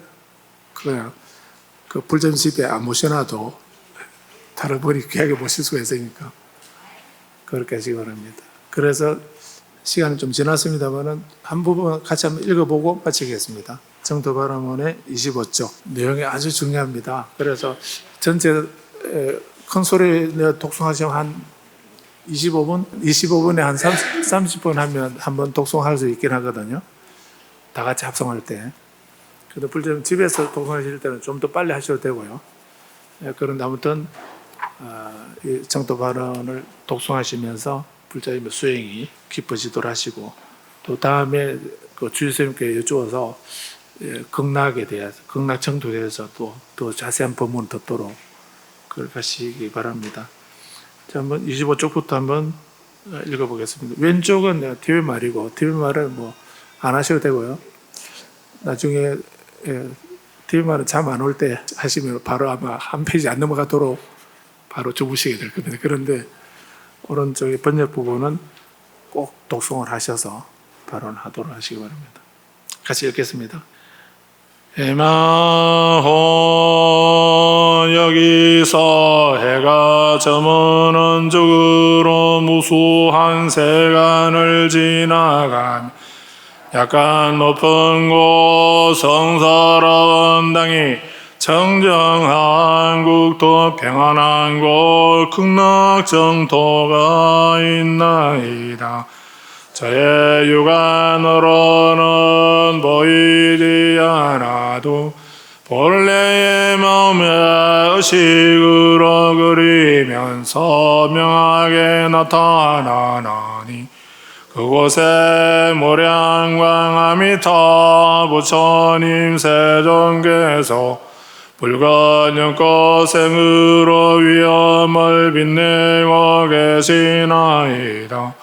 그냥 그 불전 집에 안 모셔놔도 다른 분이 귀하게 모실 수가 있으니까 그렇게 하시기 바랍니다. 그래서 시간이 좀 지났습니다만은 한 부분 같이 한번 읽어보고 마치겠습니다. 정도 발언문의 25쪽 내용이 아주 중요합니다. 그래서 전체 큰 소리 내가 독송하시면 한 25분에 한 30분 하면 한번 독송할 수 있긴 하거든요. 다 같이 합성할 때. 그래도 불자님 집에서 독송하실 때는 좀 더 빨리 하셔도 되고요. 그런데 아무튼 이 정도 발언을 독송하시면서 불자님의 수행이 깊어지도록 하시고 또 다음에 그 주유스님께 여쭈어서 극락에 대해서 극락 정도에 대해서 또 자세한 법문을 듣도록 그렇게 하시기 바랍니다. 자, 한번 25쪽부터 한번 읽어보겠습니다. 왼쪽은 TV 말이고 TV 말은 뭐 안 하셔도 되고요. 나중에 TV 말은 잠 안 올 때 하시면 바로 아마 한 페이지 안 넘어가도록 바로 주무시게 될 겁니다. 그런데 오른쪽의 번역 부분은 꼭 독송을 하셔서 발언하도록 하시기 바랍니다. 같이 읽겠습니다. 에마호 여기서 해가 저무는 쪽으로 무수한 세간을 지나간 약간 높은 곳 성스러운 땅이 청정한 국토 평안한 곳 극락정토가 있나이다. 저의 육안으로는 보이지 않아도 본래의 마음의 의식으로 그리면서 명하게 나타나나니 그곳에 모량광 아미타 부처님 세존께서 붉은 연꽃 생으로 위엄을 빛내고 계시나이다.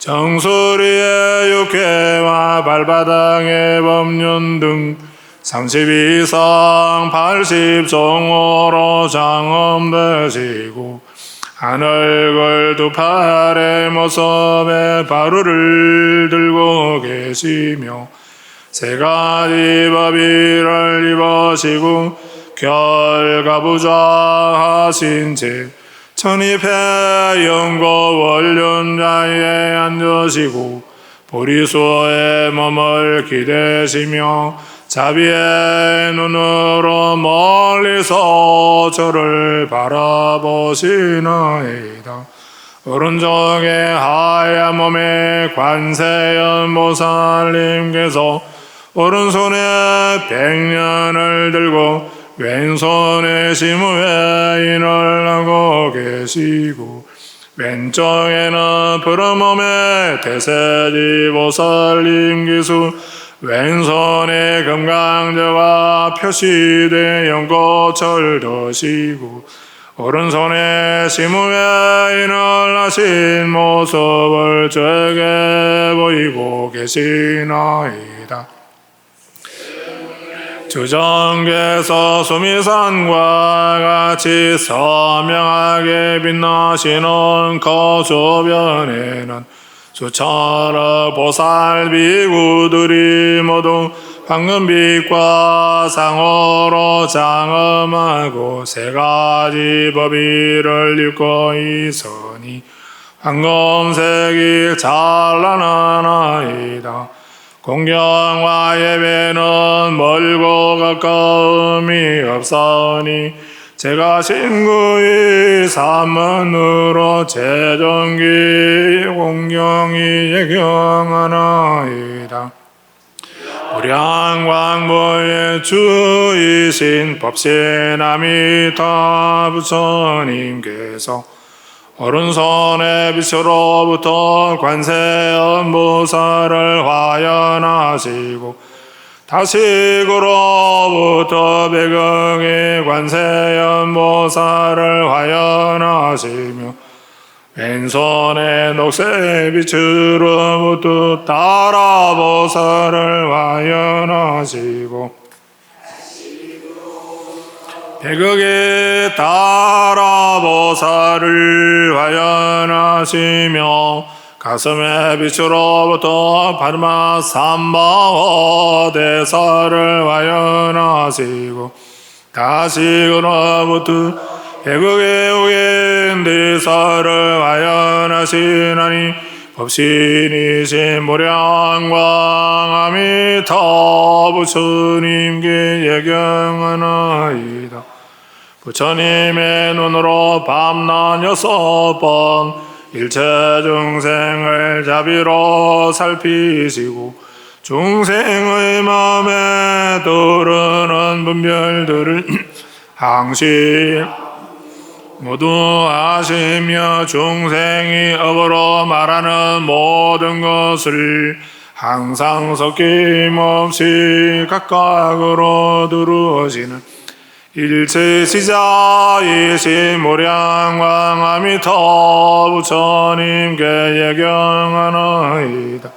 정수리의 육회와 발바닥의 법륜 등 32성 80종으로 장엄되시고 하늘글 두 팔의 모습에 바루를 들고 계시며 세 가지 법의를 입으시고 결가부좌하신 채 천입해 영고 원륜자에 앉으시고 보리수의 몸을 기대시며 자비의 눈으로 멀리서 저를 바라보시나이다. 오른쪽에 하얀 몸에 관세음보살님께서 오른손에 백년을 들고 왼손에 시무회인을 하고 계시고 왼쪽에는 푸른 몸에 대세지 보살님 기수 왼손에 금강저가 표시된 연꽃을 드시고 오른손에 시무회인을 하신 모습을 저에게 보이고 계시나이다. 주정께서 수미산과 같이 선명하게 빛나시는 그 주변에는 수천억 보살 비구들이 모두 황금빛과 상호로 장엄하고 세 가지 법의를 입고 있으니 황금색이 찬란하나이다. 공경과 예배는 멀고 가까움이 없사오니 제가 신구의 산문으로 제정기 공경이 예경하나이다. 무량광부의 주이신 법신아미타 부처님께서 오른손의 빛으로부터 관세음보살을 화연하시고 다시그로부터 백억의 관세음보살을 화연하시며 왼손의 녹색 빛으로부터 따라보살을 화연하시고 백억의 따라보살을 화연하시며 가슴의 빛으로부터 파르마 삼바호 대사를 화연하시고 다시그로부터 백억의 우겐 대사를 화연하시나니 법신이신 무량광 아미타 부처님께 예경하나이다. 부처님의 눈으로 밤낮 6번 일체 중생을 자비로 살피시고 중생의 마음에 떠오르는 분별들을 항시 모두 아시며 중생이 업으로 말하는 모든 것을 항상 섞임없이 각각으로 들으시는 일체시자이신 무량광 아미타 부처님께 예경하나이다.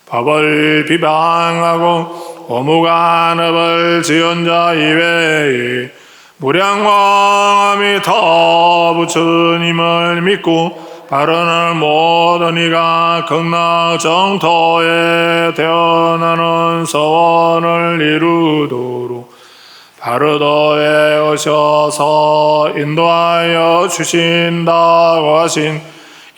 법을 비방하고 오무간업을 지은 자 이외에 무량광 아미타 부처님을 믿고 바르는 모든 이가 극락 정토에 태어나는 서원을 이루도록 바르도에 오셔서 인도하여 주신다고 하신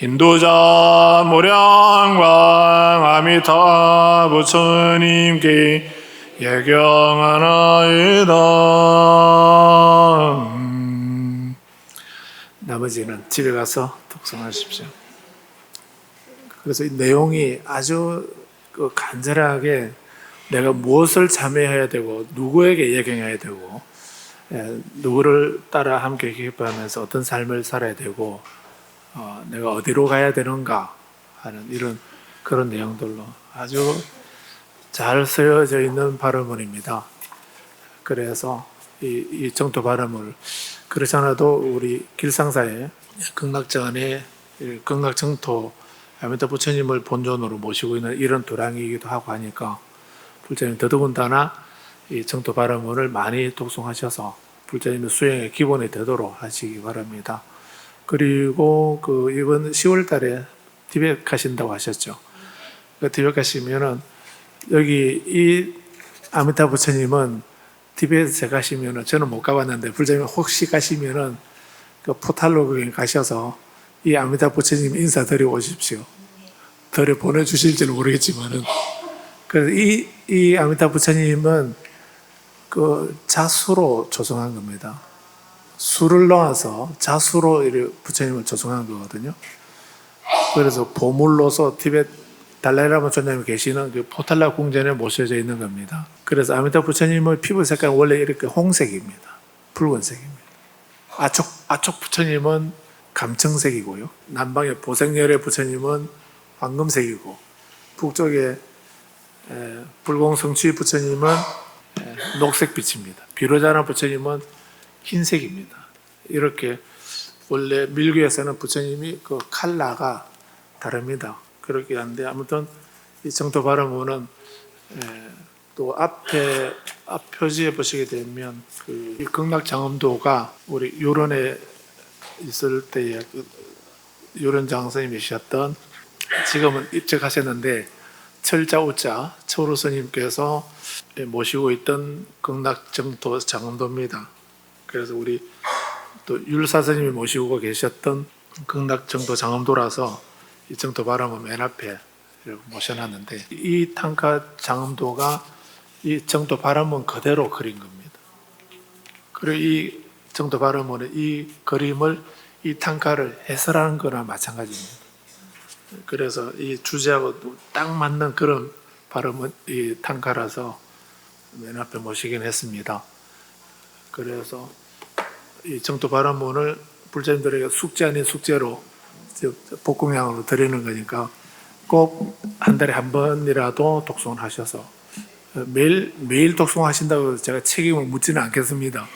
인도자 무량광 아미타 부처님께 예경하나이다. 나머지는 집에 가서 독송하십시오. 그래서 이 내용이 아주 간절하게 내가 무엇을 참여해야 되고 누구에게 예경해야 되고 누구를 따라 함께 기뻐하면서 어떤 삶을 살아야 되고 내가 어디로 가야 되는가 하는 이런 그런 내용들로 아주 잘 쓰여져 있는 발언문입니다. 그래서 이 정토 발언을 그렇지 않아도 우리 길상사에 극락전에 극락정토 아미타 부처님을 본존으로 모시고 있는 이런 도량이기도 하고 하니까 불자님 더더군다나 이 정토 발언문을 많이 독송하셔서 불자님의 수행의 기본이 되도록 하시기 바랍니다. 그리고 이번 10월 달에 티벳 가신다고 하셨죠. 티벳 가시면은 여기 이 아미타 부처님은 티벳에 가시면은 저는 못 가봤는데 불자님 혹시 가시면은 그 포탈로 가셔서 이 아미타 부처님 인사드리고 오십시오. 덜에 보내주실지는 모르겠지만은 그래서 이 아미타 부처님은 그 자수로 조성한 겁니다. 수를 넣어서 자수로 부처님을 조성한 거거든요. 그래서 보물로서 티벳 달라이라마 존자님이 계시는 그 포탈라 궁전에 모셔져 있는 겁니다. 그래서 아미타 부처님의 피부 색깔은 원래 이렇게 홍색입니다. 붉은색입니다. 아촉 부처님은 감청색이고요. 남방의 보생열의 부처님은 황금색이고 북쪽의 불공성취 부처님은 녹색빛입니다. 비로자나 부처님은 흰색입니다. 이렇게 원래 밀교에서는 부처님이 그 컬러가 다릅니다. 그렇게 한데 아무튼 이 정토 발언문은 또 앞 표지에 보시게 되면 그 극락장엄도가 우리 요런에 있을 때에 요런 장선님이셨던 지금은 입적하셨는데 철자우자 초로 스님께서 모시고 있던 극락정토 장엄도입니다. 그래서 우리 또 율사 스님이 모시고 계셨던 극락정토 장엄도라서 이 정토 발언문 맨 앞에 모셔놨는데 이 탕카 장엄도가 이 정토 발언문 그대로 그린 겁니다. 그리고 이 정토 발언문의 이 그림을 이 탕카를 해설하는 거나 마찬가지입니다. 그래서 이 주제하고 딱 맞는 그런 발언문 이 탕카라서 맨 앞에 모시긴 했습니다. 그래서 이 정토 발언문을 불자님들에게 숙제 아닌 숙제로 복공양으로 드리는 거니까 꼭 한 달에 한 번이라도 독송을 하셔서 매일 독송하신다고 제가 책임을 묻지는 않겠습니다.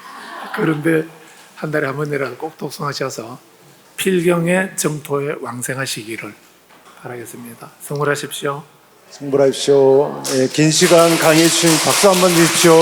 그런데 한 달에 한 번이라도 꼭 독송하셔서 필경의 정토에 왕생하시기를 바라겠습니다. 성불하십시오. 성불하십시오. 긴 시간 강의해 주신 박수 한번 주십시오.